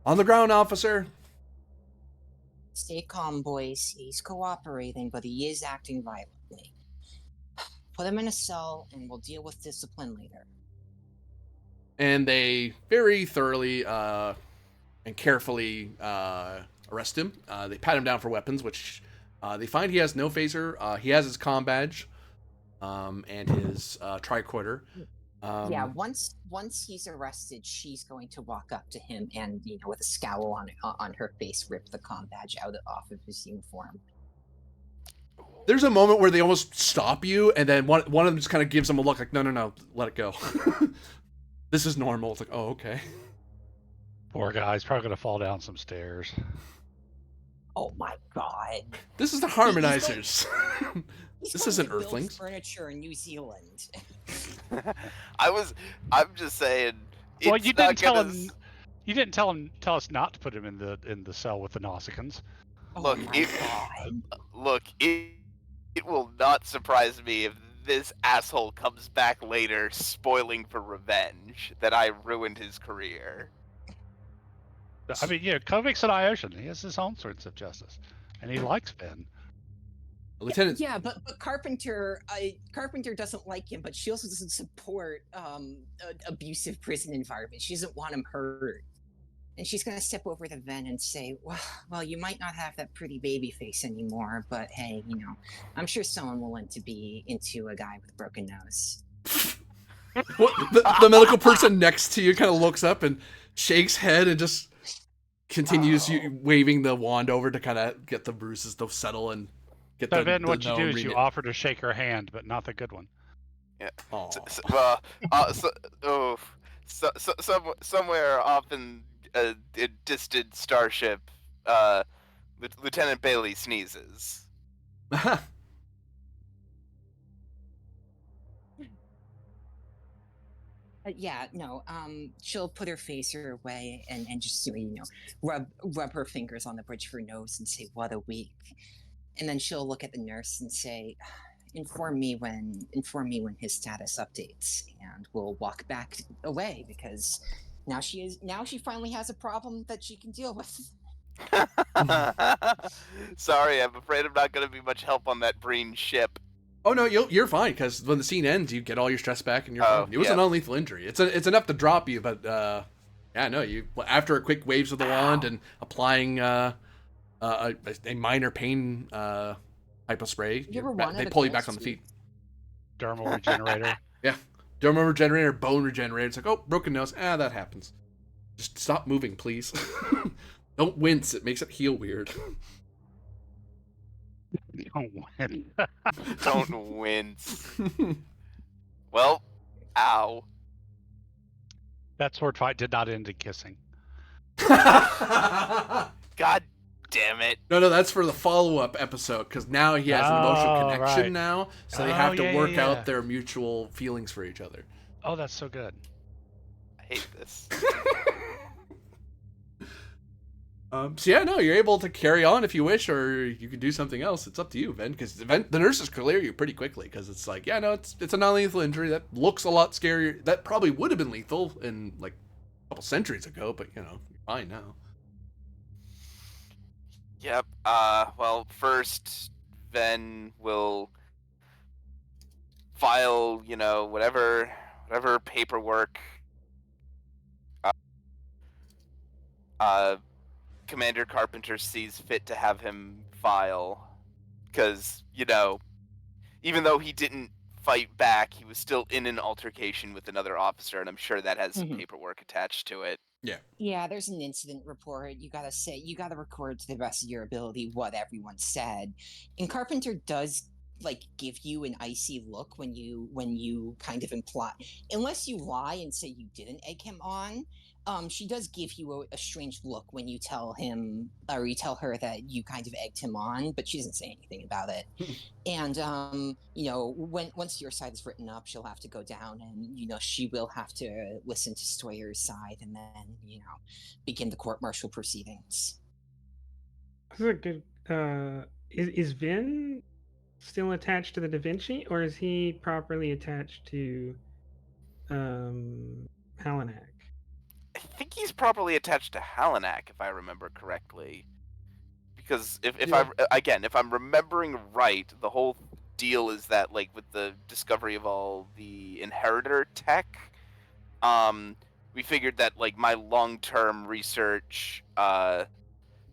Speaker 3: On the ground, officer.
Speaker 4: Stay calm, boys. He's cooperating, but he is acting violently. Put him in a cell, and we'll deal with discipline later.
Speaker 3: And they very thoroughly and carefully arrest him. They pat him down for weapons, which they find he has no phaser. He has his comm badge and his tricorder.
Speaker 4: Once he's arrested, she's going to walk up to him and, with a scowl on her face, rip the comm badge off of his uniform.
Speaker 3: There's a moment where they almost stop you, and then one of them just kind of gives them a look like, no, let it go. This is normal. It's like, oh, okay.
Speaker 1: Poor guy. He's probably going to fall down some stairs.
Speaker 4: Oh my god.
Speaker 3: This is the harmonizers. This isn't Earthlings.
Speaker 4: Furniture in New Zealand.
Speaker 6: I'm just saying.
Speaker 1: Well, you didn't tell him. You didn't tell us not to put him in the cell with the Nausicaans.
Speaker 6: Look, it will not surprise me if this asshole comes back later, spoiling for revenge that I ruined his career.
Speaker 1: I mean, Kovic's an Iosian. He has his own sorts of justice, and he likes Ben.
Speaker 3: Lieutenant.
Speaker 4: Yeah, but Carpenter doesn't like him, but she also doesn't support abusive prison environment. She doesn't want him hurt. And she's going to step over to Ven and say, well, you might not have that pretty baby face anymore, but hey, I'm sure someone will want to be into a guy with a broken nose.
Speaker 3: The medical person next to you kind of looks up and shakes head and just continues waving the wand over to kind of get the bruises to settle. And Get
Speaker 1: So
Speaker 3: the,
Speaker 1: then
Speaker 3: the
Speaker 1: what you do
Speaker 3: gnome
Speaker 1: is you
Speaker 3: remit.
Speaker 1: offer to shake her hand, but not the good one.
Speaker 3: Aw.
Speaker 6: Well, somewhere off in a distant starship, Lieutenant Bailey sneezes.
Speaker 4: Yeah, no. She'll put her facer away and just rub her fingers on the bridge of her nose and say, "What a week." And then she'll look at the nurse and say, inform me when his status updates, and we'll walk back away because now she finally has a problem that she can deal with.
Speaker 6: Sorry, I'm afraid I'm not going to be much help on that green ship.
Speaker 3: Oh no, you're fine because when the scene ends, you get all your stress back and you're
Speaker 6: Oh,
Speaker 3: fine. It was a non-lethal injury. It's enough to drop you, but yeah, no, you after a quick waves of the wand and applying a minor pain type of spray,
Speaker 4: You ever wanted
Speaker 3: they
Speaker 4: a
Speaker 3: pull you back on
Speaker 4: ghost?
Speaker 3: the feet.
Speaker 1: Dermal regenerator.
Speaker 3: Yeah, dermal regenerator, bone regenerator. It's like, oh, broken nose. That happens. Just stop moving, please. Don't wince. It makes it heal weird.
Speaker 1: Don't win.
Speaker 6: Don't wince. Well, ow.
Speaker 1: That sword fight did not end in kissing.
Speaker 6: God damn it.
Speaker 3: No, that's for the follow-up episode because now he has an emotional
Speaker 1: Oh,
Speaker 3: connection
Speaker 1: right.
Speaker 3: now, so they
Speaker 1: Oh,
Speaker 3: have to
Speaker 1: yeah,
Speaker 3: work
Speaker 1: yeah.
Speaker 3: out their mutual feelings for each other.
Speaker 1: Oh, that's so good.
Speaker 6: I hate this.
Speaker 3: So yeah, no, you're able to carry on if you wish, or you can do something else. It's up to you, Ben, because the nurses clear you pretty quickly because it's like, yeah, no, it's a non-lethal injury that looks a lot scarier. That probably would have been lethal in like a couple centuries ago, but you know, you're fine now.
Speaker 6: Yep. Well, first, Ven will file, whatever paperwork Commander Carpenter sees fit to have him file. Because, even though he didn't fight back, he was still in an altercation with another officer, and I'm sure that has some paperwork attached to it.
Speaker 4: Yeah, there's an incident report. You gotta record to the best of your ability what everyone said. And Carpenter does give you an icy look when you kind of imply, unless you lie and say you didn't egg him on. She does give you a strange look when you tell him or you tell her that you kind of egged him on, but she doesn't say anything about it. And once your side is written up, she'll have to go down, and she will have to listen to Stoyer's side, and then begin the court-martial proceedings.
Speaker 5: This is a good. Is Vin still attached to the Da Vinci, or is he properly attached to Halanak?
Speaker 6: I think he's properly attached to Halanak, if I remember correctly. Because if I'm remembering right, the whole deal is that with the discovery of all the inheritor tech, we figured that my long-term research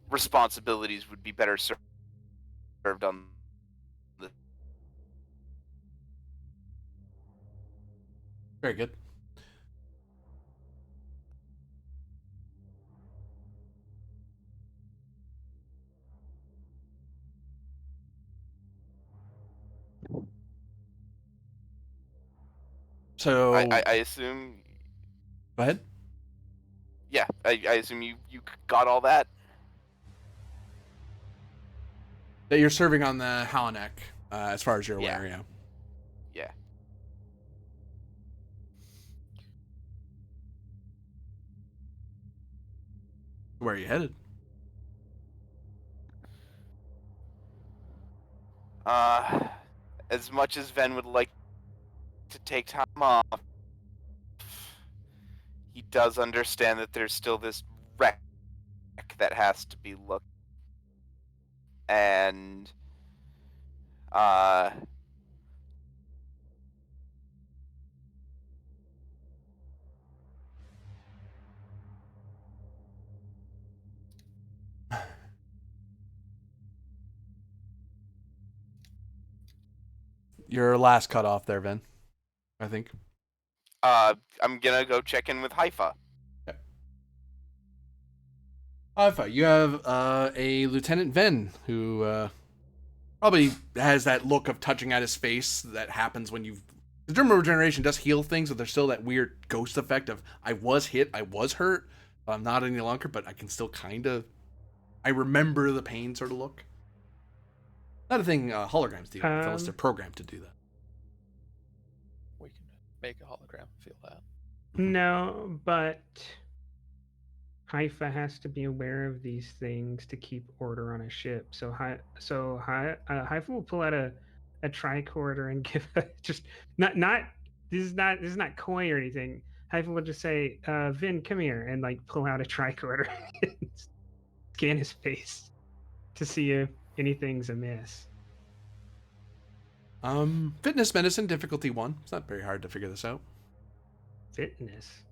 Speaker 6: responsibilities would be better served on the.
Speaker 3: Very good. So
Speaker 6: I assume.
Speaker 3: go ahead.
Speaker 6: Yeah, I assume you got all that.
Speaker 3: That you're serving on the Halanak, as far as you're aware, yeah.
Speaker 6: Yeah.
Speaker 3: Where are you headed?
Speaker 6: As much as Ven would like to take time off, he does understand that there's still this wreck that has to be looked. And
Speaker 3: Your last cut off there, Vin, I think.
Speaker 6: I'm gonna go check in with Haifa.
Speaker 3: Okay. Alpha, you have a Lieutenant Ven who Probably has that look of touching at his face that happens when you've. The dermal regeneration does heal things, but there's still that weird ghost effect of I was hit, I was hurt, but I'm not any longer, but I can still kind of. I remember the pain sort of look. Not a thing holograms do, unless they're programmed to do that.
Speaker 7: We can make a hologram feel that.
Speaker 5: No, but Haifa has to be aware of these things to keep order on a ship. So Haifa will pull out a tricorder and give just not this is not coy or anything. Haifa will just say, Vin, come here, and like pull out a tricorder and scan his face to see if anything's amiss.
Speaker 3: Fitness medicine, difficulty 1. It's not very hard to figure this out. Fitness.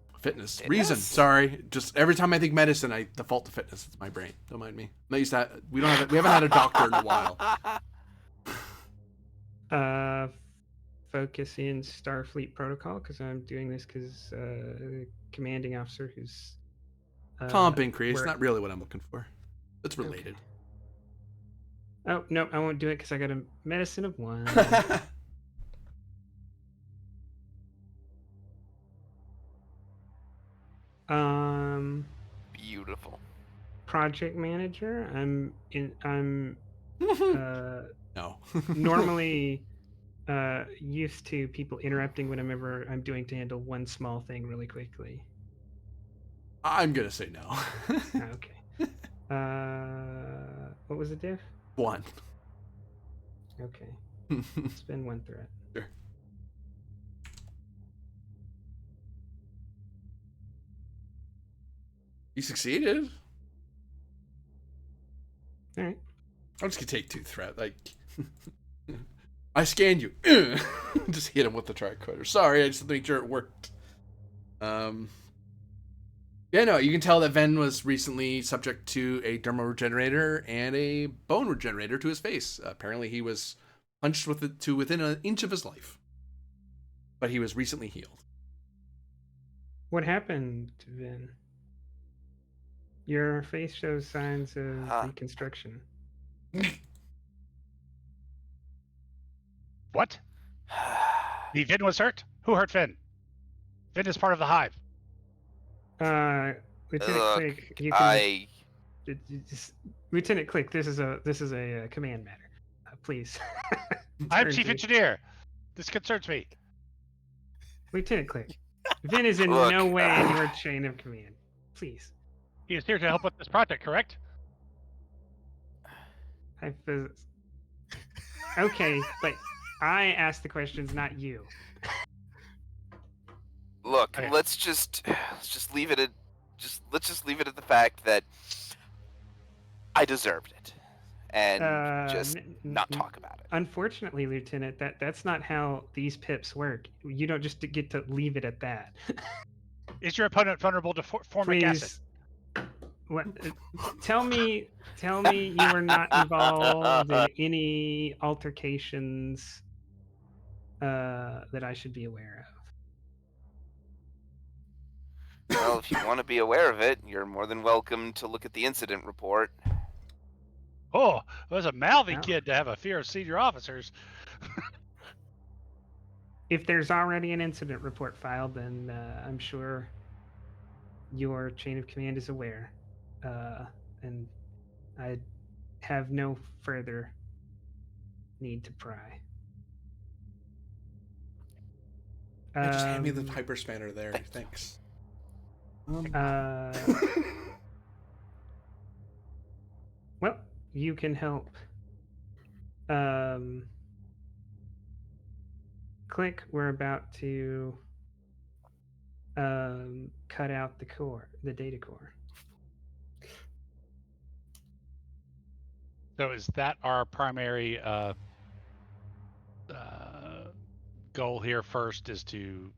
Speaker 3: Reason. Sorry. Just every time I think medicine, I default to fitness. It's my brain. Don't mind me. I'm not used to that. We haven't had a doctor in a while.
Speaker 5: Focus in Starfleet protocol, because I'm doing this because the commanding officer who's
Speaker 3: Comp increase. Not really what I'm looking for. It's related.
Speaker 5: Okay. Oh no, I won't do it because I got a medicine of 1.
Speaker 6: Beautiful.
Speaker 5: Project manager. I'm
Speaker 3: No.
Speaker 5: normally used to people interrupting whenever I'm doing to handle one small thing really quickly.
Speaker 3: I'm gonna say no.
Speaker 5: Okay. What was the diff?
Speaker 3: 1.
Speaker 5: Okay. Spend 1 threat.
Speaker 3: Sure. You succeeded.
Speaker 5: All right.
Speaker 3: I'm just gonna take 2 threat. Like, I scanned you. Just hit him with the tricorder. Sorry, I just had to make sure it worked. Yeah, no, you can tell that Ven was recently subject to a dermal regenerator and a bone regenerator to his face. Apparently, he was punched with it to within an inch of his life, but he was recently healed.
Speaker 5: What happened, Vin? Your face shows signs of reconstruction.
Speaker 1: What? The Vin was hurt? Who hurt Vin? Vin is part of the hive.
Speaker 5: Lieutenant Click, you can Lieutenant Click, this is a command matter. Please.
Speaker 1: I'm chief engineer. This concerns me.
Speaker 5: Lieutenant Click, Vin is in no way in your chain of command. Please.
Speaker 1: He is here to help with this project, correct?
Speaker 5: Okay, but I asked the questions, not you.
Speaker 6: Look,
Speaker 1: Okay.
Speaker 6: let's just leave it at the fact that I deserved it, and just not talk about it.
Speaker 5: Unfortunately, Lieutenant, that's not how these pips work. You don't just get to leave it at that.
Speaker 1: Is your opponent vulnerable to formic acid?
Speaker 5: What? Tell me you were not involved in any altercations that I should be aware of.
Speaker 6: Well, if you want to be aware of it, you're more than welcome to look at the incident report.
Speaker 1: Oh, it was a mouthy kid to have a fear of senior officers.
Speaker 5: If there's already an incident report filed, then I'm sure your chain of command is aware. And I have no further need to pry.
Speaker 3: Yeah, just hand me the hyper spanner there. Thanks.
Speaker 5: Well, you can help. Click. We're about to cut out the data core.
Speaker 1: So is that our primary goal here first, is to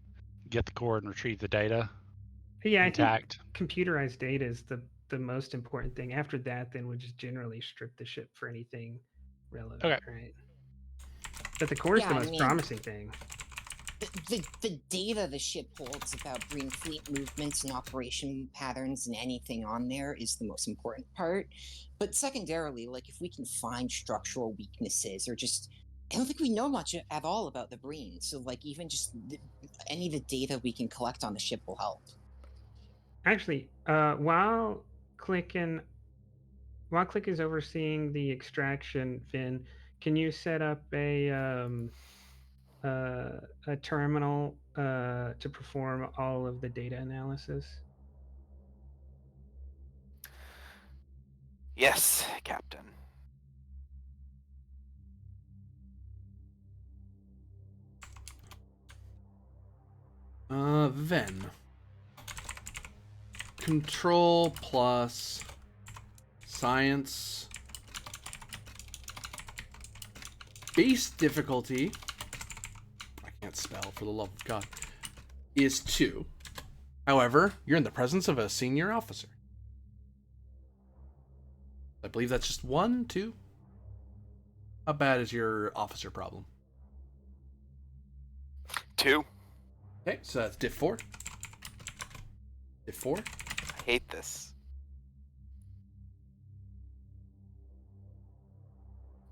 Speaker 1: get the core and retrieve the data intact?
Speaker 5: I think computerized data is the most important thing. After that, then we'll just generally strip the ship for anything relevant,
Speaker 1: Okay.
Speaker 5: right? But the core is the most promising thing.
Speaker 4: the data the ship holds about Green Fleet movements and operation patterns and anything on there is the most important part. But secondarily, like if we can find structural weaknesses or just, I don't think we know much at all about the Breen. So like even just any of the data we can collect on the ship will help.
Speaker 5: Actually, while Click is overseeing the extraction, Finn, can you set up a terminal to perform all of the data analysis?
Speaker 6: Yes, Captain.
Speaker 3: Then control plus science base difficulty, I can't spell for the love of God, is 2. However, you're in the presence of a senior officer. I believe that's just 1, 2. How bad is your officer problem?
Speaker 6: 2.
Speaker 3: Okay, so that's diff 4. Diff 4.
Speaker 6: I hate this.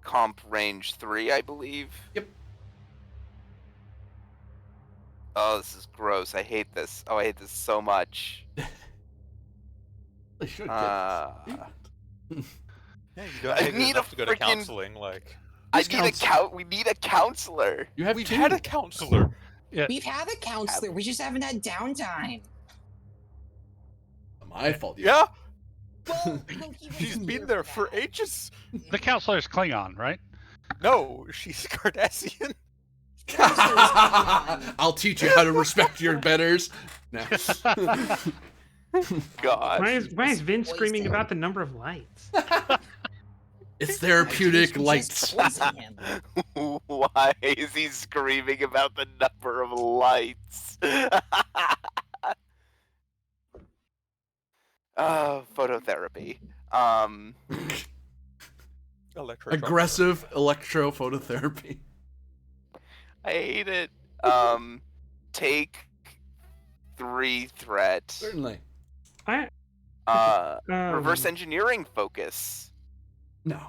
Speaker 6: Comp range 3, I believe.
Speaker 3: Yep.
Speaker 6: Oh, this is gross. I hate this. Oh, I hate this so much.
Speaker 3: They should get this.
Speaker 2: Yeah, you don't
Speaker 6: I
Speaker 2: make it
Speaker 6: need
Speaker 2: enough
Speaker 6: a
Speaker 2: to go to
Speaker 6: freaking-
Speaker 2: counseling. Like,
Speaker 6: We need a counselor.
Speaker 3: You have
Speaker 2: we've
Speaker 3: 2.
Speaker 2: had a counselor.
Speaker 4: We've had a counselor, we just haven't had downtime.
Speaker 3: My fault. You
Speaker 2: Yeah,
Speaker 4: Well, Loki was
Speaker 2: she's
Speaker 4: here
Speaker 2: been there for
Speaker 4: that.
Speaker 2: ages.
Speaker 1: The counselor's Klingon, right?
Speaker 2: No, she's Cardassian.
Speaker 3: I'll teach you how to respect your betters. No.
Speaker 6: God.
Speaker 5: Why is Vin
Speaker 4: Poison.
Speaker 5: screaming about the number of lights?
Speaker 3: It's therapeutic
Speaker 4: Just
Speaker 3: lights.
Speaker 4: poison him.
Speaker 6: Why is he screaming about the number of lights? Phototherapy.
Speaker 3: Aggressive electrophototherapy.
Speaker 6: I hate it. Take 3 threat.
Speaker 3: Certainly.
Speaker 6: Reverse engineering focus.
Speaker 3: No.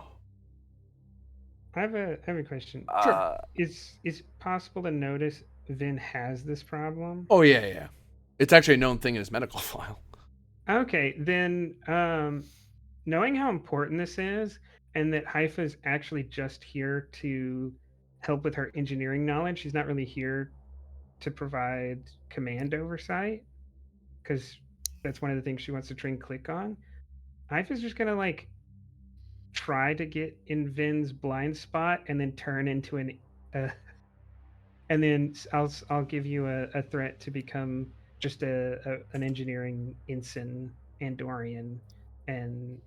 Speaker 5: I have a question.
Speaker 6: Uh,
Speaker 5: Is it possible to notice Vin has this problem?
Speaker 3: Oh yeah. It's actually a known thing in his medical file.
Speaker 5: Okay, then knowing how important this is, and that Haifa's actually just here to help with her engineering knowledge, she's not really here to provide command oversight, because that's one of the things she wants to train Click on. Haifa's just gonna like try to get in Vin's blind spot and then turn into an and then I'll give you a threat to become just an engineering ensign Andorian, and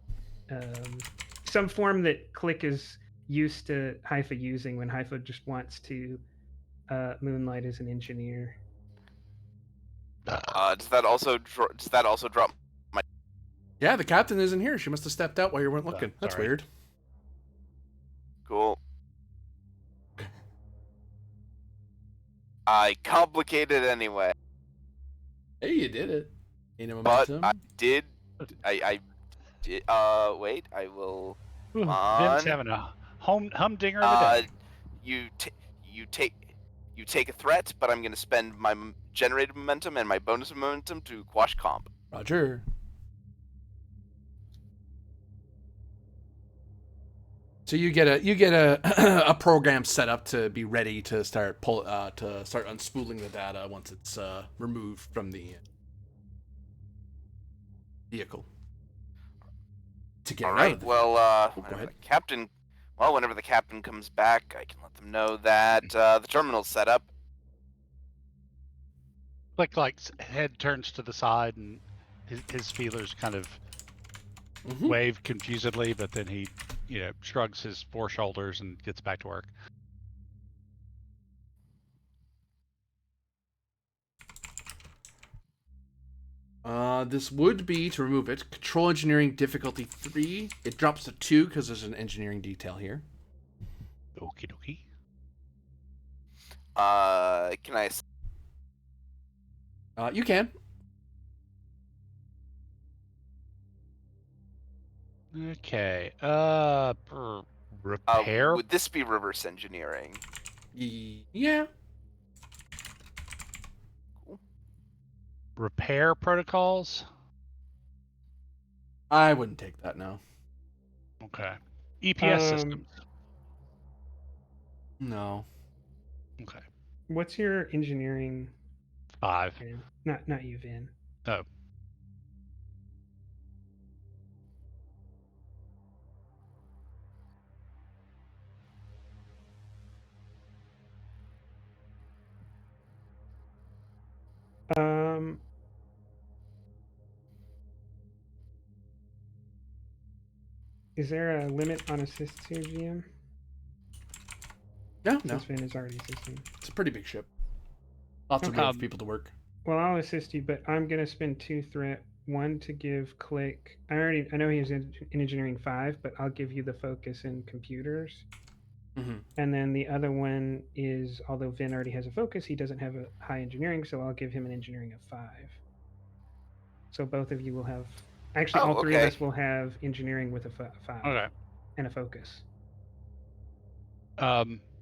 Speaker 5: some form that Click is used to Haifa using when Haifa just wants to moonlight as an engineer.
Speaker 6: does that also drop my?
Speaker 3: Yeah, the captain isn't here. She must have stepped out while you weren't looking. That's
Speaker 1: sorry.
Speaker 3: weird.
Speaker 6: Cool. I complicated anyway,
Speaker 3: Hey, you did it. Gain a
Speaker 6: but
Speaker 3: momentum.
Speaker 6: I did. I did. Wait. I will.
Speaker 1: Ooh, Vin's
Speaker 6: on.
Speaker 1: having a humdinger of a day.
Speaker 6: You take a threat, but I'm gonna spend my generated momentum and my bonus momentum to quash comp.
Speaker 3: Roger. So you get a a program set up to be ready to start unspooling the data once it's removed from the vehicle. To get
Speaker 6: All
Speaker 3: it out
Speaker 6: right.
Speaker 3: of the
Speaker 6: Well,
Speaker 3: go
Speaker 6: whenever
Speaker 3: ahead.
Speaker 6: the captain, whenever the captain comes back, I can let them know that the terminal's set up.
Speaker 1: Click head turns to the side and his feelers kind of
Speaker 3: Mhm.
Speaker 1: wave confusedly, but then he, shrugs his 4 shoulders and gets back to work.
Speaker 3: This would be, to remove it, control engineering difficulty 3. It drops to 2 because there's an engineering detail here.
Speaker 1: Okie dokie.
Speaker 6: Can I?
Speaker 3: You can.
Speaker 1: Okay. Repair
Speaker 6: Would this be reverse engineering?
Speaker 3: Yeah.
Speaker 1: repair protocols.
Speaker 3: I wouldn't take that, no.
Speaker 1: Okay. EPS
Speaker 5: Um,
Speaker 1: systems.
Speaker 3: No.
Speaker 1: Okay.
Speaker 5: What's your engineering?
Speaker 1: 5.
Speaker 5: Vin? Not you, Vin.
Speaker 1: Oh.
Speaker 5: Um, is there a limit on assists here, GM?
Speaker 3: No.
Speaker 5: Since Vin is already assisting.
Speaker 3: It's a pretty big ship. Lots of
Speaker 5: Okay.
Speaker 3: room for people to work.
Speaker 5: Well, I'll assist you, but I'm gonna spend 2 threat. One to give Click. I know he has in engineering 5, but I'll give you the focus in computers.
Speaker 3: Mm-hmm.
Speaker 5: And then the other one is, although Vin already has a focus, he doesn't have a high engineering, so I'll give him an engineering of 5. So both of you will have. Actually,
Speaker 6: Oh,
Speaker 5: all three of
Speaker 6: okay.
Speaker 5: us will have engineering with a 5
Speaker 1: Okay.
Speaker 5: and a focus.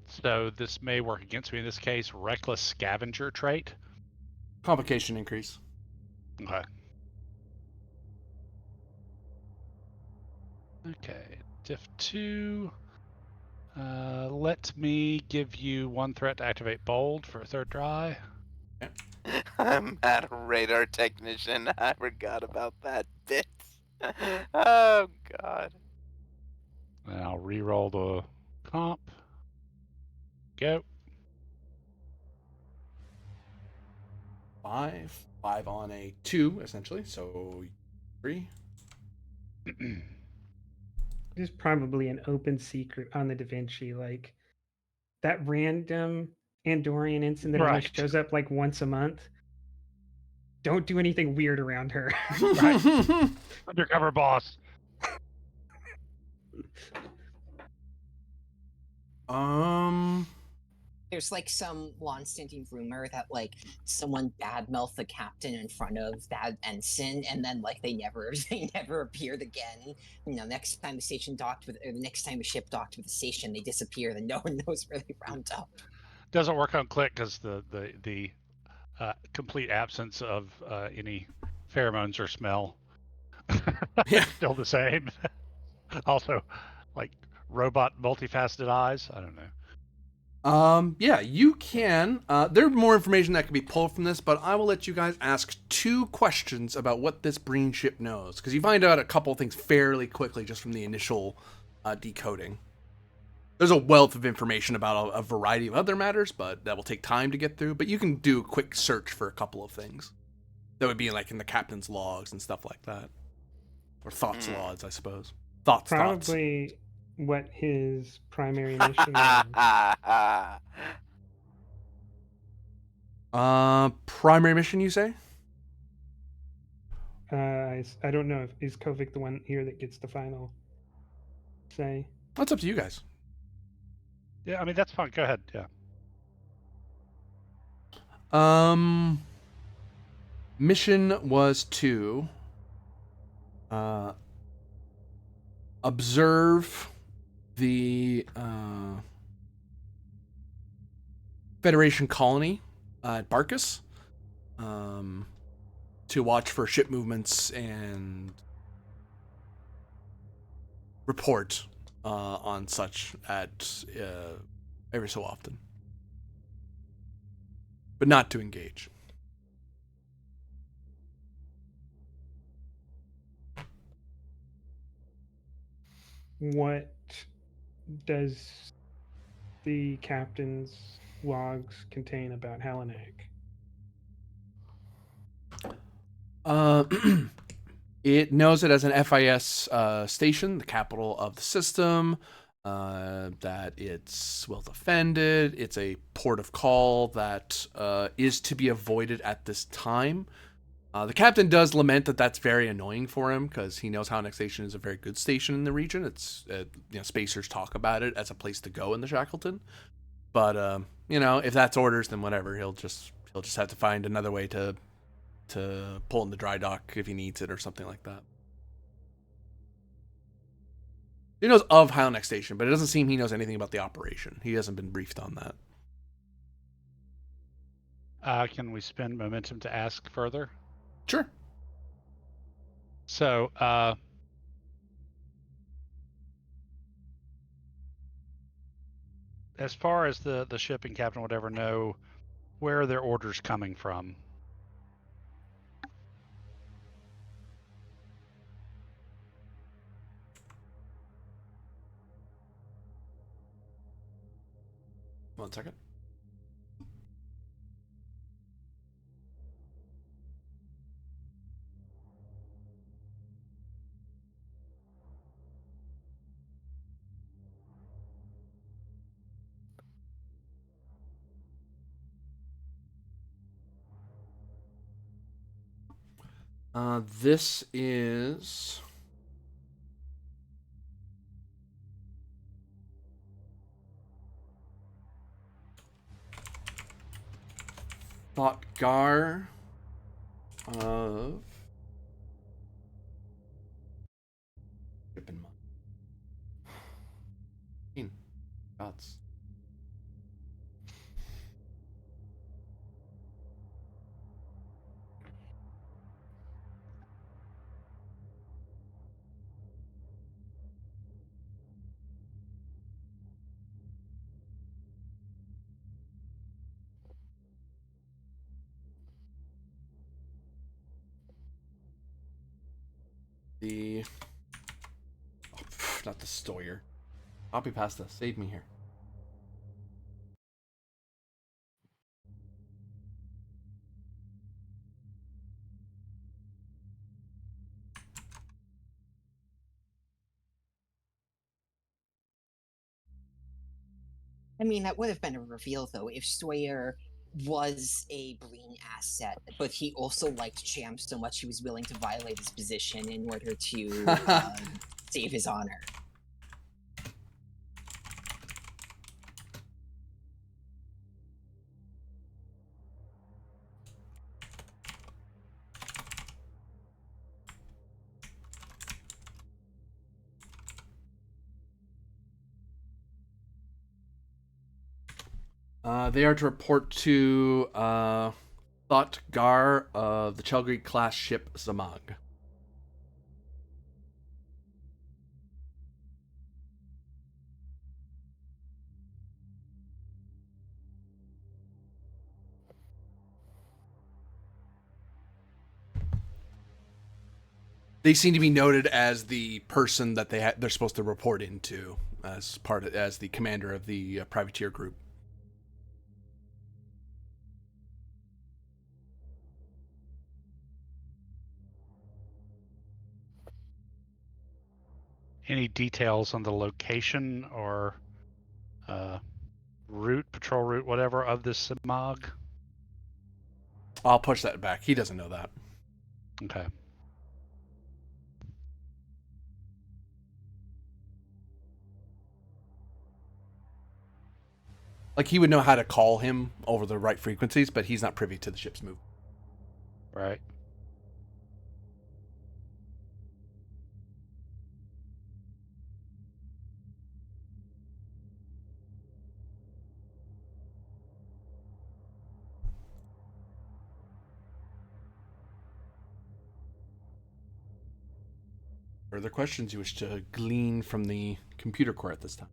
Speaker 1: So this may work against me in this case. Reckless scavenger trait.
Speaker 3: Complication increase.
Speaker 1: Okay. Okay. Diff 2. Let me give you 1 threat to activate bold for a 3rd try.
Speaker 6: I'm not a radar technician. I forgot about that bit. Oh God.
Speaker 1: And I'll re-roll the comp. Go.
Speaker 3: 5. 5 on a 2, essentially. So 3.
Speaker 5: There's probably an open secret on the Da Vinci, like that random Andorian ensign that only
Speaker 1: Right.
Speaker 5: shows up like once a month. Don't do anything weird around her.
Speaker 1: Right. Undercover boss.
Speaker 4: There's like some long-standing rumor that like someone badmouthed the captain in front of that ensign, and then like they never appeared again. You know, next time the station docked with, or the next time the ship docked with the station, they disappeared, and no one knows where they wound up.
Speaker 1: Doesn't work on click because the complete absence of any pheromones or smell.
Speaker 3: Yeah.
Speaker 1: Still the same. Also, like robot multifaceted eyes. I don't know.
Speaker 3: Yeah, you can. There's more information that can be pulled from this, but I will let you guys ask 2 questions about what this Breen ship knows, because you find out a couple of things fairly quickly just from the initial decoding. There's a wealth of information about a variety of other matters, but that will take time to get through. But you can do a quick search for a couple of things. That would be like in the captain's logs and stuff like that. Or thoughts logs, I suppose. Thoughts.
Speaker 5: Probably what his primary mission is.
Speaker 3: Primary mission, you say?
Speaker 5: I don't know if is Kovic the one here that gets the final say.
Speaker 3: That's up to you guys.
Speaker 1: Yeah, I mean that's fine. Go ahead. Yeah.
Speaker 3: Mission was to observe the Federation colony at Barkus, to watch for ship movements and report on such at every so often, but not to engage.
Speaker 5: What does the captain's logs contain about Halanak?
Speaker 3: It knows it as an FIS station, the capital of the system, that it's well defended. It's a port of call that is to be avoided at this time. The captain does lament that that's very annoying for him because he knows Halanak Station is a very good station in the region. It's spacers talk about it as a place to go in the Shackleton, but You know, if that's orders, then whatever. He'll just have to find another way to pull in the dry dock if he needs it or something like that. He knows of Halanak Station, but it doesn't seem he knows anything about the operation. He hasn't been briefed on that.
Speaker 1: Can we spend momentum to ask further?
Speaker 3: Sure.
Speaker 1: So, as far as the shipping captain would ever know, where are their orders coming from?
Speaker 3: One second. This is Thought-Gar of Shipping Gods. The not the Stoyer. Copy pasta. Save me here.
Speaker 4: I mean, that would have been a reveal, though, if Sawyer was a Breen asset, but he also liked Cham so much he was willing to violate his position in order to save his honor.
Speaker 3: They are to report to Thought-Gar of the Chelgri class ship Zamag. They seem to be noted as the person that they're supposed to report into as the commander of the privateer group.
Speaker 1: Any details on the location or route, patrol route, whatever, of this Simog?
Speaker 3: I'll push that back. He doesn't know that.
Speaker 1: Okay.
Speaker 3: Like, he would know how to call him over the right frequencies, but he's not privy to the ship's move.
Speaker 1: Right.
Speaker 3: Further questions you wish to glean from the computer core at this time?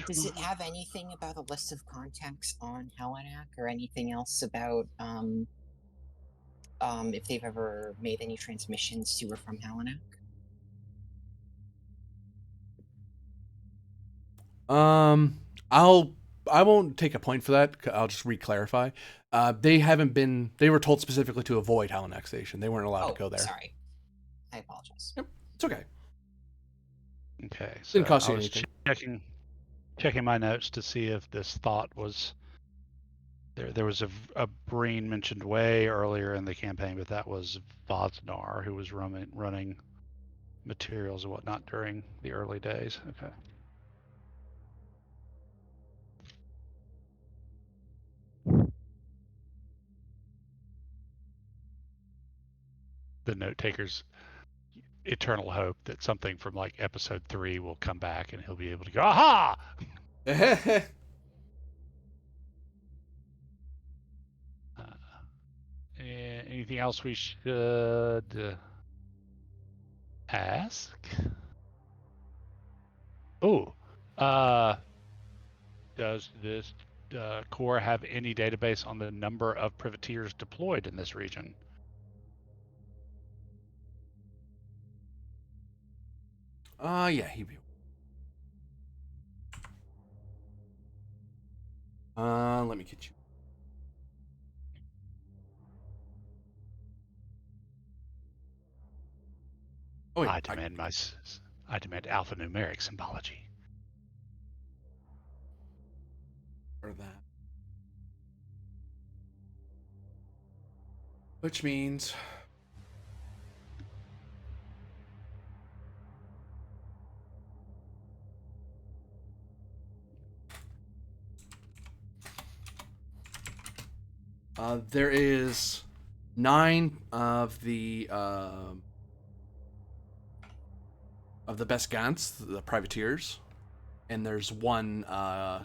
Speaker 4: Does it have anything about a list of contacts on Halanak or anything else about if they've ever made any transmissions to or from Halanak?
Speaker 3: I won't take a point for that. I'll just re-clarify. They were told specifically to avoid Halanak Station. They weren't allowed to go there.
Speaker 4: Sorry. I apologize.
Speaker 3: Yep, it's okay.
Speaker 1: Okay. So
Speaker 3: Didn't cost
Speaker 1: I
Speaker 3: you
Speaker 1: was
Speaker 3: anything.
Speaker 1: checking my notes to see if this thought was there. There was a Breen mentioned way earlier in the campaign, but that was Vosnar, who was running materials and whatnot during the early days. Okay. The note taker's eternal hope that something from like episode 3 will come back and he'll be able to go, aha! Anything else we should ask? Oh, does this Corps have any database on the number of privateers deployed in this region?
Speaker 3: Yeah, he. Let me get you. Oh, wait,
Speaker 1: I demand alphanumeric symbology.
Speaker 3: or that. Which means there is 9 of the best Gants, the privateers, and there's 1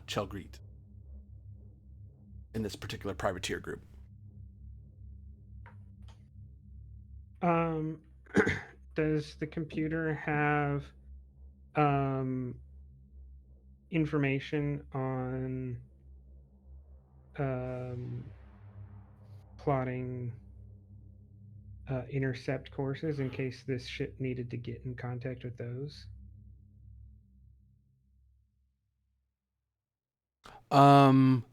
Speaker 3: Chelgreet in this particular privateer group.
Speaker 5: Does the computer have information on plotting intercept courses in case this ship needed to get in contact with those?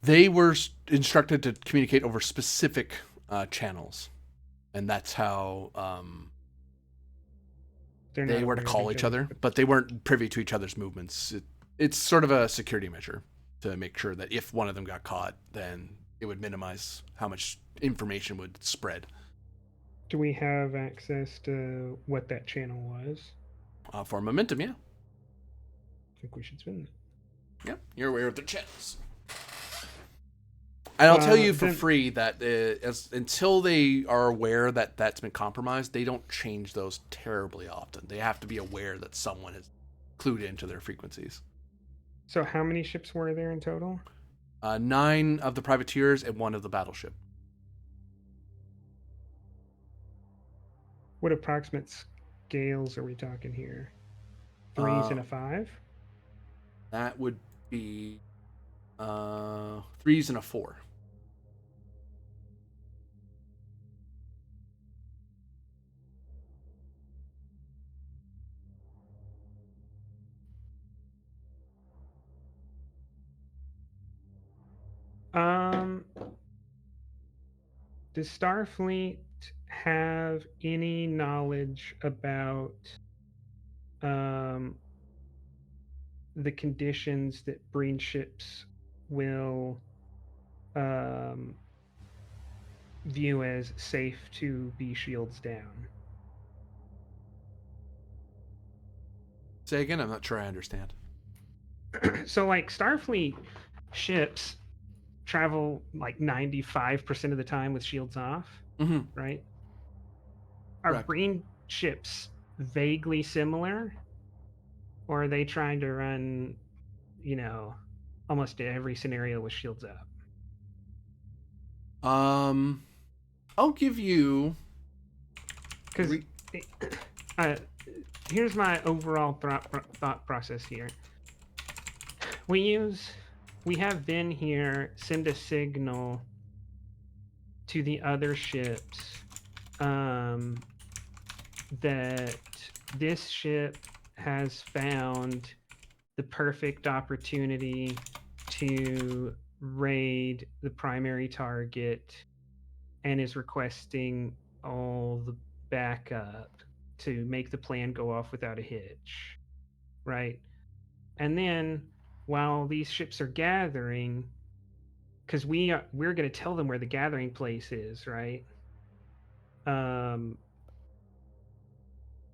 Speaker 3: They were instructed to communicate over specific channels, and that's how they were to call each other, but they weren't privy to each other's movements. It's sort of a security measure to make sure that if one of them got caught, then it would minimize how much information would spread.
Speaker 5: Do we have access to what that channel was?
Speaker 3: For momentum, yeah.
Speaker 5: I think we should spend it.
Speaker 3: Yeah, you're aware of the channels. And I'll tell you for free that until they are aware that that's been compromised, they don't change those terribly often. They have to be aware that someone has clued into their frequencies.
Speaker 5: So how many ships were there in total?
Speaker 3: 9 of the privateers and 1 of the battleship.
Speaker 5: What approximate scales are we talking here? 3s and a 5?
Speaker 3: That would be 3s and a 4.
Speaker 5: Does Starfleet have any knowledge about the conditions that Breen ships will view as safe to be shields down?
Speaker 3: Say again? I'm not sure I understand.
Speaker 5: So, like, Starfleet ships travel like 95% of the time with shields off, right? Are
Speaker 3: Correct.
Speaker 5: Breen ships vaguely similar? Or are they trying to run, almost every scenario with shields up?
Speaker 3: I'll give you...
Speaker 5: Because here's my overall thought process here. We have been here, send a signal to the other ships that this ship has found the perfect opportunity to raid the primary target and is requesting all the backup to make the plan go off without a hitch, right? And then while these ships are gathering, because we're going to tell them where the gathering place is, right?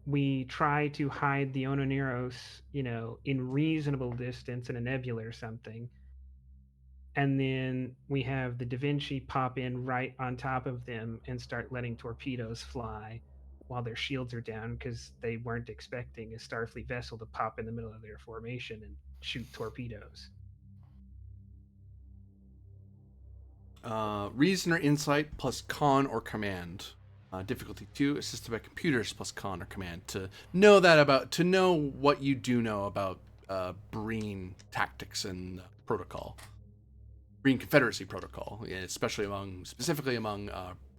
Speaker 5: we try to hide the Ononeros, in reasonable distance in a nebula or something. And then we have the Da Vinci pop in right on top of them and start letting torpedoes fly while their shields are down because they weren't expecting a Starfleet vessel to pop in the middle of their formation and shoot torpedoes.
Speaker 3: Reason or insight plus con or command. Difficulty 2, assisted by computers plus con or command. To know what you do know about Breen tactics and protocol. Breen Confederacy protocol, specifically among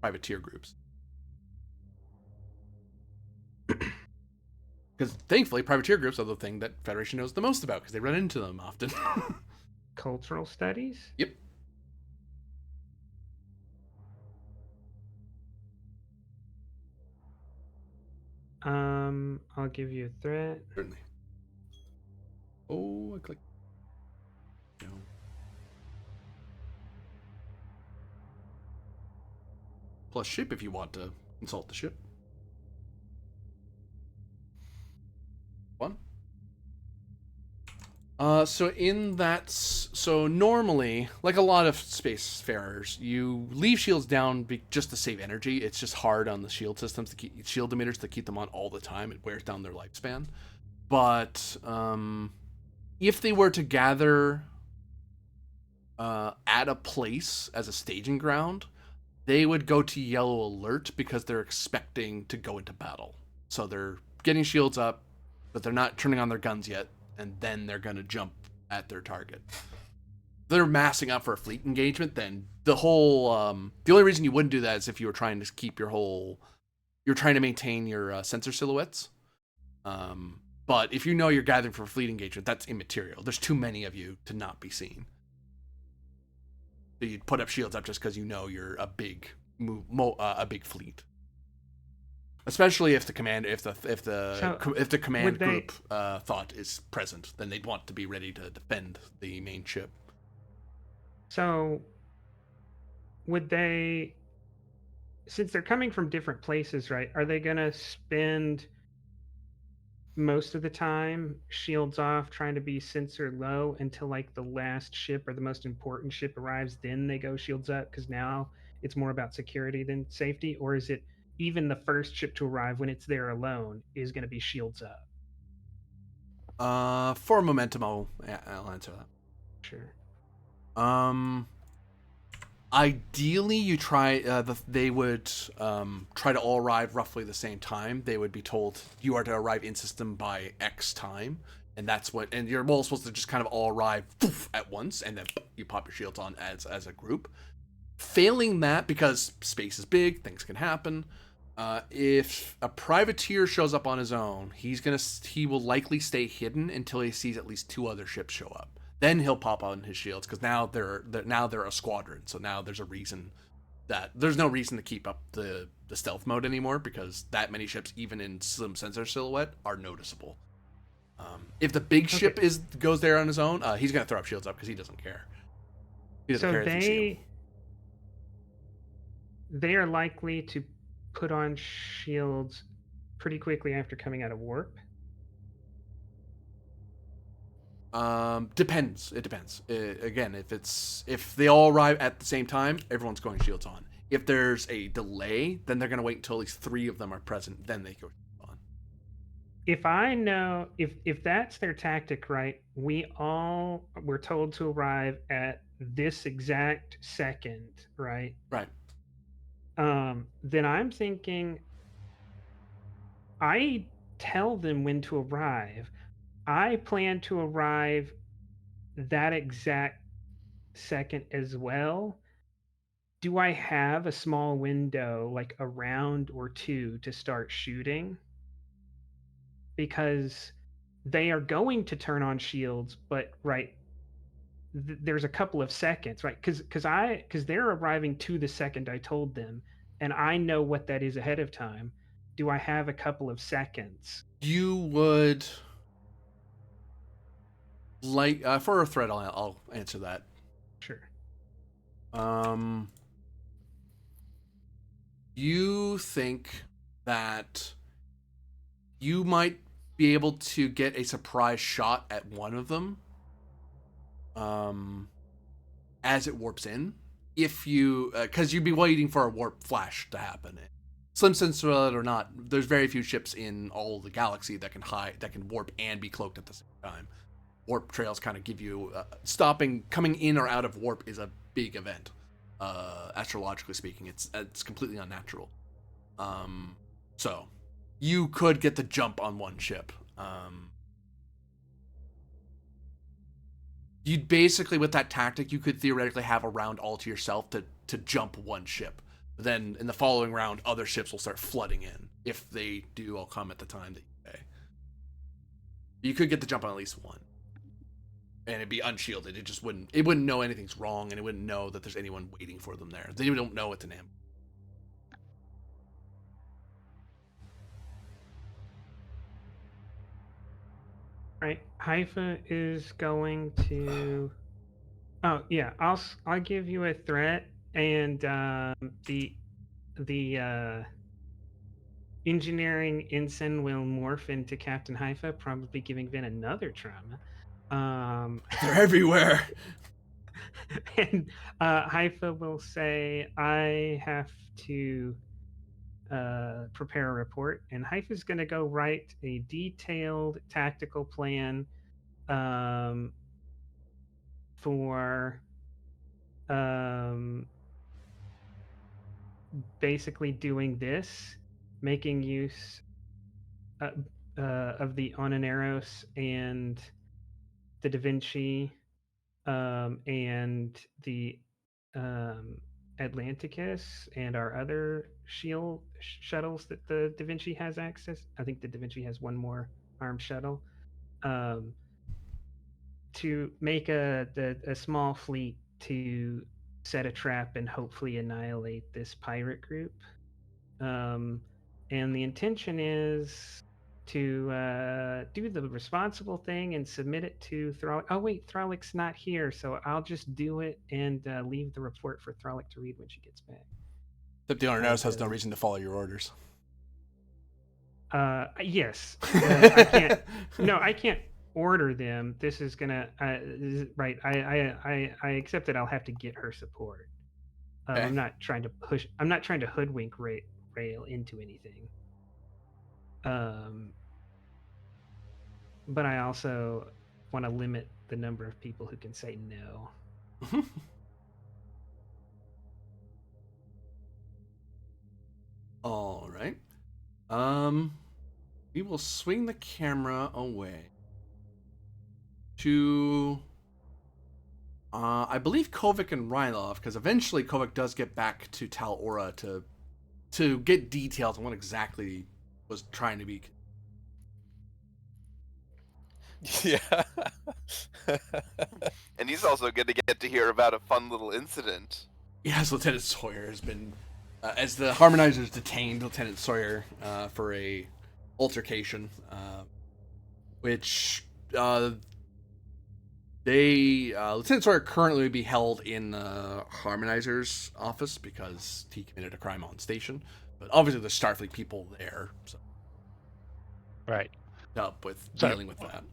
Speaker 3: privateer groups. Because thankfully, privateer groups are the thing that Federation knows the most about because they run into them often.
Speaker 5: Cultural studies?
Speaker 3: Yep.
Speaker 5: I'll give you a threat.
Speaker 3: Certainly. Oh, I clicked. No. Plus ship if you want to consult the ship. One. So normally, like a lot of spacefarers, you leave shields down just to save energy. It's just hard on the shield systems to keep shield emitters to keep them on all the time. It wears down their lifespan. But if they were to gather at a place as a staging ground, they would go to yellow alert because they're expecting to go into battle. So they're getting shields up, but they're not turning on their guns yet, and then they're going to jump at their target. If they're massing up for a fleet engagement, then the only reason you wouldn't do that is if you were trying to keep you're trying to maintain your sensor silhouettes. But if you know you're gathering for a fleet engagement, that's immaterial. There's too many of you to not be seen. So you'd put up shields up just because you know you're a big fleet. Especially if the command group thought is present, then they'd want to be ready to defend the main ship.
Speaker 5: So, would they, since they're coming from different places, right? Are they gonna spend most of the time shields off, trying to be sensor low until like the last ship or the most important ship arrives? Then they go shields up because now it's more about security than safety, or is it? Even the first ship to arrive when it's there alone is going to be shields up.
Speaker 3: For momentum, I'll answer that.
Speaker 5: Sure.
Speaker 3: Ideally, you try. They would try to all arrive roughly the same time. They would be told you are to arrive in system by X time, and that's what. And you're all supposed to just kind of all arrive at once, and then you pop your shields on as a group. Failing that, because space is big, things can happen. If a privateer shows up on his own, he will likely stay hidden until he sees at least 2 other ships show up. Then he'll pop on his shields because now they're a squadron. So now there's no reason to keep up the stealth mode anymore because that many ships, even in some sensor silhouette, are noticeable. If the big ship goes there on his own, he's gonna throw up shields up because he doesn't care. He doesn't care if you see him.
Speaker 5: They are likely to put on shields pretty quickly after coming out of warp.
Speaker 3: Depends. It depends. Again, if they all arrive at the same time, everyone's going shields on. If there's a delay, then they're gonna wait until at least 3 of them are present, then they go on.
Speaker 5: If I know if that's their tactic, right? We're told to arrive at this exact second, right?
Speaker 3: Right.
Speaker 5: Then I'm thinking I tell them when to arrive. I plan to arrive that exact second as well. Do I have a small window, like a round or 2, to start shooting? Because they are going to turn on shields, but there's a couple of seconds, right? Because they're arriving to the second I told them, and I know what that is ahead of time. Do I have a couple of seconds?
Speaker 3: You would like for a threat. I'll answer that.
Speaker 5: Sure.
Speaker 3: You think that you might be able to get a surprise shot at one of them as it warps in. If you, because you'd be waiting for a warp flash to happen. Slim sense or not, there's very few ships in all the galaxy that can warp and be cloaked at the same time. Warp trails kind of give you coming in or out of warp is a big event. Astrologically speaking, it's completely unnatural. So you could get the jump on one ship. You'd basically, with that tactic, you could theoretically have a round all to yourself to jump one ship. Then in the following round, other ships will start flooding in. If they do all come at the time that you say. You could get the jump on at least one. And it'd be unshielded. It wouldn't know anything's wrong, and it wouldn't know that there's anyone waiting for them there. They don't know it's an ambush.
Speaker 5: Right, Haifa is going to. Oh yeah, I'll give you a threat, and the engineering ensign will morph into Captain Haifa, probably giving Vin another trauma.
Speaker 3: They're everywhere.
Speaker 5: And Haifa will say, "I have to prepare a report," and Haifa's going to go write a detailed tactical plan for basically doing this, making use of the Onaneros and the Da Vinci and the Atlanticus and our other shield shuttles that the Da Vinci has access. I think the Da Vinci has one more armed shuttle. To make a small fleet to set a trap and hopefully annihilate this pirate group. And the intention is to do the responsible thing and submit it to Thralic. Oh wait, Thralic's not here, so I'll just do it and leave the report for Thralic to read when she gets back.
Speaker 3: Except the owner has no reason to follow your orders.
Speaker 5: Yes. I can't. No, I can't order them. This is gonna. Right. I accept that I'll have to get her support.
Speaker 3: Okay.
Speaker 5: I'm not trying to push. I'm not trying to hoodwink Rail into anything. But I also want to limit the number of people who can say no.
Speaker 3: All right. We will swing the camera away to I believe Kovic and Rylov, because eventually Kovic does get back to Tal Ora to get details on what exactly was trying to be.
Speaker 2: Yeah.
Speaker 6: And he's also going to get to hear about a fun little incident.
Speaker 3: Yes, Lieutenant Sawyer has been, as the Harmonizers detained Lieutenant Sawyer for a altercation, which Lieutenant Sawyer currently would be held in the Harmonizer's office because he committed a crime on station. But obviously there's Starfleet people there, so
Speaker 1: Right.
Speaker 3: up with
Speaker 1: So,
Speaker 3: dealing with that.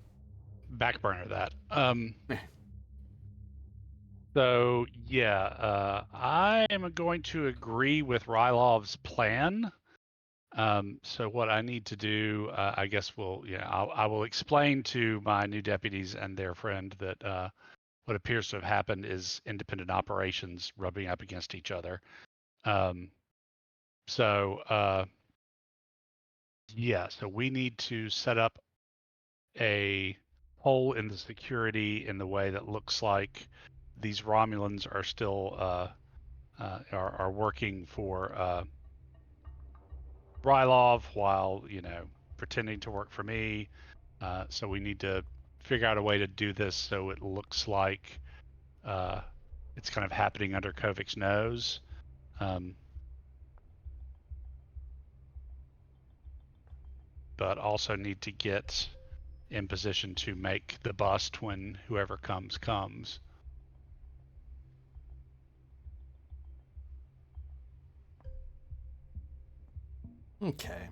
Speaker 1: Back burner that. So yeah, I am going to agree with Rylov's plan. So what I need to do, I guess I will explain to my new deputies and their friend that what appears to have happened is independent operations rubbing up against each other. So we need to set up a hole in the security in the way that looks like these Romulans are still are working for Rylov while pretending to work for me. So we need to figure out a way to do this so it looks like it's kind of happening under Kovic's nose. But also need to get in position to make the bust when whoever comes.
Speaker 3: Okay.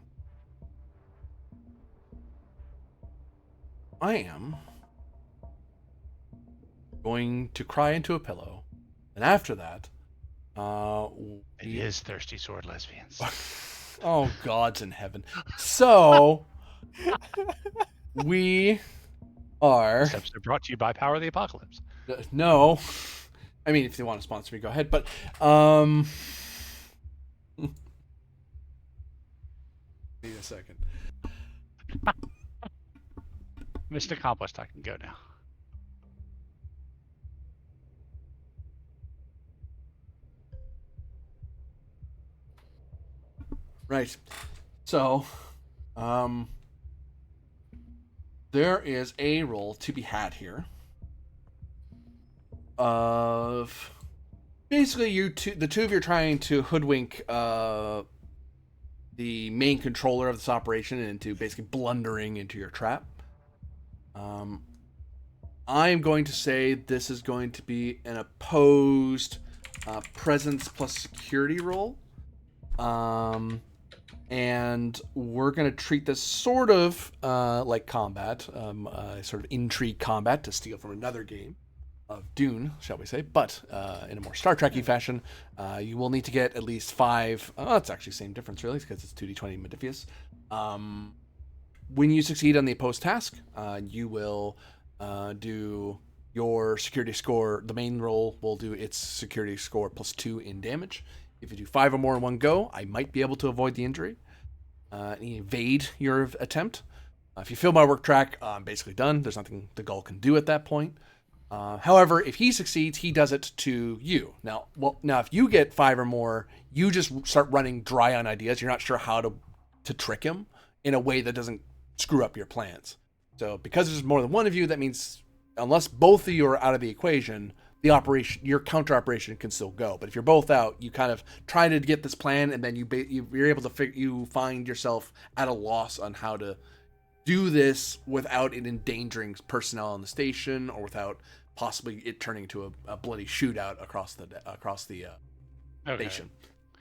Speaker 3: I am going to cry into a pillow, and after that,
Speaker 1: It is thirsty sword lesbians.
Speaker 3: oh, gods in heaven. So we are.
Speaker 1: This episode brought to you by Power of the Apocalypse.
Speaker 3: No, I mean, if they want to sponsor me, go ahead. But need a second.
Speaker 1: Mission accomplished. I can go now.
Speaker 3: Right. So, there is a role to be had here of basically the two of you are trying to hoodwink the main controller of this operation into basically blundering into your trap. I'm going to say this is going to be an opposed presence plus security roll. And we're going to treat this sort of like combat, sort of intrigue combat to steal from another game of Dune, shall we say, but in a more Star Trek-y fashion. You will need to get at least 5. Oh, it's actually the same difference, really, because it's 2d20 Modifius. When you succeed on the opposed task, you will do your security score. The main roll will do its security score plus 2 in damage. If you do 5 or more in one go, I might be able to avoid the injury. Evade your attempt. If you fail my work track, I'm basically done. There's nothing the Gull can do at that point. However, if he succeeds, he does it to you. Now, if you get 5 or more, you just start running dry on ideas. You're not sure how to trick him in a way that doesn't screw up your plans. So, because there's more than one of you, that means unless both of you are out of the equation, your counter operation can still go. But if you're both out, you kind of try to get this plan, and then you're able to you find yourself at a loss on how to do this without it endangering personnel on the station, or without possibly it turning into a bloody shootout across the station.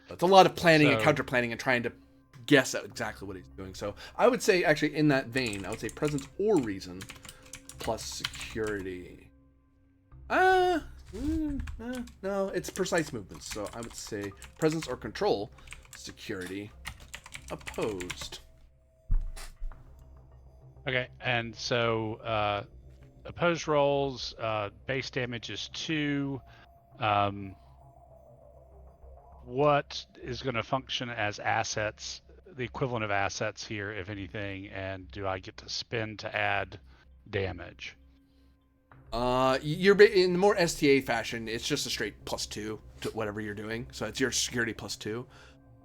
Speaker 3: So it's a lot of planning and counter planning and trying to guess out exactly what he's doing. So I would say, actually, in that vein, I would say presence or reason plus security. No, it's precise movements. So I would say presence or control, security, opposed.
Speaker 1: Okay, and so opposed rolls, base damage is 2. What is going to function as assets, the equivalent of assets here, if anything, and do I get to spend to add damage?
Speaker 3: You're in the more STA fashion. It's just a straight plus 2 to whatever you're doing. So it's your security plus 2.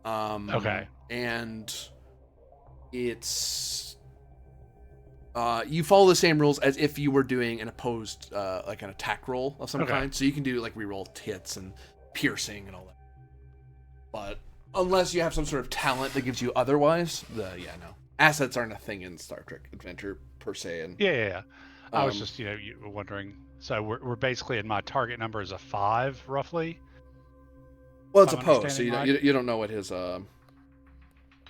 Speaker 1: Okay.
Speaker 3: And it's you follow the same rules as if you were doing an opposed, like an attack roll of some kind. So you can do like reroll hits and piercing and all that. But unless you have some sort of talent that gives you otherwise, no. Assets aren't a thing in Star Trek Adventure per se. And
Speaker 1: Yeah. I was just, you were wondering. So we're basically in my target number is a 5, roughly.
Speaker 3: Well, it's opposed, so you don't know what his.
Speaker 1: I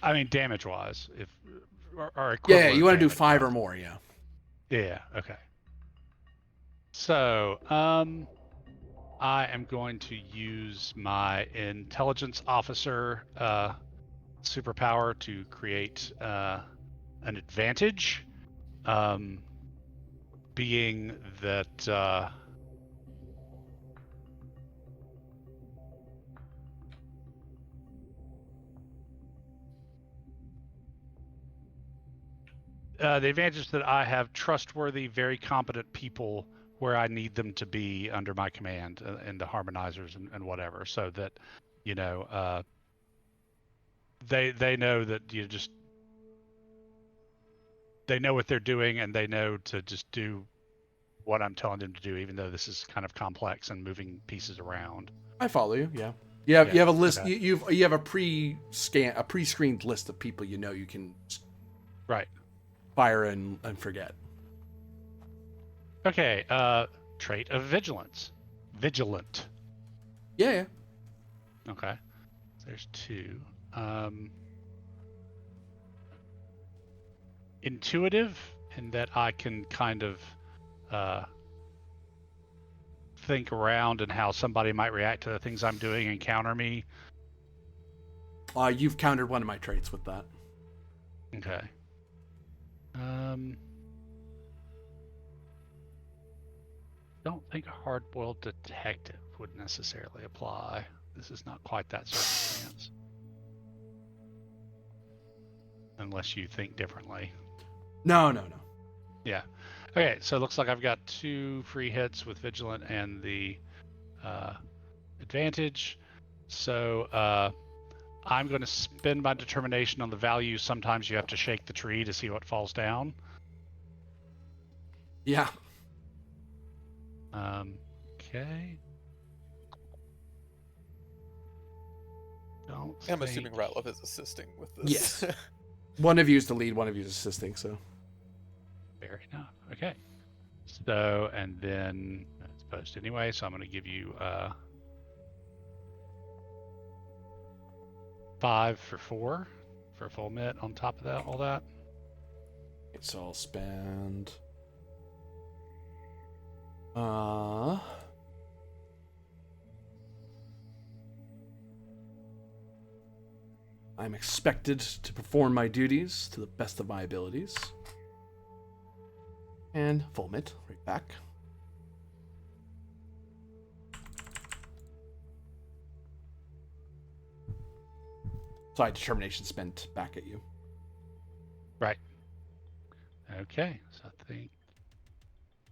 Speaker 1: mean, damage-wise, if or
Speaker 3: yeah, you want to do 5 or more, yeah.
Speaker 1: Yeah. Okay. So, I am going to use my intelligence officer superpower to create an advantage. Being that the advantage is that I have trustworthy, very competent people where I need them to be under my command, and the harmonizers and whatever, so that they know that they know what they're doing, and they know to just do what I'm telling them to do, even though this is kind of complex and moving pieces around.
Speaker 3: I follow you. Yeah. You have a list.
Speaker 1: Okay.
Speaker 3: You have a pre-screened list of people you can fire and forget.
Speaker 1: Okay. Trait of vigilance. Vigilant.
Speaker 3: Yeah.
Speaker 1: Okay. There's 2. Intuitive and that I can kind of think around and how somebody might react to the things I'm doing and counter me.
Speaker 3: You've countered one of my traits with that.
Speaker 1: Okay. Don't think a hard-boiled detective would necessarily apply. This is not quite that circumstance. Unless you think differently.
Speaker 3: No.
Speaker 1: Yeah. Okay, so it looks like I've got 2 free hits with Vigilant and the advantage. So I'm going to spend my determination on the value. Sometimes you have to shake the tree to see what falls down.
Speaker 3: Yeah.
Speaker 1: Okay.
Speaker 2: I'm assuming Ratliff is assisting with this.
Speaker 3: Yes. One of you is the lead, one of you is assisting, so.
Speaker 1: Fair enough. Okay. So, and then it's post anyway, so I'm going to give you 5 for 4 for a full mit on top of that, all that.
Speaker 3: So I'll spend. I'm expected to perform my duties to the best of my abilities. And full mit, right back. So determination spent back at you.
Speaker 1: Right. Okay, so I think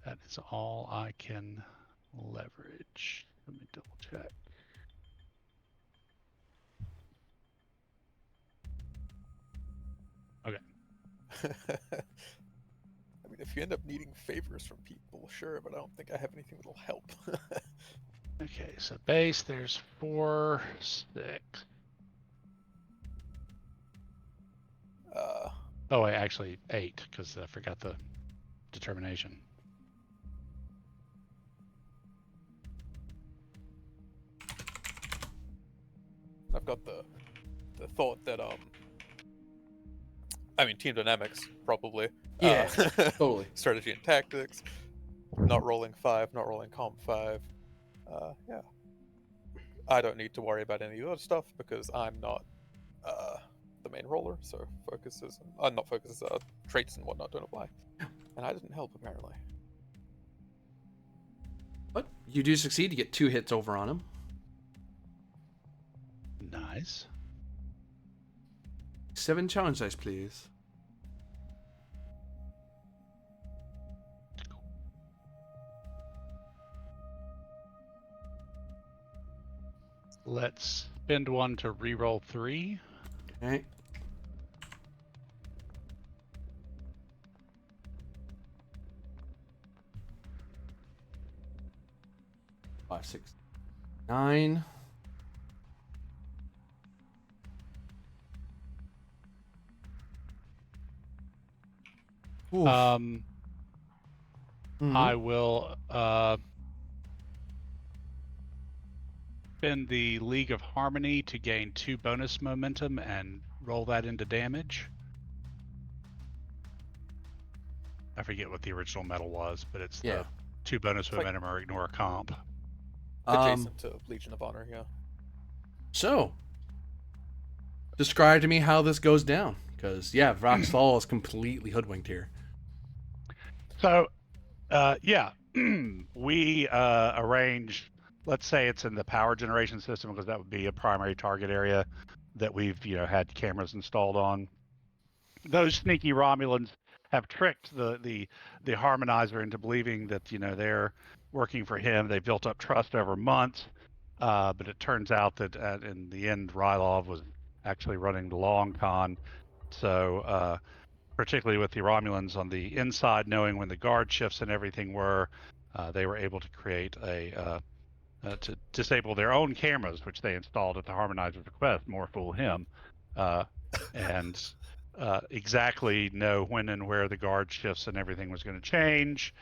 Speaker 1: that is all I can leverage. Let me double check. Okay.
Speaker 2: I mean, if you end up needing favors from people, sure, but I don't think I have anything that'll help.
Speaker 1: Okay, so base, there's 4, 6. Oh, wait, actually 8, because I forgot the determination.
Speaker 2: I've got the thought that I mean, team dynamics probably.
Speaker 3: Yeah, totally.
Speaker 2: Strategy and tactics. Not rolling 5, not rolling comp 5. Yeah. I don't need to worry about any of the other stuff because I'm not the main roller, so focuses, not focuses, traits and whatnot don't apply. And I didn't help apparently.
Speaker 3: But you do succeed to get 2 hits over on him.
Speaker 1: Nice.
Speaker 3: 7 challenge dice, please.
Speaker 1: Let's spend 1 to reroll 3.
Speaker 3: Okay. Five, 6, 9. Oof.
Speaker 1: I will spend the League of Harmony to gain 2 bonus momentum and roll that into damage. I forget what the original medal was, but it's the 2 bonus momentum or ignore a comp.
Speaker 2: Adjacent to Legion of Honor, yeah.
Speaker 3: So, describe to me how this goes down, because Voxthal is completely hoodwinked here.
Speaker 1: So, we arrange. Let's say it's in the power generation system because that would be a primary target area that we've had cameras installed on. Those sneaky Romulans have tricked the harmonizer into believing that they're working for him. They built up trust over months, but it turns out that in the end, Rylov was actually running the long con. So particularly with the Romulans on the inside, knowing when the guard shifts and everything were, they were able to create to disable their own cameras, which they installed at the harmonizer's request. More fool him, and exactly know when and where the guard shifts and everything was going to change.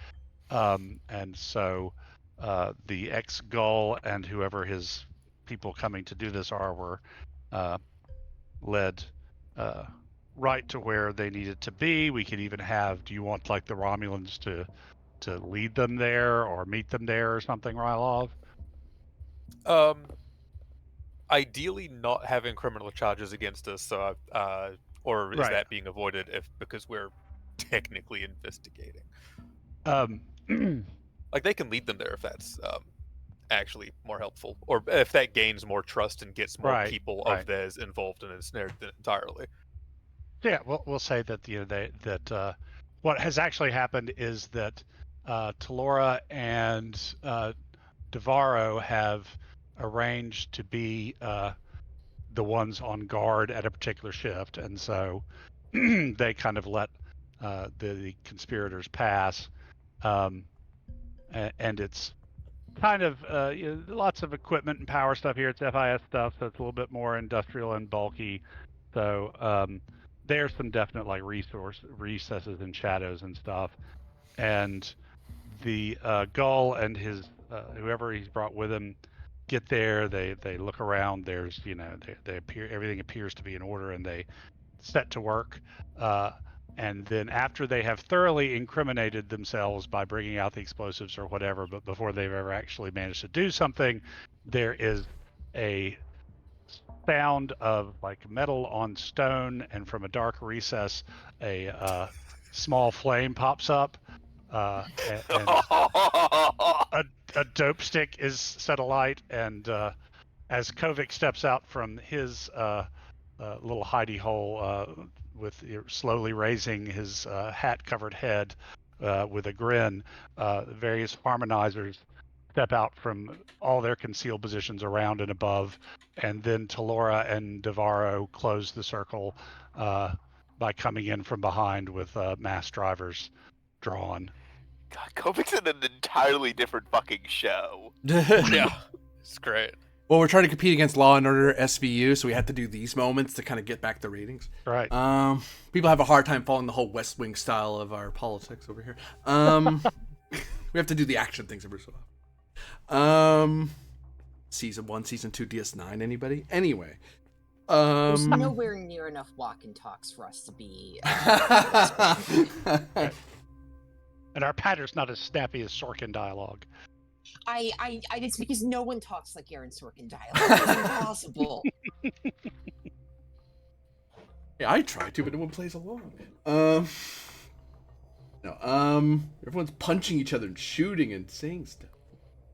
Speaker 1: And so the ex-Gull and whoever his people coming to do this were led right to where they need it to be. We could even have. Do you want like the Romulans to lead them there or meet them there or something, Rylov?
Speaker 2: Ideally, not having criminal charges against us. So, or is
Speaker 1: Right.
Speaker 2: that being avoided because we're technically investigating?
Speaker 1: Um,
Speaker 2: Like they can lead them there if that's actually more helpful, or if that gains more trust and gets more
Speaker 1: Right,
Speaker 2: people
Speaker 1: right.
Speaker 2: of theirs involved and ensnared entirely.
Speaker 1: Yeah, we'll say that what has actually happened is that Talora and Devaro have arranged to be the ones on guard at a particular shift, and so they kind of let the conspirators pass, and it's kind of lots of equipment and power stuff here. It's FIS stuff, so it's a little bit more industrial and bulky. So there's some definite like resource recesses and shadows and stuff. And the Gull and his whoever he's brought with him get there. They look around. There's they appear everything appears to be in order, and they set to work. And then after they have thoroughly incriminated themselves by bringing out the explosives or whatever, but before they've ever actually managed to do something, there is a sound of like metal on stone, and from a dark recess, a small flame pops up, and a dope stick is set alight, and as Kovic steps out from his little hidey hole, with slowly raising his hat-covered head with a grin, various harmonizers step out from all their concealed positions around and above, and then Talora and Devaro close the circle by coming in from behind with mass drivers drawn.
Speaker 6: God, Kovic's in an entirely different fucking show.
Speaker 2: Yeah, it's great.
Speaker 3: Well, we're trying to compete against Law and Order SVU, so we have to do these moments to kind of get back the ratings.
Speaker 1: Right.
Speaker 3: People have a hard time following the whole West Wing style of our politics over here. We have to do the action things every so often. Season 1, Season 2, DS9, anybody? Anyway.
Speaker 4: There's nowhere near enough walk and talks for us to be.
Speaker 1: And our patter's not as snappy as Sorkin dialogue.
Speaker 4: It's because no one talks like Aaron Sorkin dialogue. It's impossible.
Speaker 3: Yeah, I try to, but no one plays along. Everyone's punching each other and shooting and saying stuff.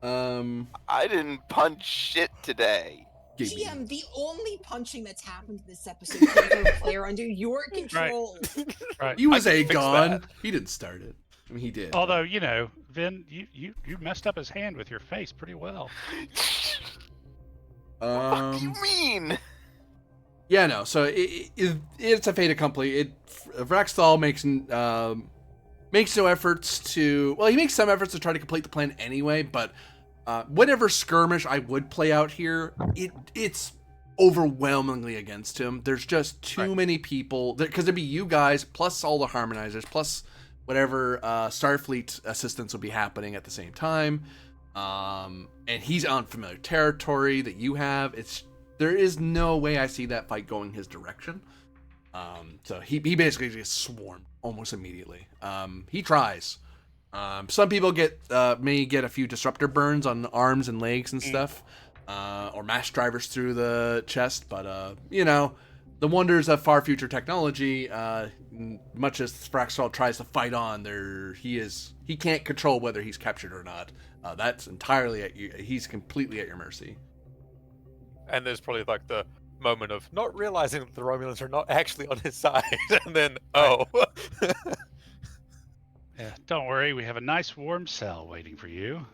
Speaker 6: I didn't punch shit today.
Speaker 4: GM, the only punching that's happened in this episode came from a player under your control.
Speaker 1: Right.
Speaker 3: He was
Speaker 6: I can fix
Speaker 3: gone.
Speaker 6: that.
Speaker 3: He didn't start it. I mean, he did.
Speaker 1: Although, Vin, you messed up his hand with your face pretty well.
Speaker 6: What do you mean?
Speaker 3: Yeah, no. So it's a fait accompli. Vraxthal makes no efforts to. Well, he makes some efforts to try to complete the plan anyway. But whatever skirmish I would play out here, it's overwhelmingly against him. There's just too many people. Because there'd be you guys plus all the harmonizers plus whatever Starfleet assistance will be happening at the same time. And he's on familiar territory that you have. There is no way I see that fight going his direction. So he basically just swarmed almost immediately. He tries. Some people may get a few disruptor burns on arms and legs and stuff, or mass drivers through the chest. But the wonders of far future technology, much as Fraxall tries to fight on, he can't control whether he's captured or not. That's entirely at you. He's completely at your mercy.
Speaker 2: And there's probably like the moment of not realizing that the Romulans are not actually on his side, and then
Speaker 1: Yeah, don't worry, we have a nice warm cell waiting for you.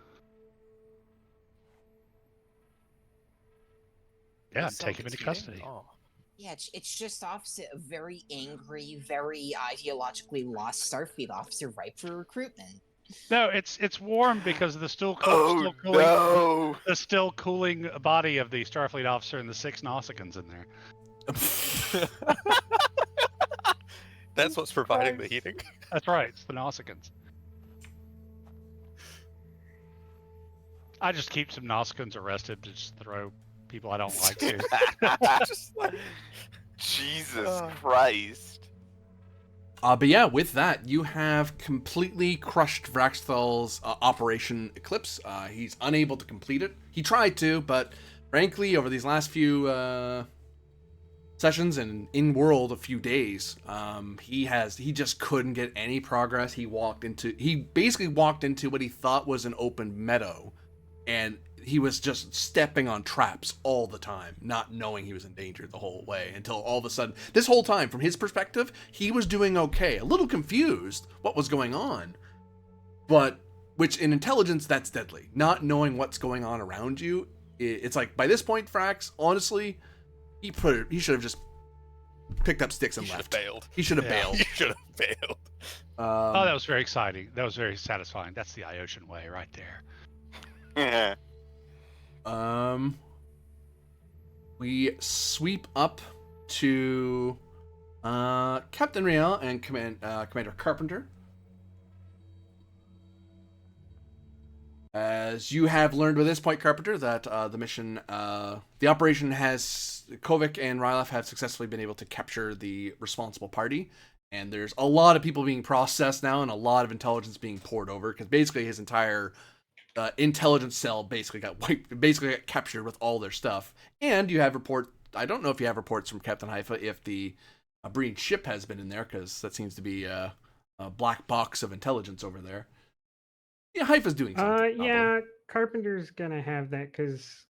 Speaker 1: Yeah,
Speaker 2: So
Speaker 1: take him into
Speaker 2: conceding?
Speaker 1: custody.
Speaker 2: Oh.
Speaker 4: Yeah, it's just opposite a very angry, very ideologically lost Starfleet officer ripe for recruitment.
Speaker 1: No, it's warm because of the still
Speaker 6: Oh
Speaker 1: cooling
Speaker 6: no!
Speaker 1: the still cooling body of the Starfleet officer and the 6 Nausicaans in there.
Speaker 2: That's what's providing the heating.
Speaker 1: That's right, it's the Nausicaans. I just keep some Nausicaans arrested to just throw people I don't like to.
Speaker 2: Just like,
Speaker 6: Jesus Christ!
Speaker 3: But yeah, with that, you have completely crushed Vraxthal's Operation Eclipse. He's unable to complete it. He tried to, but frankly, over these last few sessions and in world a few days, he just couldn't get any progress. He basically walked into what he thought was an open meadow, and he was just stepping on traps all the time, not knowing he was in danger the whole way, until all of a sudden, this whole time, from his perspective, he was doing okay, a little confused what was going on, but which in intelligence, that's deadly. Not knowing what's going on around you, it's like, by this point, Frax, honestly, he should have just picked up sticks and left.
Speaker 7: Bailed.
Speaker 3: He should have
Speaker 1: Yeah.
Speaker 3: bailed.
Speaker 7: He should have bailed.
Speaker 1: Oh, that was very exciting. That was very satisfying. That's the Iosian way right there.
Speaker 6: Yeah.
Speaker 3: We sweep up to Captain Riel and Commander Carpenter. As you have learned by this point, Carpenter, that the mission, the operation has, Kovic and Rylef have successfully been able to capture the responsible party, and there's a lot of people being processed now and a lot of intelligence being poured over, because basically his entire intelligence cell basically got captured with all their stuff. And you have I don't know if you have reports from Captain Haifa if the Breen ship has been in there, because that seems to be a black box of intelligence over there. Yeah, Haifa's doing something.
Speaker 5: Yeah, Carpenter's gonna have that, because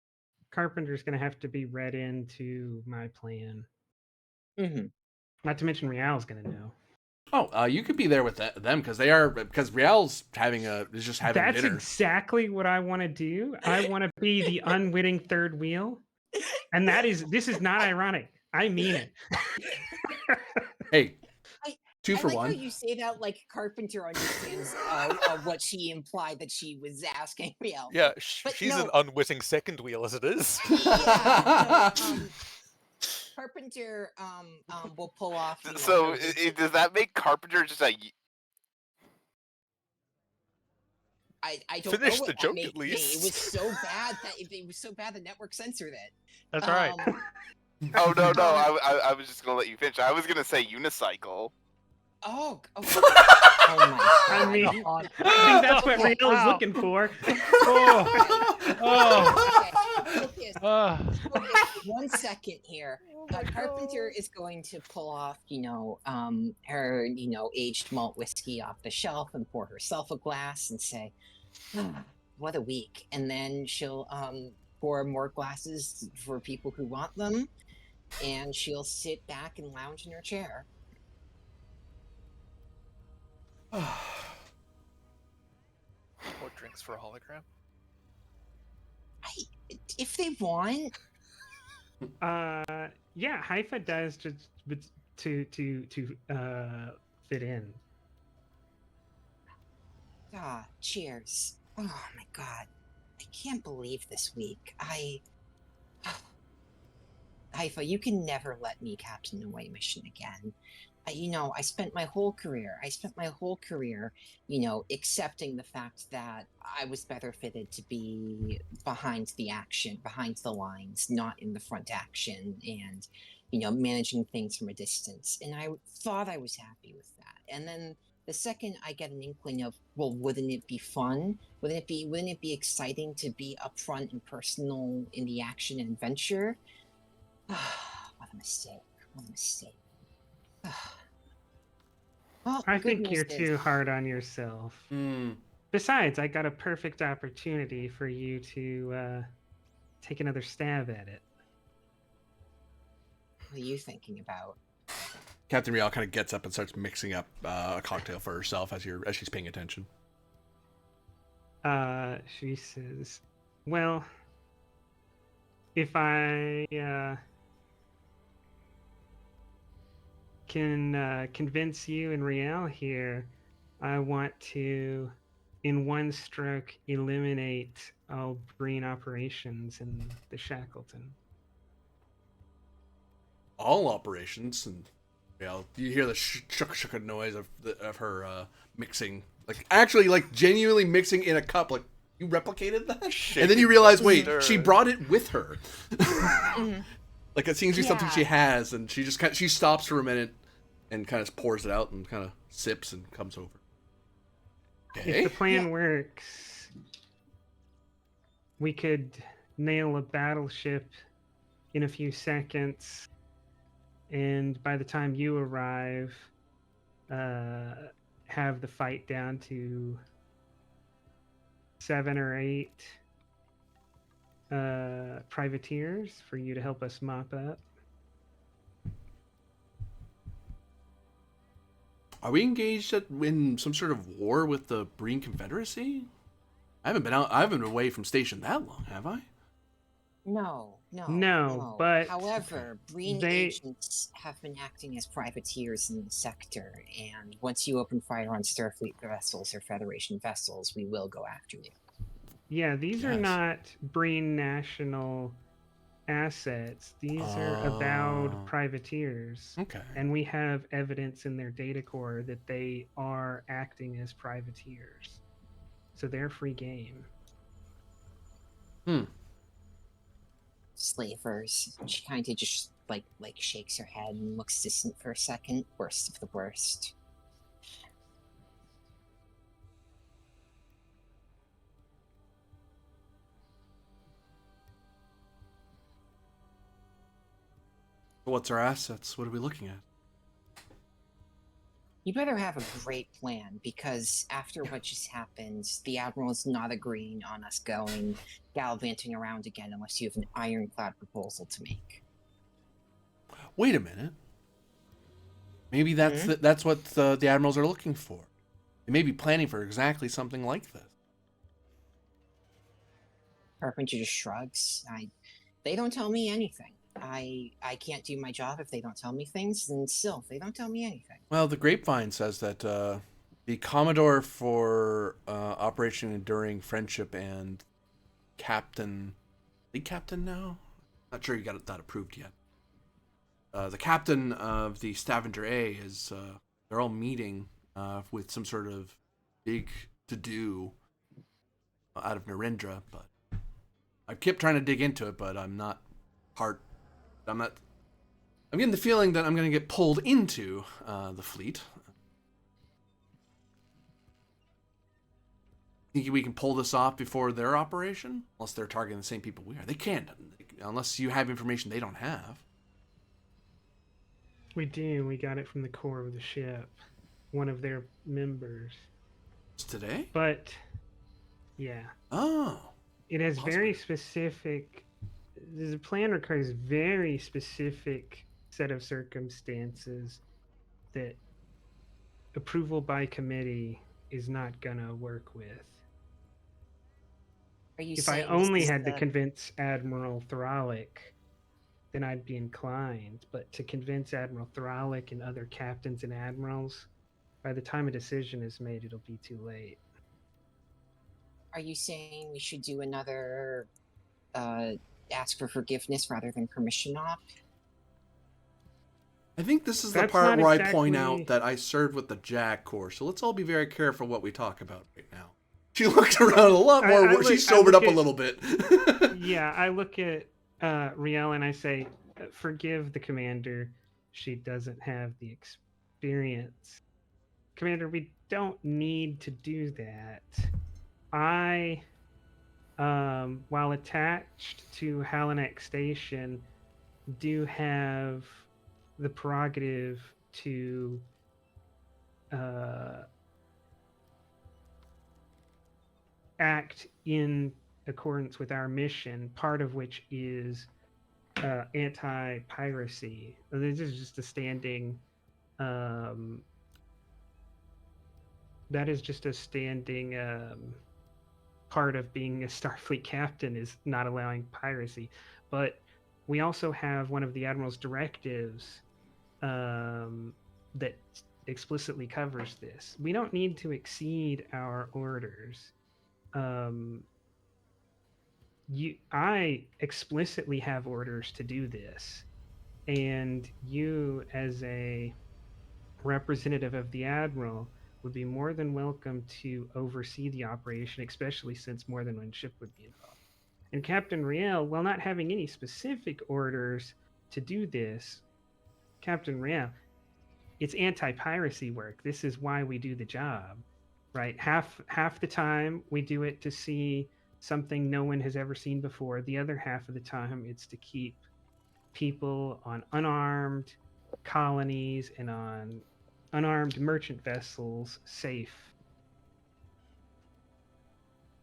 Speaker 5: Carpenter's gonna have to be read into my plan.
Speaker 4: Mm-hmm.
Speaker 5: Not to mention Rial's gonna know.
Speaker 3: Oh, you could be there with them, because Rial's is just having
Speaker 5: That's
Speaker 3: dinner.
Speaker 5: exactly what I want to do. I want to be the unwitting third wheel, and this is not ironic. I mean it.
Speaker 3: Hey, two
Speaker 4: I
Speaker 3: for
Speaker 4: like
Speaker 3: one.
Speaker 4: how you say that like Carpenter understands what she implied that she was asking me out.
Speaker 2: Yeah,
Speaker 4: But
Speaker 2: she's
Speaker 4: no.
Speaker 2: an unwitting second wheel as it is.
Speaker 4: Yeah, no, Carpenter will pull off.
Speaker 6: So does that make Carpenter just a?
Speaker 4: I don't
Speaker 2: Finish
Speaker 4: know what
Speaker 2: the
Speaker 4: that
Speaker 2: joke
Speaker 4: made
Speaker 2: at
Speaker 4: me.
Speaker 2: least.
Speaker 4: It was so bad that the network censored it.
Speaker 1: That's right.
Speaker 6: Oh no! I was just gonna let you finish. I was gonna say unicycle.
Speaker 4: Oh my!
Speaker 5: I mean,
Speaker 4: God.
Speaker 5: I think that's what Rial is looking for.
Speaker 4: Focus. Focus. 1 second here. Carpenter is going to pull off, her, aged malt whiskey off the shelf and pour herself a glass and say, "What a week!" And then she'll pour more glasses for people who want them, and she'll sit back and lounge in her chair.
Speaker 7: More drinks for a hologram.
Speaker 4: If they want.
Speaker 5: Yeah, Haifa does just to fit in.
Speaker 4: Cheers. Oh my God. I can't believe this week. Haifa, you can never let me captain an away mission again. I spent my whole career, accepting the fact that I was better fitted to be behind the action, behind the lines, not in the front action, and, managing things from a distance. And I thought I was happy with that. And then the second I get an inkling of, well, wouldn't it be fun? Wouldn't it be exciting to be upfront and personal in the action and adventure? What a mistake. Well,
Speaker 5: I
Speaker 4: good
Speaker 5: think
Speaker 4: news
Speaker 5: you're
Speaker 4: is-
Speaker 5: too hard on yourself.
Speaker 3: Hmm.
Speaker 5: Besides, I got a perfect opportunity for you to take another stab at it.
Speaker 4: What are you thinking about?
Speaker 3: Captain Rial kind of gets up and starts mixing up a cocktail for herself as she's paying attention.
Speaker 5: She says, "Well, if I can convince you and Rial here, I want to, in one stroke, eliminate all Breen operations in the Shackleton."
Speaker 3: All operations, and you hear the shuk noise of her mixing, like genuinely mixing in a cup. Like, you replicated that, and then you realize, wait, she brought it with her. Like, it seems to be something she has, and she stops for a minute, and kind of pours it out and kind of sips and comes over.
Speaker 5: If
Speaker 3: Okay.
Speaker 5: the plan works, we could nail a battleship in a few seconds, and by the time you arrive, have the fight down to 7 or 8 privateers for you to help us mop up.
Speaker 3: Are we engaged in some sort of war with the Breen Confederacy? I haven't been away from station that long, have I?
Speaker 5: No, but
Speaker 4: However, Breen
Speaker 5: they-
Speaker 4: agents have been acting as privateers in the sector, and once you open fire on Starfleet vessels or Federation vessels, we will go after you.
Speaker 5: Yeah, these are
Speaker 3: Yes.
Speaker 5: not Breen national assets. These are avowed privateers.
Speaker 3: Okay.
Speaker 5: And we have evidence in their data core that they are acting as privateers. So they're free game.
Speaker 4: Slavers. She kind of just like shakes her head and looks distant for a second. Worst of the worst.
Speaker 3: What's our assets? What are we looking at?
Speaker 4: You better have a great plan, because after what just happened, the Admiral is not agreeing on us going gallivanting around again unless you have an ironclad proposal to make.
Speaker 3: Wait a minute. Maybe that's what the admirals are looking for. They may be planning for exactly something like this.
Speaker 4: Carpenter just shrugs. They don't tell me anything. I can't do my job if they don't tell me things, and still, they don't tell me anything.
Speaker 3: Well, the grapevine says that the Commodore for Operation Enduring Friendship and Captain... The Captain now? Not sure you got that approved yet. The captain of the Stavanger A is... they're all meeting with some sort of big to-do out of Narendra, but I kept trying to dig into it, but I'm getting the feeling that I'm going to get pulled into the fleet. Think we can pull this off before their operation? Unless they're targeting the same people we are. They can't, unless you have information they don't have.
Speaker 5: We do. We got it from the core of the ship. One of their members.
Speaker 3: It's today?
Speaker 5: But, yeah.
Speaker 3: Oh.
Speaker 5: It has
Speaker 3: Possibly.
Speaker 5: very specific... The plan requires very specific set of circumstances that approval by committee is not gonna work with.
Speaker 4: Are you
Speaker 5: If I
Speaker 4: saying
Speaker 5: only
Speaker 4: this is
Speaker 5: had to
Speaker 4: the-
Speaker 5: convince Admiral Thralic, then I'd be inclined. But to convince Admiral Thralic and other captains and admirals, by the time a decision is made, it'll be too late.
Speaker 4: Are you saying we should do another ask for forgiveness rather than permission op?
Speaker 3: I think this is the
Speaker 5: That's
Speaker 3: part
Speaker 5: not
Speaker 3: where I point
Speaker 5: exactly-
Speaker 3: out that I served with the JAG Corps, so let's all be very careful what we talk about right now. She looked around a lot more. She sobered up a little bit.
Speaker 5: Yeah, I look at Riel and I say, forgive the commander. She doesn't have the experience. Commander, we don't need to do that. I, while attached to Halanak Station, do have the prerogative to act in accordance with our mission, part of which is anti-piracy. This is just a standing that is just a standing part of being a Starfleet captain, is not allowing piracy. But we also have one of the Admiral's directives that explicitly covers this. We don't need to exceed our orders. I explicitly have orders to do this, and you, as a representative of the Admiral, would be more than welcome to oversee the operation, especially since more than one ship would be involved. And Captain Riel, while not having any specific orders to do this, Captain Riel, it's anti-piracy work. This is why we do the job, right? Half the time we do it to see something no one has ever seen before. The other half of the time it's to keep people on unarmed colonies and on unarmed merchant vessels safe.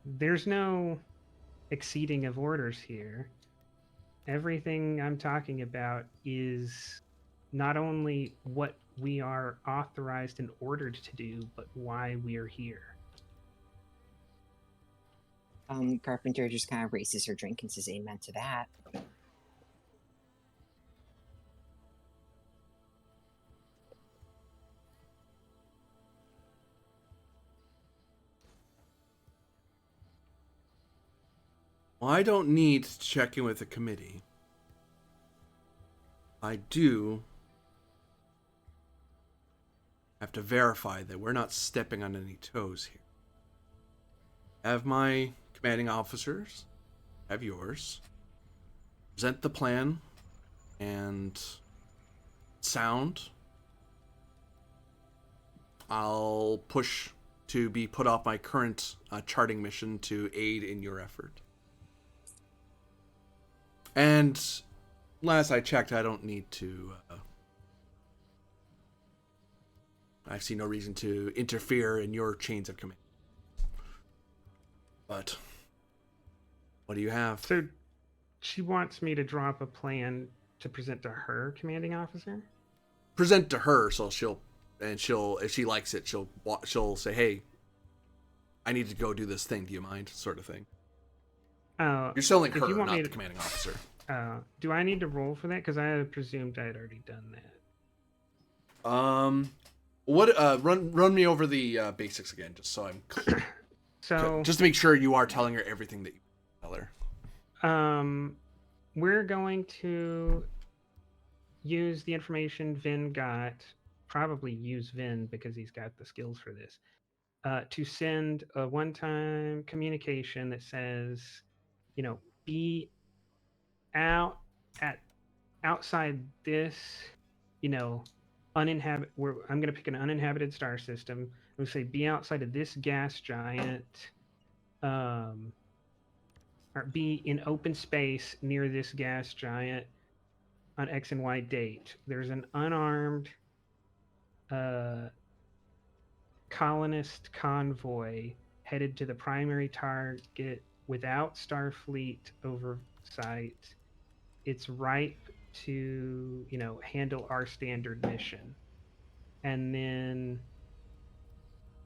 Speaker 5: There's no exceeding of orders here. Everything I'm talking about is not only what we are authorized and ordered to do, but why we are here.
Speaker 4: Carpenter just kind of raises her drink and says amen to that.
Speaker 3: Well, I don't need to check in with the committee. I do have to verify that we're not stepping on any toes here. Have my commanding officers, have yours, present the plan and sound. I'll push to be put off my current charting mission to aid in your effort. And last I checked, I don't need to... I see no reason to interfere in your chains of command. But what do you have?
Speaker 5: So she wants me to drop a plan to present to her commanding officer?
Speaker 3: Present to her, so she'll if she likes it, she'll say, "Hey, I need to go do this thing. Do you mind?" Sort of thing. You're selling her, not the commanding officer.
Speaker 5: Do I need to roll for that? Because I had presumed I had already done that.
Speaker 3: What? Run me over the basics again, just so I'm clear.
Speaker 5: So
Speaker 3: just to make sure you are telling her everything that you tell her.
Speaker 5: We're going to use the information Vin got. Probably use Vin because he's got the skills for this. To send a one-time communication that says, be outside this, uninhabited. I'm going to pick an uninhabited star system. We'll say be outside of this gas giant, or be in open space near this gas giant on X and Y date. There's an unarmed colonist convoy headed to the primary target without Starfleet oversight. It's ripe to, handle our standard mission. And then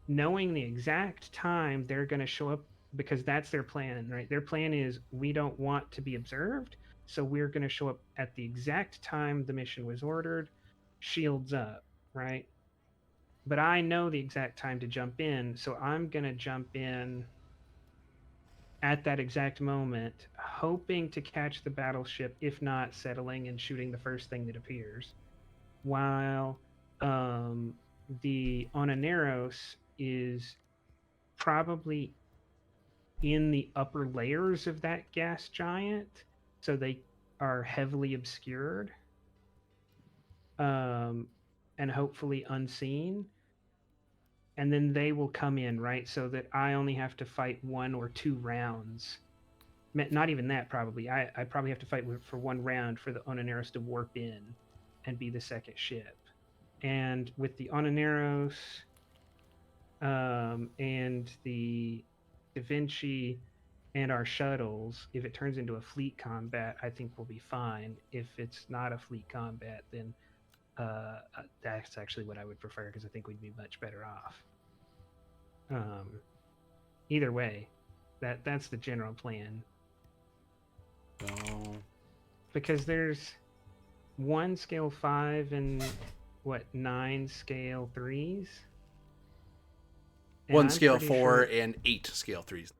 Speaker 5: knowing the exact time they're going to show up, because that's their plan, right? Their plan is we don't want to be observed, so we're going to show up at the exact time the mission was ordered, shields up, right? But I know the exact time to jump in, so I'm going to jump in at that exact moment, hoping to catch the battleship, if not settling and shooting the first thing that appears, while the Onaneros is probably in the upper layers of that gas giant, so they are heavily obscured and hopefully unseen. And then they will come in, right? So that I only have to fight 1 or 2 rounds. Not even that, probably. I probably have to fight for 1 round for the Onaneros to warp in and be the second ship. And with the Onaneros and the Da Vinci and our shuttles, if it turns into a fleet combat, I think we'll be fine. If it's not a fleet combat, then that's actually what I would prefer, because I think we'd be much better off. Either way, that's the general plan.
Speaker 3: So...
Speaker 5: because there's 1 scale 5 and 9 scale 3s. And
Speaker 3: 1
Speaker 5: I'm
Speaker 3: scale
Speaker 5: pretty
Speaker 3: 4
Speaker 5: sure...
Speaker 3: and 8 scale 3s.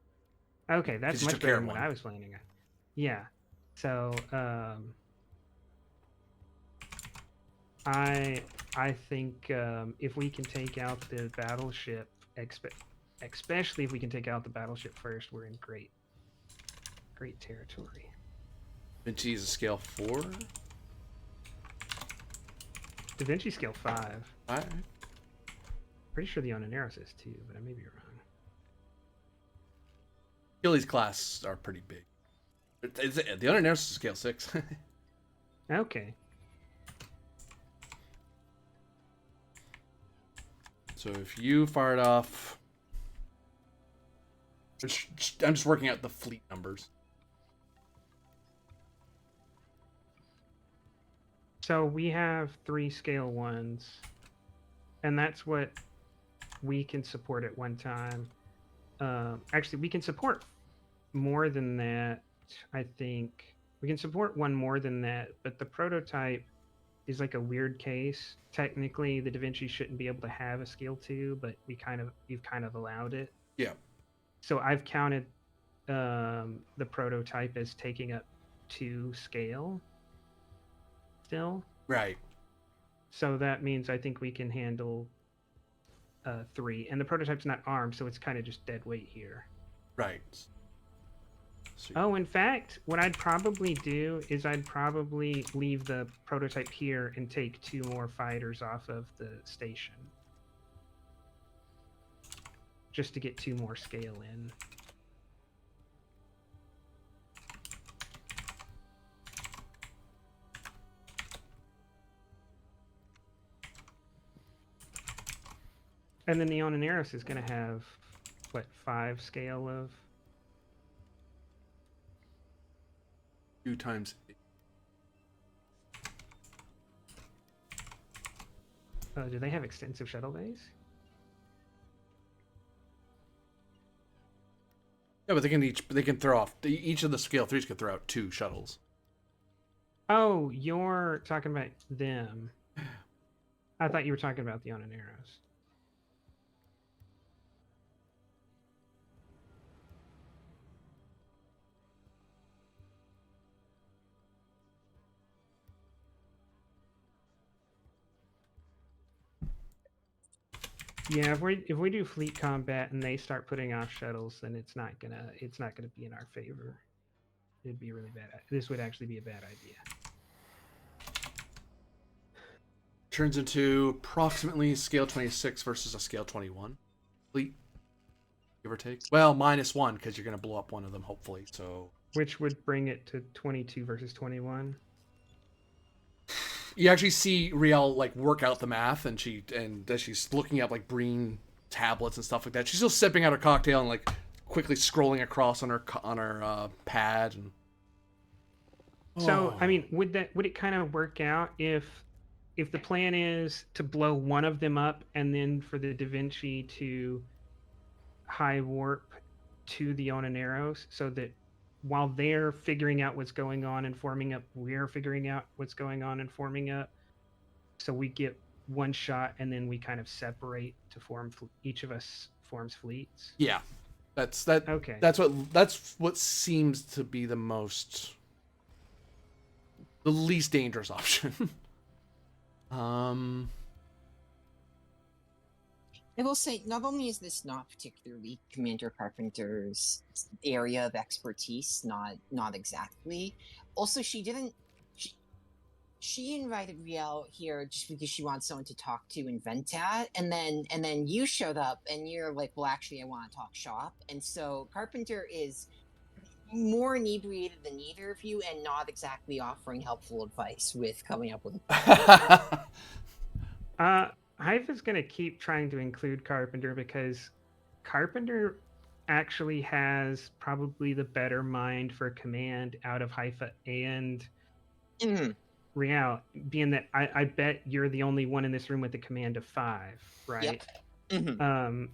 Speaker 5: Okay, that's
Speaker 3: you
Speaker 5: much
Speaker 3: took care
Speaker 5: better
Speaker 3: of
Speaker 5: than what
Speaker 3: one.
Speaker 5: I was planning on. Yeah. So I think if we can take out the battleship, especially if we can take out the battleship first, we're in great territory.
Speaker 3: Vinci's a scale 4?
Speaker 5: Da Vinci scale 5. Pretty sure the Onaneros is too, but I may be wrong.
Speaker 3: Achilles class are pretty big. The Onaneros is scale 6.
Speaker 5: Okay.
Speaker 3: So if you fired off... I'm just working out the fleet numbers.
Speaker 5: So we have 3 scale 1s, and that's what we can support at one time. Actually, we can support more than that, I think. We can support one more than that, but the prototype is like a weird case. Technically, the Da Vinci shouldn't be able to have a scale 2, but you've kind of allowed it.
Speaker 3: Yeah.
Speaker 5: So I've counted the prototype as taking up 2 scale still.
Speaker 3: Right.
Speaker 5: So that means I think we can handle 3. And the prototype's not armed, so it's kind of just dead weight here.
Speaker 3: Right. So
Speaker 5: Oh, in fact, what I'd probably do is I'd probably leave the prototype here and take 2 more fighters off of the station. Just to get 2 more scale in. And then the Onaneros is going to have, what, 5 scale of...
Speaker 3: 2 times 8.
Speaker 5: do they have extensive shuttle bays?
Speaker 3: Yeah, but they can throw off, each of the scale 3s can throw out 2 shuttles.
Speaker 5: Oh, you're talking about them. I thought you were talking about the Onaneros. Yeah, if we do fleet combat and they start putting off shuttles, then it's not gonna be in our favor. It'd be really bad. This would actually be a bad idea.
Speaker 3: Turns into approximately scale 26 versus a scale 21 fleet, give or take. Well, -1 because you're gonna blow up one of them, hopefully. So
Speaker 5: Which would bring it to 22 versus 21.
Speaker 3: you actually see Riel like work out the math, and as she's looking at like Breen tablets and stuff like that, she's still sipping out her cocktail and like quickly scrolling across on her pad. And
Speaker 5: So I mean, would it kind of work out if the plan is to blow one of them up and then for the Da Vinci to high warp to the Onaneros, so that while they're figuring out what's going on and forming up, we're figuring out what's going on and forming up, so we get one shot and then we kind of separate to form, each of us forms fleets?
Speaker 3: Yeah, that's that.
Speaker 5: Okay.
Speaker 3: That's what seems to be the least dangerous option.
Speaker 4: I will say, not only is this not particularly Commander Carpenter's area of expertise, not exactly. Also, she didn't. She invited Riel here just because she wants someone to talk to and vent at, and then you showed up and you're like, well, actually, I want to talk shop, and so Carpenter is more inebriated than either of you, and not exactly offering helpful advice with coming up with.
Speaker 5: Haifa's going to keep trying to include Carpenter because Carpenter actually has probably the better mind for command out of Haifa and Riel, being that I bet you're the only one in this room with the command of 5, right?
Speaker 4: Yep.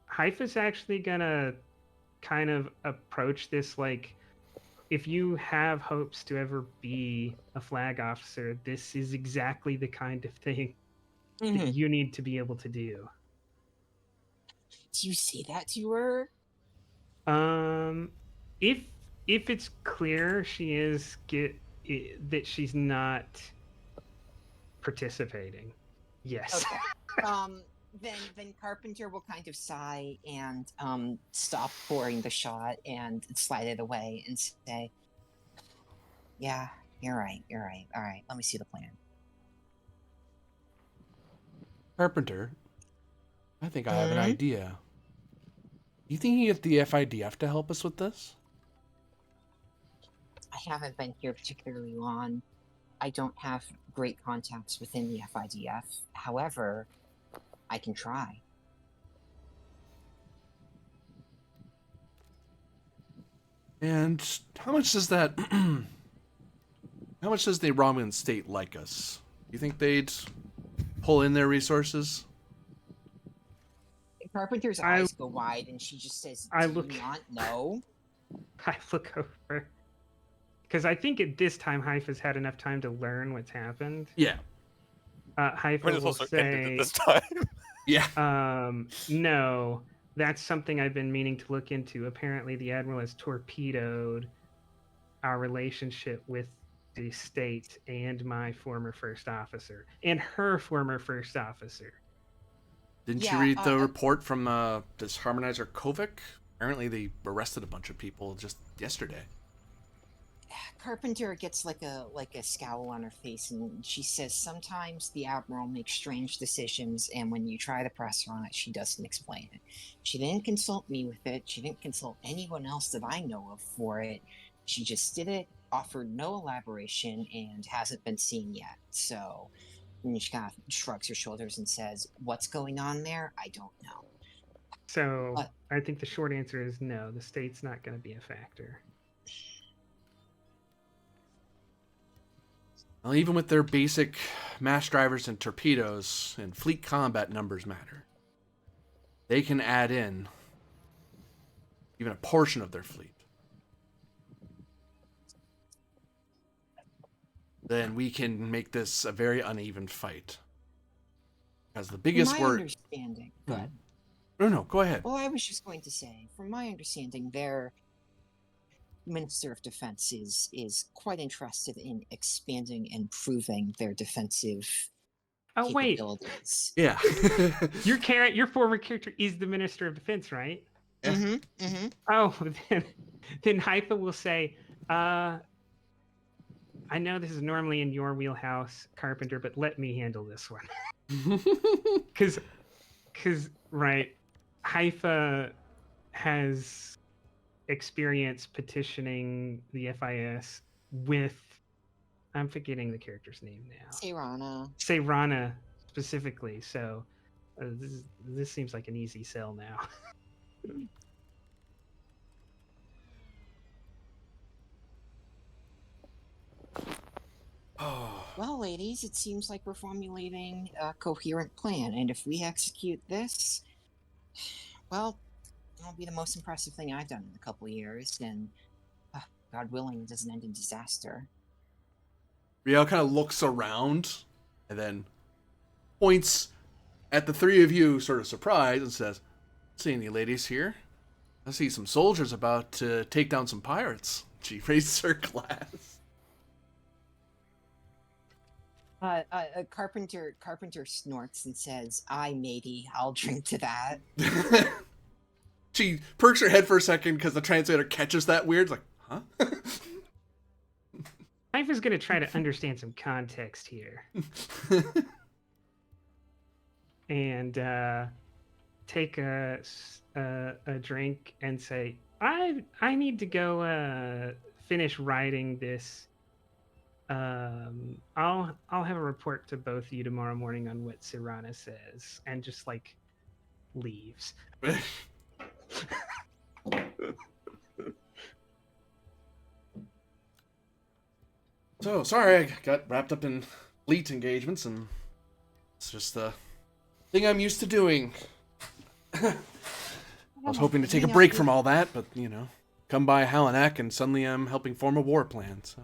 Speaker 5: Haifa's actually going to kind of approach this like, if you have hopes to ever be a flag officer, this is exactly the kind of thing that you need to be able to do.
Speaker 4: Do you say that to her?
Speaker 5: If it's clear that she's not participating, yes.
Speaker 4: Okay. Then Carpenter will kind of sigh and stop pouring the shot and slide it away and say, "Yeah, You're right. All right, let me see the plan.
Speaker 3: Carpenter, I think I have an
Speaker 4: Hmm?
Speaker 3: idea. You think you get the FIDF to help us with this?
Speaker 4: I haven't been here particularly long. I don't have great contacts within the FIDF. However, I can try.
Speaker 3: And how much does that... how much does the Romulan state like us? You think they'd pull in their resources?
Speaker 4: Carpenter's
Speaker 5: I-
Speaker 4: eyes go wide, and she just says,
Speaker 5: I
Speaker 4: "Do
Speaker 5: look-
Speaker 4: you not know?"
Speaker 5: I look over because I think at this time Haifa's had enough time to learn what's happened.
Speaker 3: Yeah.
Speaker 5: Haifa
Speaker 2: Might as
Speaker 5: will
Speaker 2: well start ended
Speaker 5: say,
Speaker 2: it this time.
Speaker 3: Yeah.
Speaker 5: no, that's something I've been meaning to look into. Apparently, the Admiral has torpedoed our relationship with the state and my former first officer and her former first officer.
Speaker 3: Didn't
Speaker 4: Yeah,
Speaker 3: you read the report from this harmonizer Kovic? Apparently they arrested a bunch of people just yesterday.
Speaker 4: Carpenter gets like a scowl on her face, and she says, "Sometimes the Admiral makes strange decisions, and when you try to press her on it, she doesn't explain it. She didn't consult me with it. She didn't consult anyone else that I know of for it. She just did it, offered no elaboration, and hasn't been seen yet. So," and she kind of shrugs her shoulders and says, "What's going on there? I don't know."
Speaker 5: So
Speaker 4: But-
Speaker 5: I think the short answer is no, the state's not going to be a factor.
Speaker 3: Well, even with their basic mass drivers and torpedoes and fleet combat numbers matter. They can add in even a portion of their fleet. Then we can make this a very uneven fight. Because the biggest
Speaker 4: From my
Speaker 3: word...
Speaker 4: understanding,
Speaker 3: Hmm.
Speaker 4: but
Speaker 3: No, go ahead.
Speaker 4: well, I was just going to say, from my understanding, their Minister of Defense is quite interested in expanding and improving their defensive
Speaker 5: Oh wait,
Speaker 4: capabilities.
Speaker 3: Yeah.
Speaker 5: your former character is the Minister of Defense, right?
Speaker 3: Yeah.
Speaker 4: Mm-hmm. Mm-hmm.
Speaker 5: Oh, then Haifa will say, I know this is normally in your wheelhouse, Carpenter, but let me handle this one. Because right, Haifa has experience petitioning the FIS with, I'm forgetting the character's name now. Seirana specifically. So this seems like an easy sell now.
Speaker 3: Oh.
Speaker 4: Well, ladies, it seems like we're formulating a coherent plan, and if we execute this, well, it'll be the most impressive thing I've done in a couple of years, and God willing, it doesn't end in disaster.
Speaker 3: Riel kind of looks around and then points at the three of you, sort of surprised, and says, "See any ladies here? I see some soldiers about to take down some pirates." She raises her glass.
Speaker 4: Carpenter snorts and says, "Aye, matey, I'll drink to that."
Speaker 3: She perks her head for a second because the translator catches that weird. Like, huh?
Speaker 5: Haifa's going to try to understand some context here and take a drink and say, I need to go finish writing this. I'll have a report to both of you tomorrow morning on what Sirana says, and just like leaves.
Speaker 3: So, sorry, I got wrapped up in fleet engagements, and it's just the thing I'm used to doing. I was hoping to take a break from all that, but, come by Halanak, and suddenly I'm helping form a war plan, so...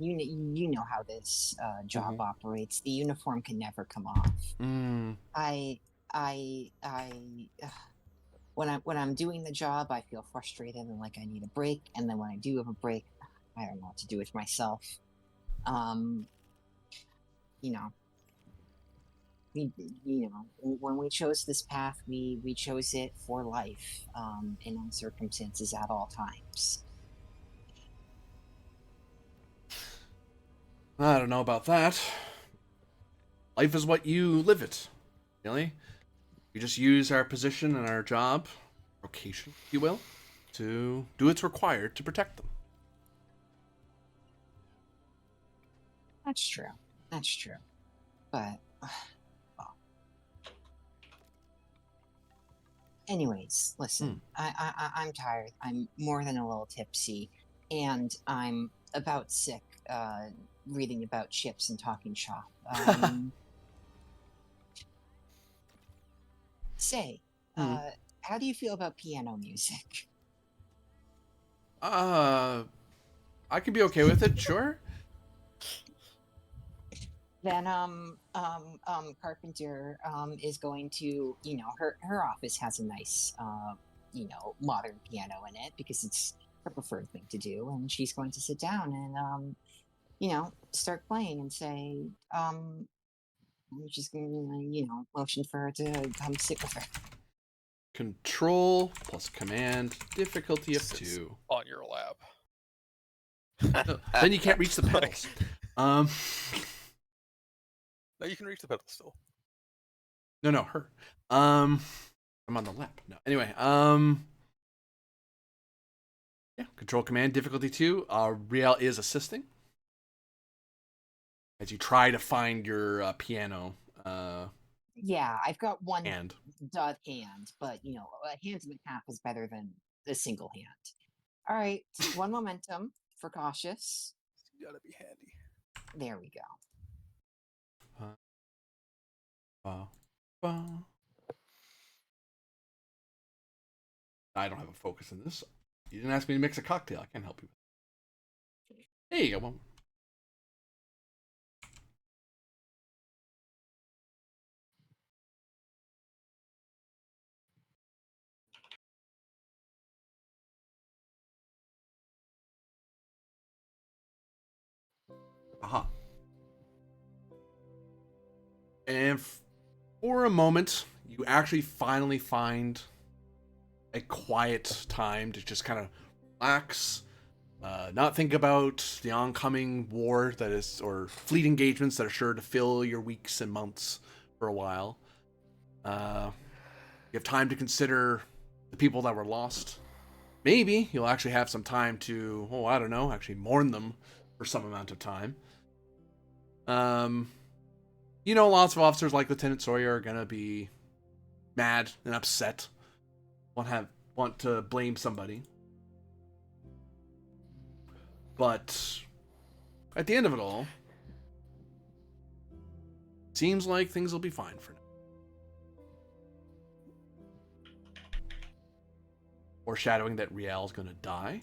Speaker 4: You know how this job operates. The uniform can never come off.
Speaker 3: Mm.
Speaker 4: When I'm doing the job, I feel frustrated and like I need a break. And then when I do have a break, I don't know what to do with myself. When we chose this path, we chose it for life, in all circumstances at all times.
Speaker 3: I don't know about that. Life is what you live it. Really? We just use our position and our job, vocation, if you will, to do what's required to protect them.
Speaker 4: That's true. That's true. But, well. Anyways, listen. I'm tired. I'm more than a little tipsy, and I'm about sick. Reading about ships and talking shop. Say, how do you feel about piano music?
Speaker 3: I can be okay with it, sure.
Speaker 4: Then Carpenter is going to, her office has a nice modern piano in it because it's her preferred thing to do, and she's going to sit down and start playing and say she's going to motion for her to come sit with her.
Speaker 3: Control plus command, difficulty of
Speaker 7: Sits
Speaker 3: 2.
Speaker 7: on your lap.
Speaker 3: Then you can't reach the pedals.
Speaker 7: No, you can reach the pedal still.
Speaker 3: No, her. I'm on the lap. No. Anyway, yeah, control command, difficulty 2. Riel is assisting as you try to find your piano.
Speaker 4: Yeah, I've got one
Speaker 3: hand,
Speaker 4: hand, but a hand and a half is better than a single hand. All right, one momentum for cautious.
Speaker 7: You gotta be handy.
Speaker 4: There we go.
Speaker 3: I don't have a focus in this. You didn't ask me to mix a cocktail. I can't help you. There you go. Aha. And for a moment, you actually finally find a quiet time to just kind of relax, not think about the oncoming war that is, or fleet engagements that are sure to fill your weeks and months for a while. You have time to consider the people that were lost. Maybe you'll actually have some time to, actually mourn them for some amount of time. Lots of officers like Lieutenant Sawyer are gonna be mad and upset. Want to blame somebody. But at the end of it all, seems like things will be fine for now. Foreshadowing that Riel's gonna die.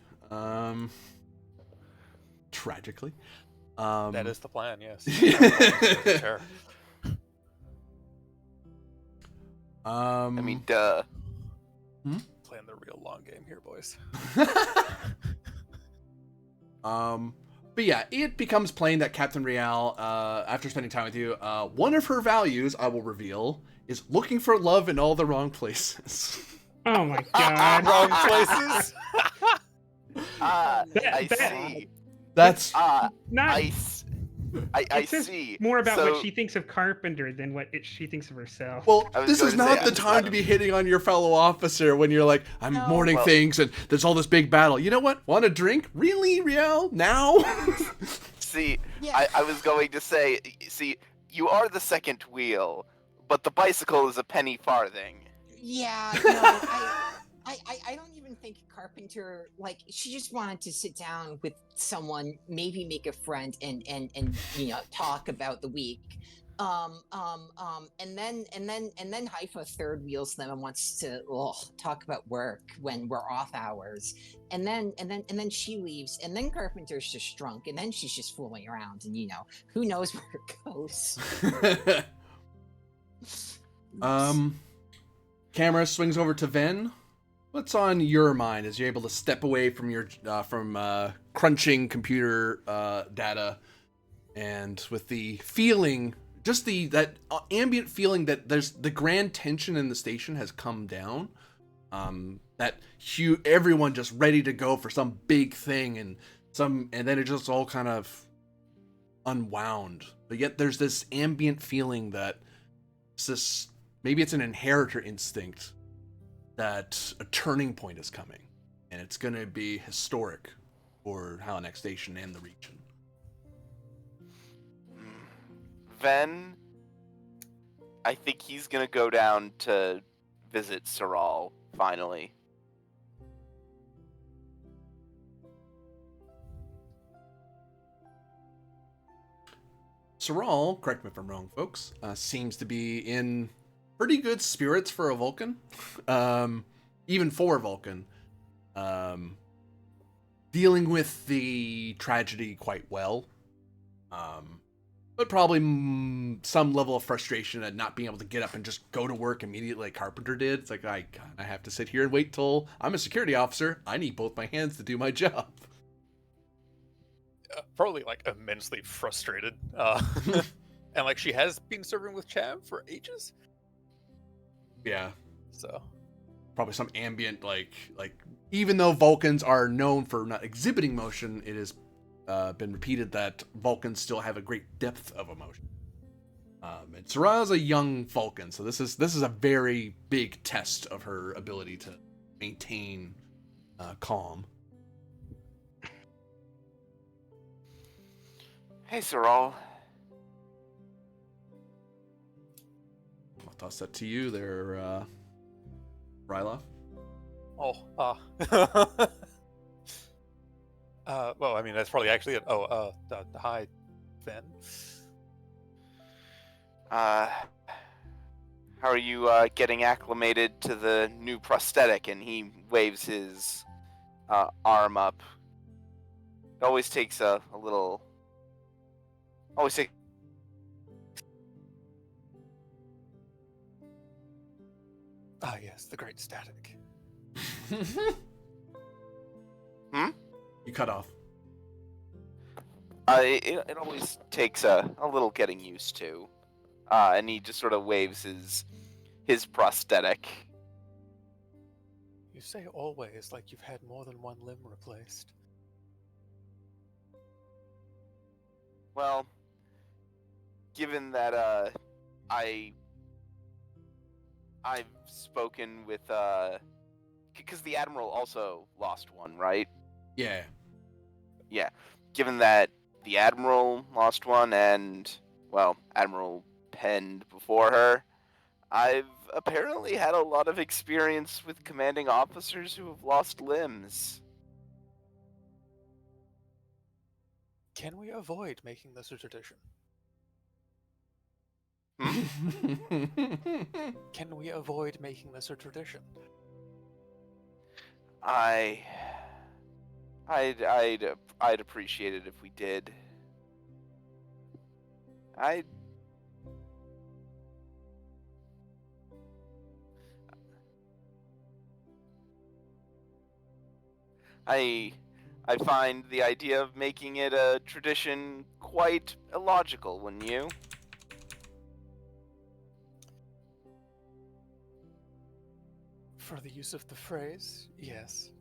Speaker 3: Tragically.
Speaker 7: That is the plan, yes. Sure.
Speaker 6: I mean, duh.
Speaker 7: Playing the real long game here, boys.
Speaker 3: But yeah, it becomes plain that Captain Riel, after spending time with you, one of her values, I will reveal, is looking for love in all the wrong places.
Speaker 5: Oh my god.
Speaker 7: Wrong places.
Speaker 6: I see.
Speaker 3: That's
Speaker 5: Not.
Speaker 6: I
Speaker 5: It says
Speaker 6: see.
Speaker 5: more about
Speaker 6: So-
Speaker 5: what she thinks of Carpenter than what she thinks of herself.
Speaker 3: well.
Speaker 6: I was
Speaker 3: This is
Speaker 6: going to
Speaker 3: not
Speaker 6: say,
Speaker 3: the time to be hitting on your fellow officer when you're like, I'm
Speaker 4: No.
Speaker 3: mourning
Speaker 6: Well-
Speaker 3: things and there's all this big battle. You know what? Want a drink? Really, Riel? Now?
Speaker 6: See,
Speaker 4: Yeah.
Speaker 6: I was going to say, you are the second wheel, but the bicycle is a penny farthing.
Speaker 4: Yeah, no, I don't even think Carpenter, she just wanted to sit down with someone, maybe make a friend and talk about the week. And then Haifa third wheels them and wants to talk about work when we're off hours. And then she leaves, and then Carpenter's just drunk, and then she's just fooling around, and who knows where it goes.
Speaker 3: Camera swings over to Ven. What's on your mind as you're able to step away from your crunching computer data, and with the feeling, just that ambient feeling that there's the grand tension in the station has come down. That everyone just ready to go for some big thing, and then it just all kind of unwound, but yet there's this ambient feeling that maybe it's an inheritor instinct that a turning point is coming, and it's going to be historic for Halanak Station and the region.
Speaker 6: Ven, I think he's gonna go down to visit Saral finally.
Speaker 3: Saral, correct me if I'm wrong, folks, seems to be in pretty good spirits for a Vulcan. Even for a Vulcan. Dealing with the tragedy quite well. But probably some level of frustration at not being able to get up and just go to work immediately like Carpenter did. It's like, I have to sit here and wait till I'm a security officer. I need both my hands to do my job.
Speaker 7: Probably like immensely frustrated. And like she has been serving with Chav for ages.
Speaker 3: Yeah.
Speaker 7: So
Speaker 3: Probably some ambient, like even though Vulcans are known for not exhibiting motion, it has been repeated that Vulcans still have a great depth of emotion. And Sarah's a young Vulcan, so this is a very big test of her ability to maintain calm.
Speaker 6: Hey, Saral.
Speaker 3: I'll toss that to you there, Ryloff.
Speaker 7: Well, I mean, that's probably actually it. The hi, Ven.
Speaker 6: How are you getting acclimated to the new prosthetic? And he waves his arm up. It always takes a little. Always takes.
Speaker 7: Ah, yes, the great static.
Speaker 3: You cut off.
Speaker 6: It always takes a little getting used to. And he just sort of waves his prosthetic.
Speaker 7: You say always like you've had more than one limb replaced.
Speaker 6: Well, given that I've spoken with because the Admiral also lost one, right?
Speaker 3: Yeah.
Speaker 6: Yeah. Given that the Admiral lost one and, well, Admiral penned before her, I've apparently had a lot of experience with commanding officers who have lost limbs.
Speaker 7: Can we avoid making this a tradition? Can we avoid making this a tradition?
Speaker 6: I'd appreciate it if we did. I find the idea of making it a tradition quite illogical, wouldn't you?
Speaker 7: For the use of the phrase, yes.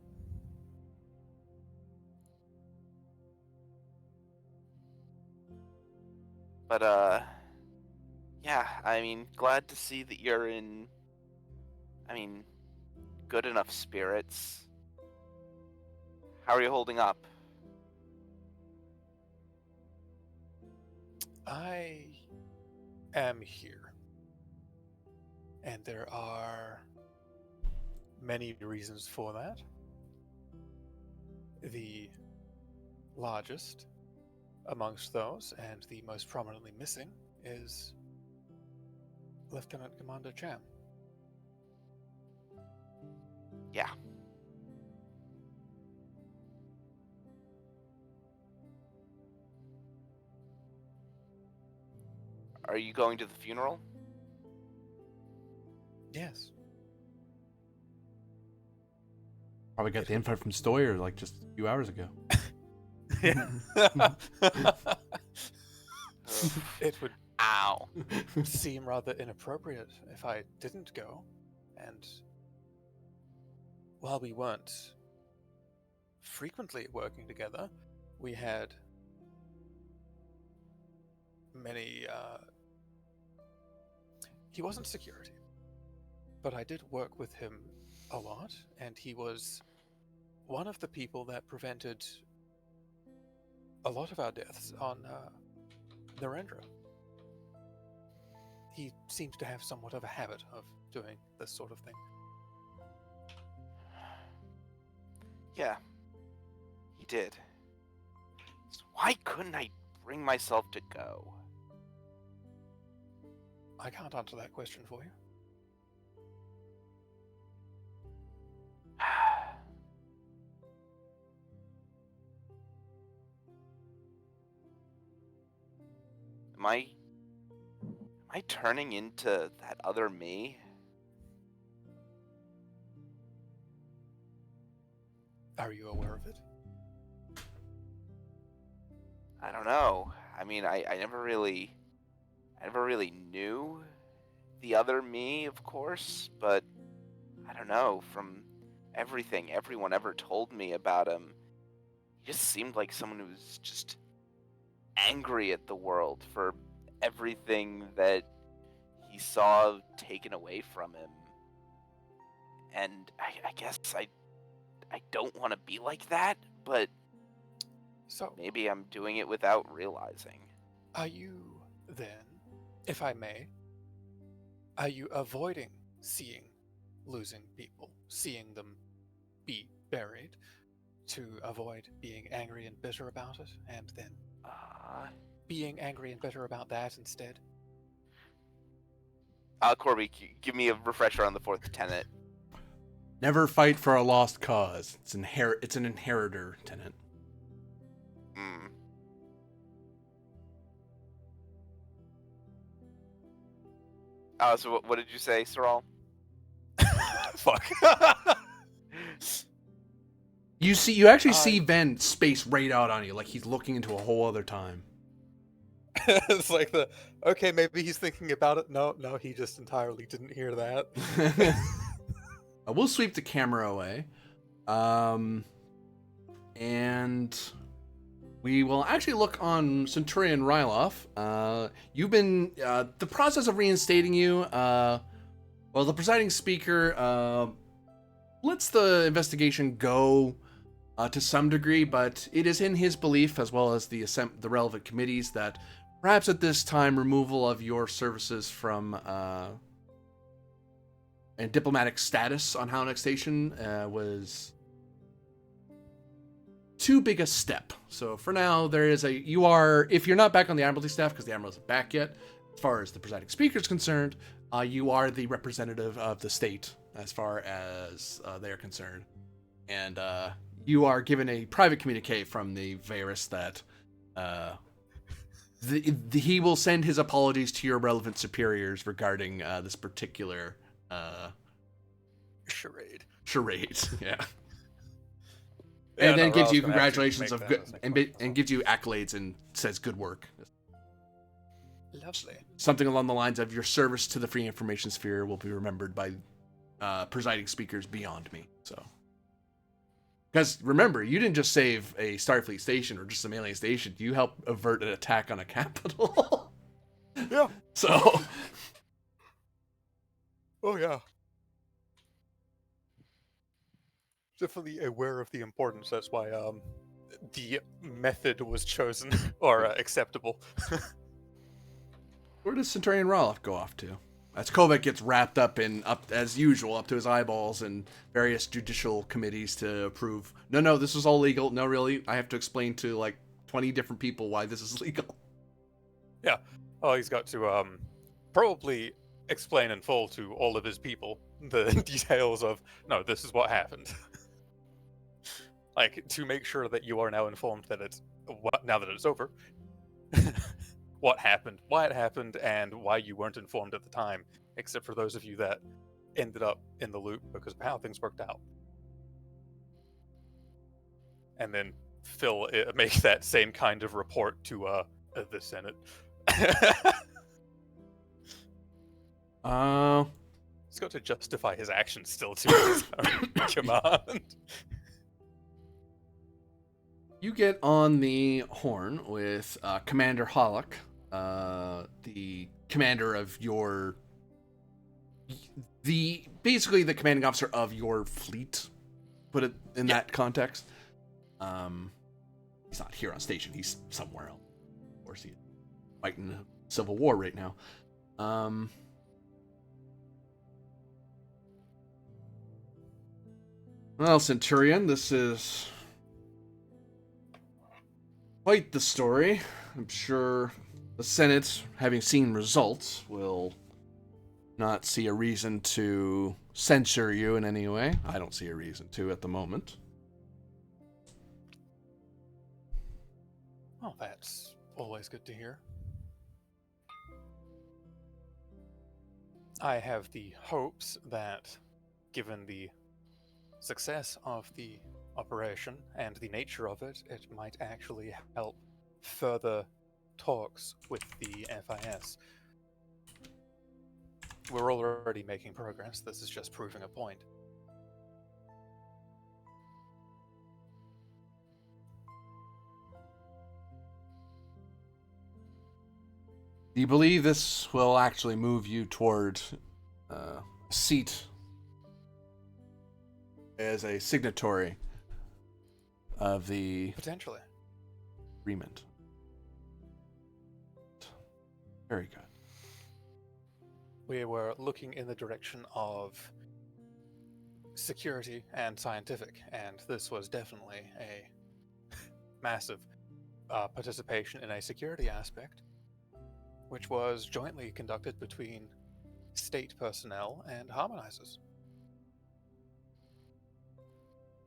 Speaker 6: But, yeah, I mean, glad to see that you're in, good enough spirits. How are you holding up?
Speaker 7: I am here. And there are many reasons for that. The largest amongst those, and the most prominently missing, is Lieutenant Commander Cham.
Speaker 6: Yeah. Are you going to the funeral?
Speaker 7: Yes.
Speaker 3: Probably got the info from Stoyer like just a few hours ago.
Speaker 7: It would
Speaker 6: Ow.
Speaker 7: seem rather inappropriate if I didn't go. And while we weren't frequently working together, we had
Speaker 2: many. He wasn't security, but I did work with him a lot, and he was one of the people that prevented a lot of our deaths on Narendra. He seems to have somewhat of a habit of doing this sort of thing.
Speaker 6: Yeah, he did. So why couldn't I bring myself to go?
Speaker 2: I can't answer that question for you. Am I turning into that other me? Are you aware of it?
Speaker 6: I don't know. I mean, I never really knew the other me, of course, but I don't know, from everything everyone ever told me about him, he just seemed like someone who's just angry at the world for everything that he saw taken away from him. And I guess I don't want to be like that, but
Speaker 2: So,
Speaker 6: maybe I'm doing it without realizing.
Speaker 2: are you then, if I may, are you avoiding losing people, seeing them be buried, to avoid being angry and bitter about it, and then being angry and bitter about that instead?
Speaker 6: Corby, give me a refresher on the fourth tenet.
Speaker 3: Never fight for a lost cause. It's an inheritor tenet.
Speaker 6: Hmm. So what did you say, Saral?
Speaker 7: Fuck.
Speaker 3: You actually see Ven space right out on you, like he's looking into a whole other time.
Speaker 2: It's like okay, maybe he's thinking about it. No, he just entirely didn't hear that.
Speaker 3: We'll sweep the camera away. And we will actually look on Centurion Ryloff. You've been, the process of reinstating you, well, the presiding speaker lets the investigation go to some degree, but it is in his belief, as well as the relevant committees, that perhaps at this time removal of your services from and diplomatic status on Halanak Station was too big a step. So for now, you are, if you're not back on the Admiralty staff, because the Admiral isn't back yet, as far as the presiding speaker is concerned, you are the representative of the state as far as they're concerned. And you are given a private communique from the Varus that he will send his apologies to your relevant superiors regarding this particular
Speaker 2: Charade.
Speaker 3: Yeah.
Speaker 7: Yeah,
Speaker 3: And then
Speaker 7: no,
Speaker 3: gives
Speaker 7: Ra's
Speaker 3: you
Speaker 7: gonna actually
Speaker 3: congratulations
Speaker 7: make
Speaker 3: of
Speaker 7: that
Speaker 3: good
Speaker 7: as a
Speaker 3: and gives you accolades and says good work.
Speaker 2: Lovely.
Speaker 3: Something along the lines of your service to the free information sphere will be remembered by presiding speakers beyond me. So, because remember, you didn't just save a Starfleet station or just some alien station. You helped avert an attack on a capital.
Speaker 2: Yeah.
Speaker 3: So,
Speaker 2: Oh yeah. Definitely aware of the importance. That's why the method was chosen or acceptable.
Speaker 3: where does Centurion Roloff go off to? As Kovac gets wrapped up as usual, up to his eyeballs in various judicial committees to approve. No, this is all legal. No, really, I have to explain to like 20 different people why this is legal.
Speaker 2: Yeah. Oh, he's got to probably explain in full to all of his people the details of, no, this is what happened. Like, to make sure that you are now informed that now that it's over, what happened, why it happened, and why you weren't informed at the time, except for those of you that ended up in the loop because of how things worked out. And then Phil make that same kind of report to the Senate. He's got to justify his actions still to his own command.
Speaker 3: You get on the horn with Commander Halanak, the commander of basically the commanding officer of your fleet. Put it in that context. He's not here on station. He's somewhere else. Of course, he's fighting a civil war right now. Well, Centurion, this is quite the story. I'm sure the Senate, having seen results, will not see a reason to censure you in any way. I don't see a reason to at the moment.
Speaker 7: Oh, that's always good to hear. I have the hopes that, given the success of the operation and the nature of it, it might actually help further talks with the FIS. We're already making progress. This is just proving a point.
Speaker 3: Do you believe this will actually move you toward a seat as a signatory of the
Speaker 7: Potentially.
Speaker 3: agreement? Very good.
Speaker 7: We were looking in the direction of security and scientific, and this was definitely a massive participation in a security aspect, which was jointly conducted between state personnel and harmonizers.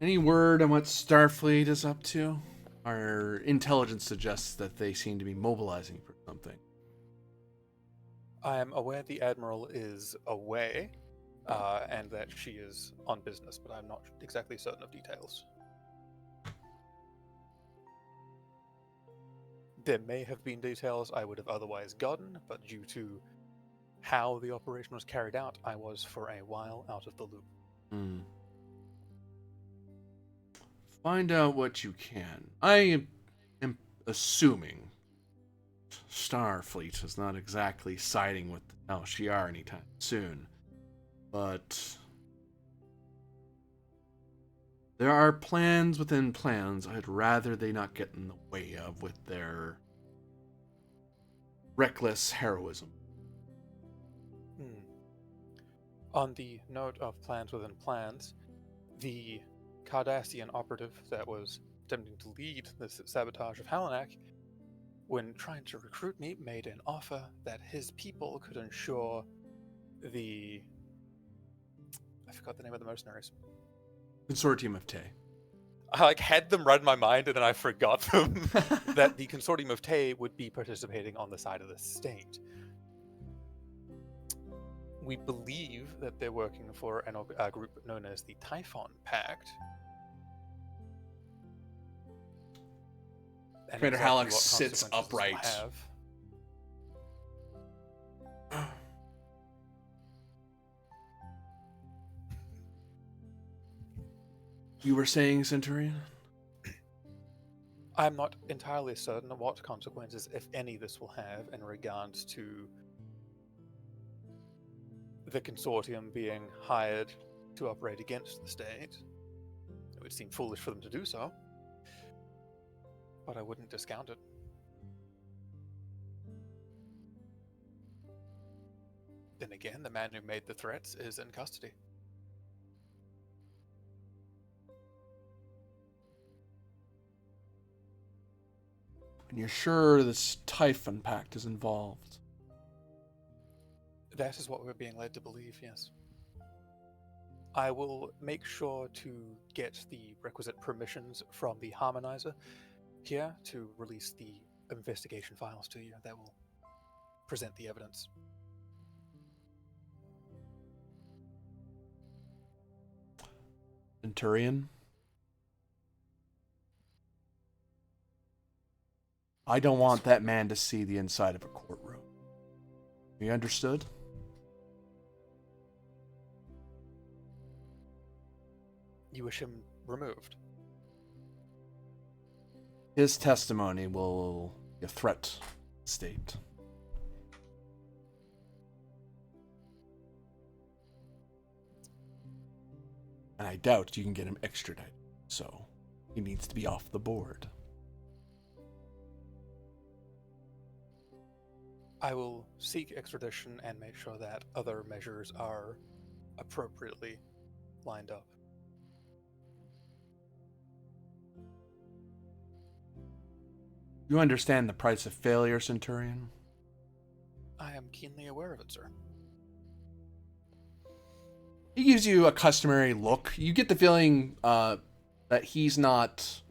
Speaker 3: Any word on what Starfleet is up to? Our intelligence suggests that they seem to be mobilizing for something.
Speaker 7: I am aware the Admiral is away, and that she is on business, but I'm not exactly certain of details. There may have been details I would have otherwise gotten, but due to how the operation was carried out, I was for a while out of the loop.
Speaker 3: Find out what you can. I am assuming Starfleet is not exactly siding with El Shiar anytime soon, but there are plans within plans I'd rather they not get in the way of with their reckless heroism.
Speaker 7: On the note of plans within plans, the Cardassian operative that was attempting to lead this sabotage of Halanak, when trying to recruit me, made an offer that his people could ensure the... I forgot the name of the mercenaries.
Speaker 3: Consortium of Tay.
Speaker 7: I had them right in my mind and then I forgot them. That the Consortium of Tay would be participating on the side of the state. We believe that they're working for a group known as the Typhon Pact. And
Speaker 3: Commander
Speaker 7: exactly
Speaker 3: Halleck
Speaker 7: what
Speaker 3: sits
Speaker 7: consequences this will
Speaker 3: upright.
Speaker 7: have.
Speaker 3: You were saying, Centurion?
Speaker 7: I'm not entirely certain what consequences, if any, this will have in regards to the consortium being hired to operate against the state. It would seem foolish for them to do so, but I wouldn't discount it. Then again, the man who made the threats is in custody.
Speaker 3: And you're sure this Typhon Pact is involved?
Speaker 7: That is what we're being led to believe, yes. I will make sure to get the requisite permissions from the harmonizer here to release the investigation files to you that will present the evidence.
Speaker 3: Centurion? I don't want that man to see the inside of a courtroom. You understood?
Speaker 7: You wish him removed?
Speaker 3: His testimony will be a threat to the state. And I doubt you can get him extradited. So he needs to be off the board.
Speaker 7: I will seek extradition and make sure that other measures are appropriately lined up.
Speaker 3: You understand the price of failure, Centurion?
Speaker 7: I am keenly aware of it, sir.
Speaker 3: He gives you a customary look. You get the feeling that he's not...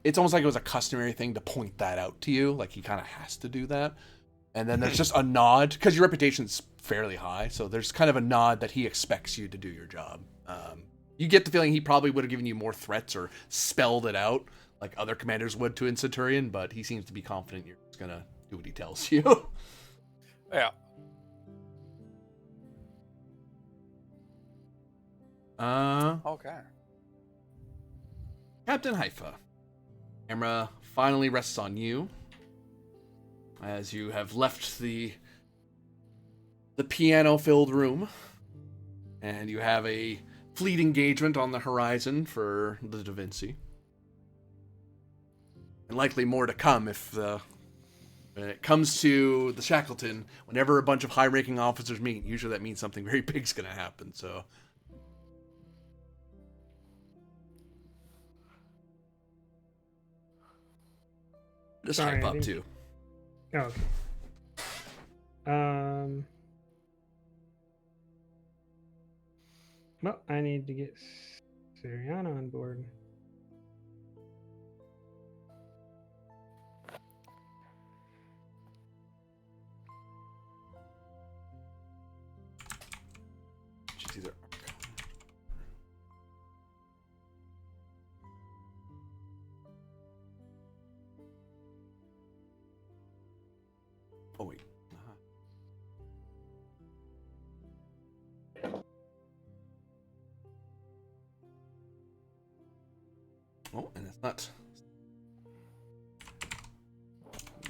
Speaker 3: It's almost like it was a customary thing to point that out to you. Like he kind of has to do that. And then there's just a nod, because your reputation's fairly high, so there's kind of a nod that he expects you to do your job. You get the feeling he probably would have given you more threats or spelled it out, like other commanders would to in Centurion, but he seems to be confident you're just going to do what he tells you.
Speaker 7: Yeah. Okay.
Speaker 3: Captain Haifa. Camera finally rests on you as you have left the piano-filled room, and you have a fleet engagement on the horizon for the Da Vinci, and likely more to come if when it comes to the Shackleton. Whenever a bunch of high-ranking officers meet, usually that means something very big's going to happen. So. Just
Speaker 5: Sorry,
Speaker 3: hype
Speaker 5: I
Speaker 3: up
Speaker 5: didn't-
Speaker 3: too.
Speaker 5: Oh, okay. Well, I need to get Siriana on board.
Speaker 3: She's either... Oh wait. Oh, and it's not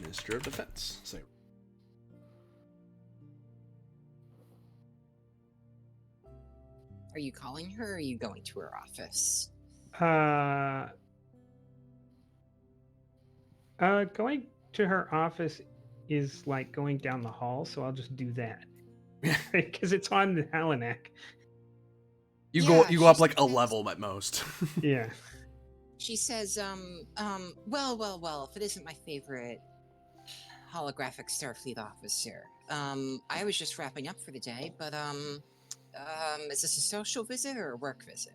Speaker 3: Minister of Defense. So,
Speaker 4: Are you calling her or are you going to her office?
Speaker 5: Going to her office is like going down the hall, so I'll just do that. Because it's on the Halanak.
Speaker 3: you
Speaker 4: Yeah,
Speaker 3: go up
Speaker 4: she's-
Speaker 3: like a level at most.
Speaker 5: Yeah.
Speaker 4: She says, well, if it isn't my favorite holographic Starfleet officer, I was just wrapping up for the day, but, is this a social visit or a work visit?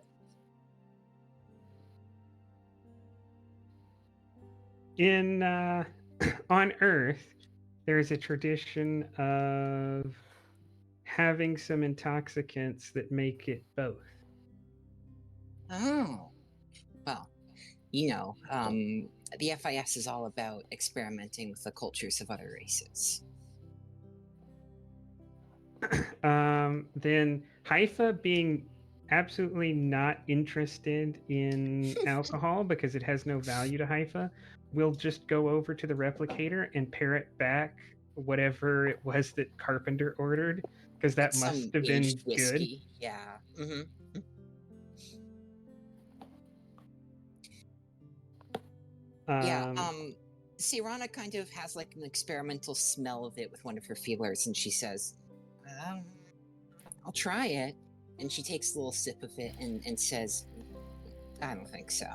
Speaker 5: In on Earth, there's a tradition of having some intoxicants that make it both.
Speaker 4: Oh, well, the FIS is all about experimenting with the cultures of other races.
Speaker 5: Then Haifa being absolutely not interested in alcohol because it has no value to Haifa, will just go over to the replicator and parrot back whatever it was that Carpenter ordered, because that
Speaker 4: It's
Speaker 5: must
Speaker 4: some
Speaker 5: have been
Speaker 4: aged
Speaker 5: good.
Speaker 4: whiskey. Yeah. Mm-hmm. Sirana kind of has like an experimental smell of it with one of her feelers, and she says, I'll try it. And she takes a little sip of it and says, I don't think so.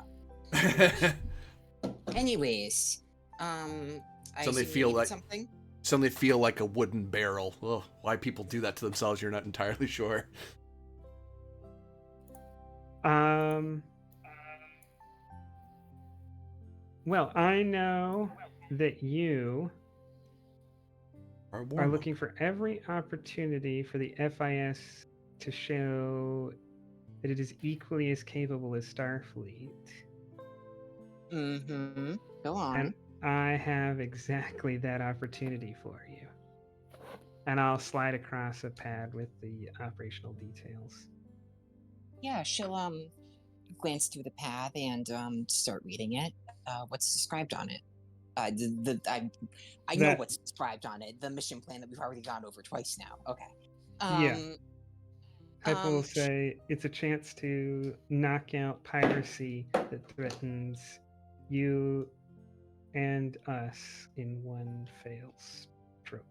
Speaker 4: Anyways, I
Speaker 3: So they
Speaker 4: assume you
Speaker 3: feel
Speaker 4: need
Speaker 3: like-
Speaker 4: something.
Speaker 3: Suddenly feel like a wooden barrel. Ugh, why people do that to themselves, you're not entirely sure.
Speaker 5: Well, I know that you are looking for every opportunity for the FIS to show that it is equally as capable as Starfleet.
Speaker 4: Mm-hmm. Go on.
Speaker 5: And I have exactly that opportunity for you. And I'll slide across a pad with the operational details.
Speaker 4: Yeah, she'll glance through the pad and start reading it. What's described on it? I know
Speaker 5: That-
Speaker 4: what's described on it. The mission plan that we've already gone over twice now. Okay.
Speaker 5: Yeah. Hypa will
Speaker 4: Um, sh-
Speaker 5: say it's a chance to knock out piracy that threatens you and us in one fail stroke.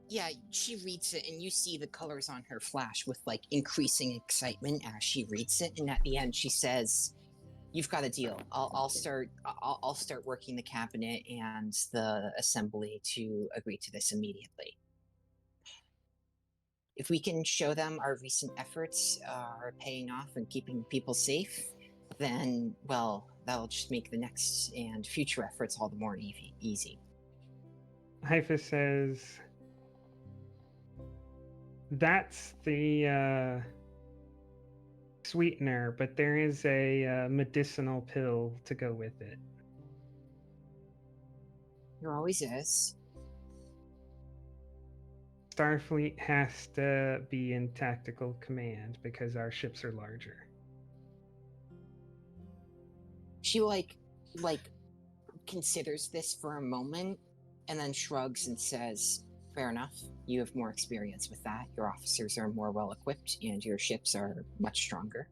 Speaker 4: Yeah, she reads it, and you see the colors on her flash with like increasing excitement as she reads it. And at the end, she says, "You've got a deal. I'll start working the cabinet and the assembly to agree to this immediately. If we can show them our recent efforts are paying off and keeping people safe, then well, that'll just make the next and future efforts all the more easy."
Speaker 5: Hypha says, that's the sweetener, but there is a medicinal pill to go with it.
Speaker 4: There always is.
Speaker 5: Starfleet has to be in tactical command because our ships are larger.
Speaker 4: She like considers this for a moment and then shrugs and says, "Fair enough. You have more experience with that. Your officers are more well equipped and your ships are much stronger."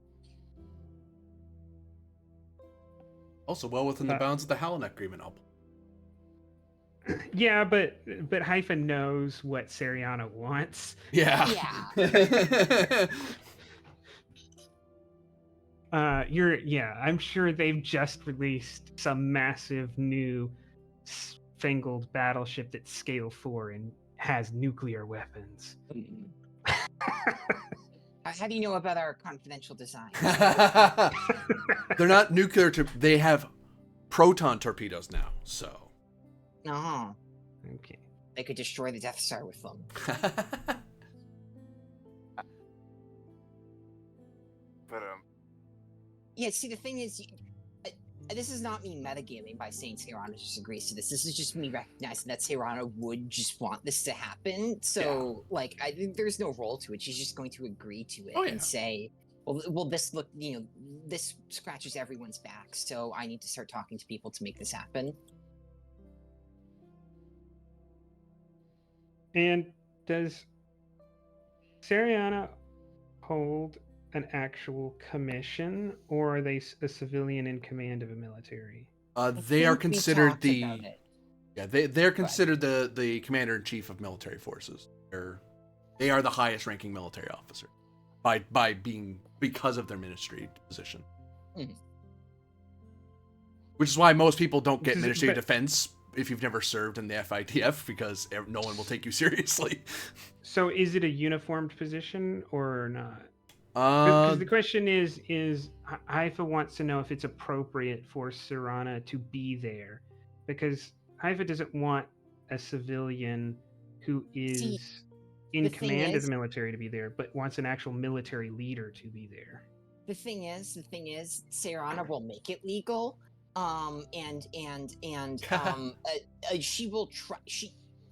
Speaker 3: Also, well within the bounds of the Halanak agreement.
Speaker 5: Yeah, but Hypha knows what Seriana wants.
Speaker 3: Yeah.
Speaker 5: I'm sure they've just released some massive new fangled battleship that's scale 4 and has nuclear weapons.
Speaker 4: How do you know about our confidential design?
Speaker 3: They're not nuclear. They have proton torpedoes now, so.
Speaker 4: No.
Speaker 5: Okay.
Speaker 4: They could destroy the Death Star with them.
Speaker 6: But
Speaker 4: Yeah, see, the thing is, this is not me metagaming by saying Serrano just agrees to this. This is just me recognizing that Serrano would just want this to happen. So, like, I think there's no role to it. She's just going to agree to it and say, well, this look, this scratches everyone's back. So I need to start talking to people to make this happen.
Speaker 5: And does Seriana hold an actual commission, or are they a civilian in command of a military?
Speaker 3: They are considered they're considered the commander-in-chief of military forces. They are the highest ranking military officer because of their ministry position.
Speaker 4: Mm.
Speaker 3: Which is why most people don't get Ministry of Defense if you've never served in the FIDF, because no one will take you seriously.
Speaker 5: So is it a uniformed position or not? Because the question is Haifa wants to know if it's appropriate for Serana to be there, because Haifa doesn't want a civilian who is in command of the military to be there, but wants an actual military leader to be there.
Speaker 4: The thing is, Serana will make it legal. She will try.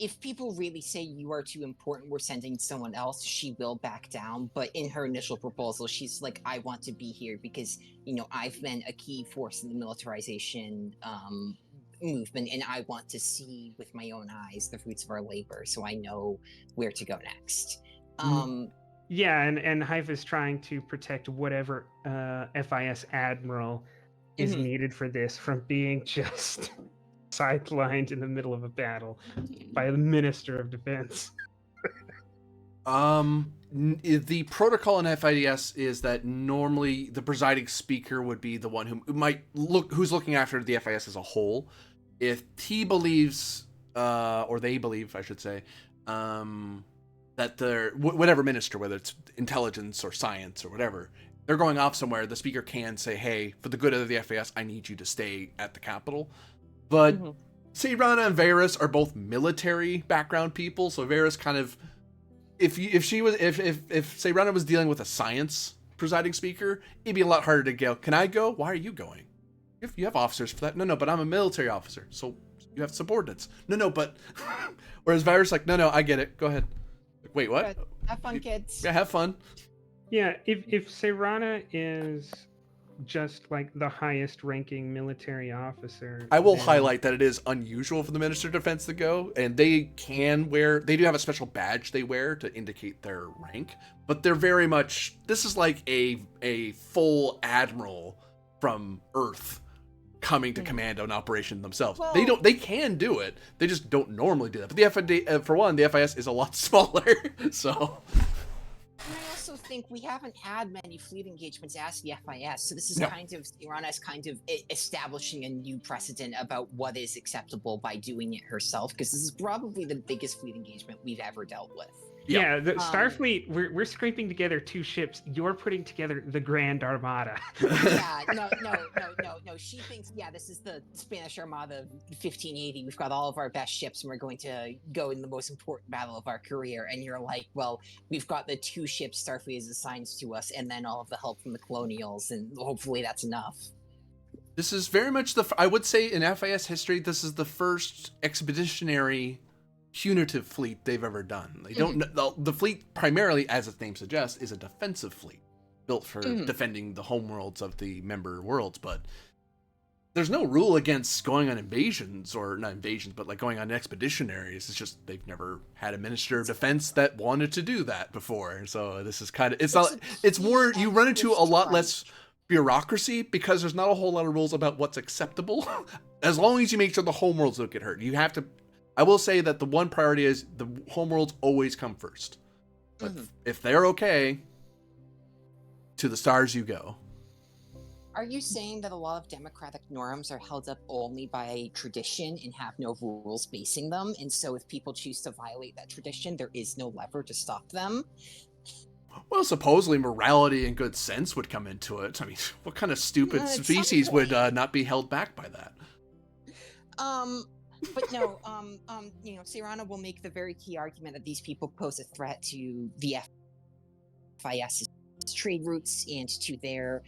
Speaker 4: If people really say you are too important, we're sending someone else, she will back down. But in her initial proposal, she's like, I want to be here because, I've been a key force in the militarization movement, and I want to see with my own eyes the fruits of our labor, so I know where to go next.
Speaker 5: Yeah, and Haifa's trying to protect whatever FIS admiral is needed for this from being just sidelined in the middle of a battle by the Minister of Defense.
Speaker 3: The protocol in FIDS is that normally the presiding speaker would be the one who's looking after the FIS as a whole. If he believes, or they believe, I should say, that whatever minister, whether it's intelligence or science or whatever, they're going off somewhere, the speaker can say, hey, for the good of the FAS, I need you to stay at the Capitol. But Serana and Varys are both military background people, so Varys kind of, if Serana was dealing with a science presiding speaker, it'd be a lot harder to go, can I go? Why are you going? You have officers for that. No, but I'm a military officer, so you have subordinates. No, but... Whereas Varys like, no, I get it. Go ahead. Like, wait, what?
Speaker 4: Have fun, kids.
Speaker 3: Yeah, have fun.
Speaker 5: Yeah, if Serana is just like the highest ranking military officer.
Speaker 3: I will
Speaker 5: then-
Speaker 3: highlight that it is unusual for the Minister of Defense to go, and they do have a special badge they wear to indicate their rank, but they're very much, this is like a full admiral from Earth coming to command an operation themselves.
Speaker 4: Well-
Speaker 3: They can do it, they just don't normally do that. But the FID, for one, the FIS is a lot smaller, so...
Speaker 4: And I also think we haven't had many fleet engagements as the FIS, so this is
Speaker 3: No.
Speaker 4: kind of Irana's kind of establishing a new precedent about what is acceptable by doing it herself, because this is probably the biggest fleet engagement we've ever dealt with.
Speaker 5: Yeah, the Starfleet, we're scraping together 2 ships. You're putting together the Grand Armada.
Speaker 4: Yeah, no. She thinks, yeah, this is the Spanish Armada 1580. We've got all of our best ships, and we're going to go in the most important battle of our career. And you're like, well, we've got the 2 ships Starfleet is assigned to us, and then all of the help from the Colonials, and hopefully that's enough.
Speaker 3: This is very much I would say in FIS history, this is the first expeditionary punitive fleet they've ever done. They don't the fleet primarily, as its name suggests, is a defensive fleet built for defending the homeworlds of the member worlds, but there's no rule against going on invasions, or not invasions, but like going on expeditionaries. It's just they've never had a Minister of Defense that wanted to do that before. So this is kind of, it's more, you run into a lot less bureaucracy because there's not a whole lot of rules about what's acceptable. As long as you make sure the homeworlds don't get hurt. You have to, I will say that the one priority is the homeworlds always come first. But if they're okay, to the stars you go.
Speaker 4: Are you saying that a lot of democratic norms are held up only by tradition and have no rules basing them? And so if people choose to violate that tradition, there is no lever to stop them?
Speaker 3: Well, supposedly morality and good sense would come into it. I mean, what kind of stupid
Speaker 4: At some
Speaker 3: species would
Speaker 4: point.
Speaker 3: not be held back by that?
Speaker 4: But no, Sirana will make the very key argument that these people pose a threat to the FIS's trade routes and to their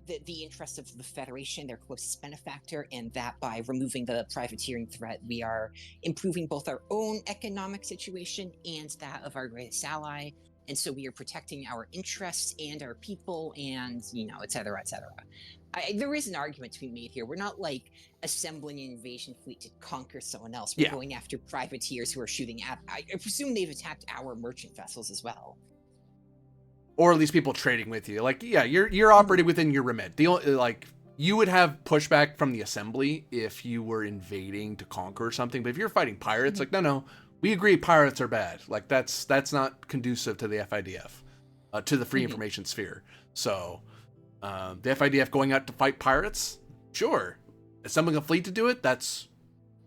Speaker 4: the interests of the Federation, their closest benefactor, and that by removing the privateering threat, we are improving both our own economic situation and that of our greatest ally. And so we are protecting our interests and our people, and et cetera, et cetera. There is an argument to be made here. We're not like assembling an invasion fleet to conquer someone else. We're going after privateers who are shooting at. I presume they've attacked our merchant vessels as well.
Speaker 3: Or at least people trading with you. Like, yeah, you're operating within your remit. The only, like, you would have pushback from the assembly if you were invading to conquer something. But if you're fighting pirates, like, no, we agree pirates are bad. Like, that's not conducive to the FIDF, to the free information sphere. So, the FIDF going out to fight pirates, sure. Assembling a fleet to do it, that's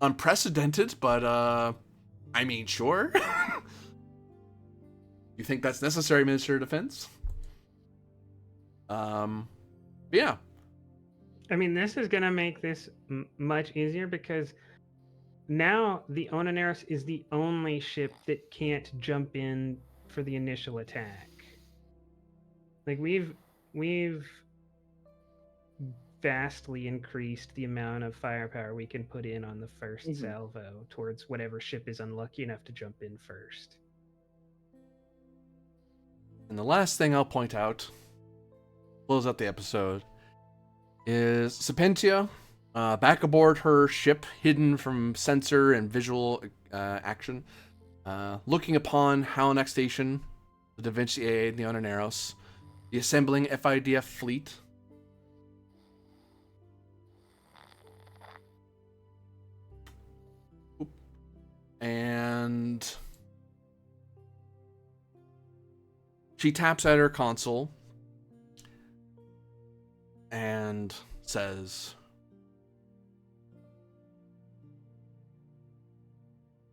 Speaker 3: unprecedented. But I mean, sure. You think that's necessary, Minister of Defense? Yeah.
Speaker 5: I mean, this is going to make this much easier because now the Onaneros is the only ship that can't jump in for the initial attack. Like, we've vastly increased the amount of firepower we can put in on the first salvo towards whatever ship is unlucky enough to jump in first.
Speaker 3: And the last thing I'll point out, close out the episode, is Sapentia, back aboard her ship, hidden from sensor and visual action, looking upon Halanak Station, the Da Vinci A and the Onaneros, the assembling FIDF fleet. And she taps at her console and says,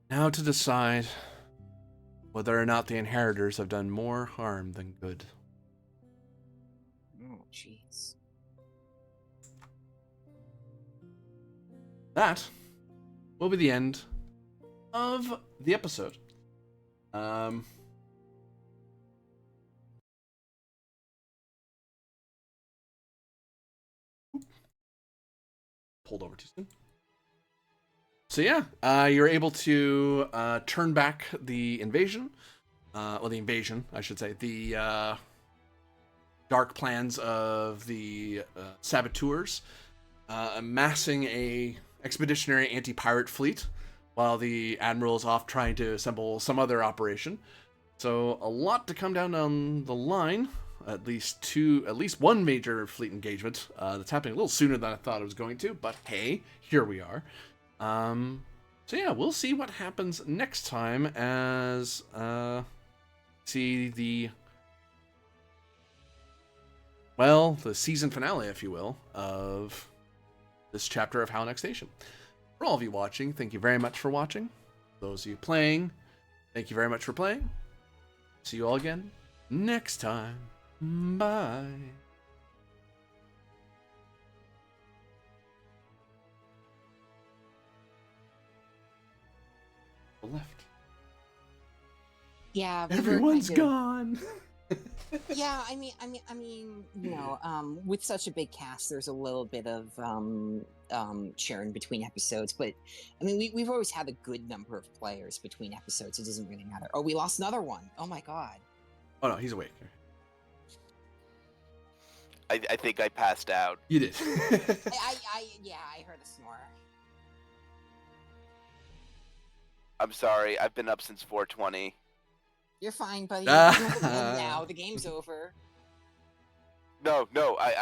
Speaker 3: "Now to decide whether or not the inheritors have done more harm than good."
Speaker 4: Oh, jeez.
Speaker 3: That will be the end of the episode. Pulled over too soon. So yeah, you're able to turn back the invasion. The invasion, I should say. The dark plans of the saboteurs, amassing a expeditionary anti-pirate fleet, while the admiral is off trying to assemble some other operation. So a lot to come down the line. At least one major fleet engagement that's happening a little sooner than I thought it was going to. But hey, here we are. So yeah, we'll see what happens next time as see the season finale, if you will, of this chapter of Halanak Station. For all of you watching, thank you very much for watching. Those of you playing, thank you very much for playing. See you all again next time. Bye. Left.
Speaker 4: Yeah, we were
Speaker 3: Everyone's
Speaker 4: kind of-
Speaker 3: gone.
Speaker 4: Yeah, I mean, you know, with such a big cast, there's a little bit of sharing between episodes, but I mean, we've always had a good number of players between episodes. It doesn't really matter. Oh, we lost another one. Oh my god.
Speaker 3: Oh no, he's awake.
Speaker 6: I think I passed out.
Speaker 3: You did.
Speaker 4: I heard a snore.
Speaker 6: I'm sorry. I've been up since 4:20.
Speaker 4: You're fine, buddy.
Speaker 3: Ah.
Speaker 4: Now the game's over.
Speaker 6: No, I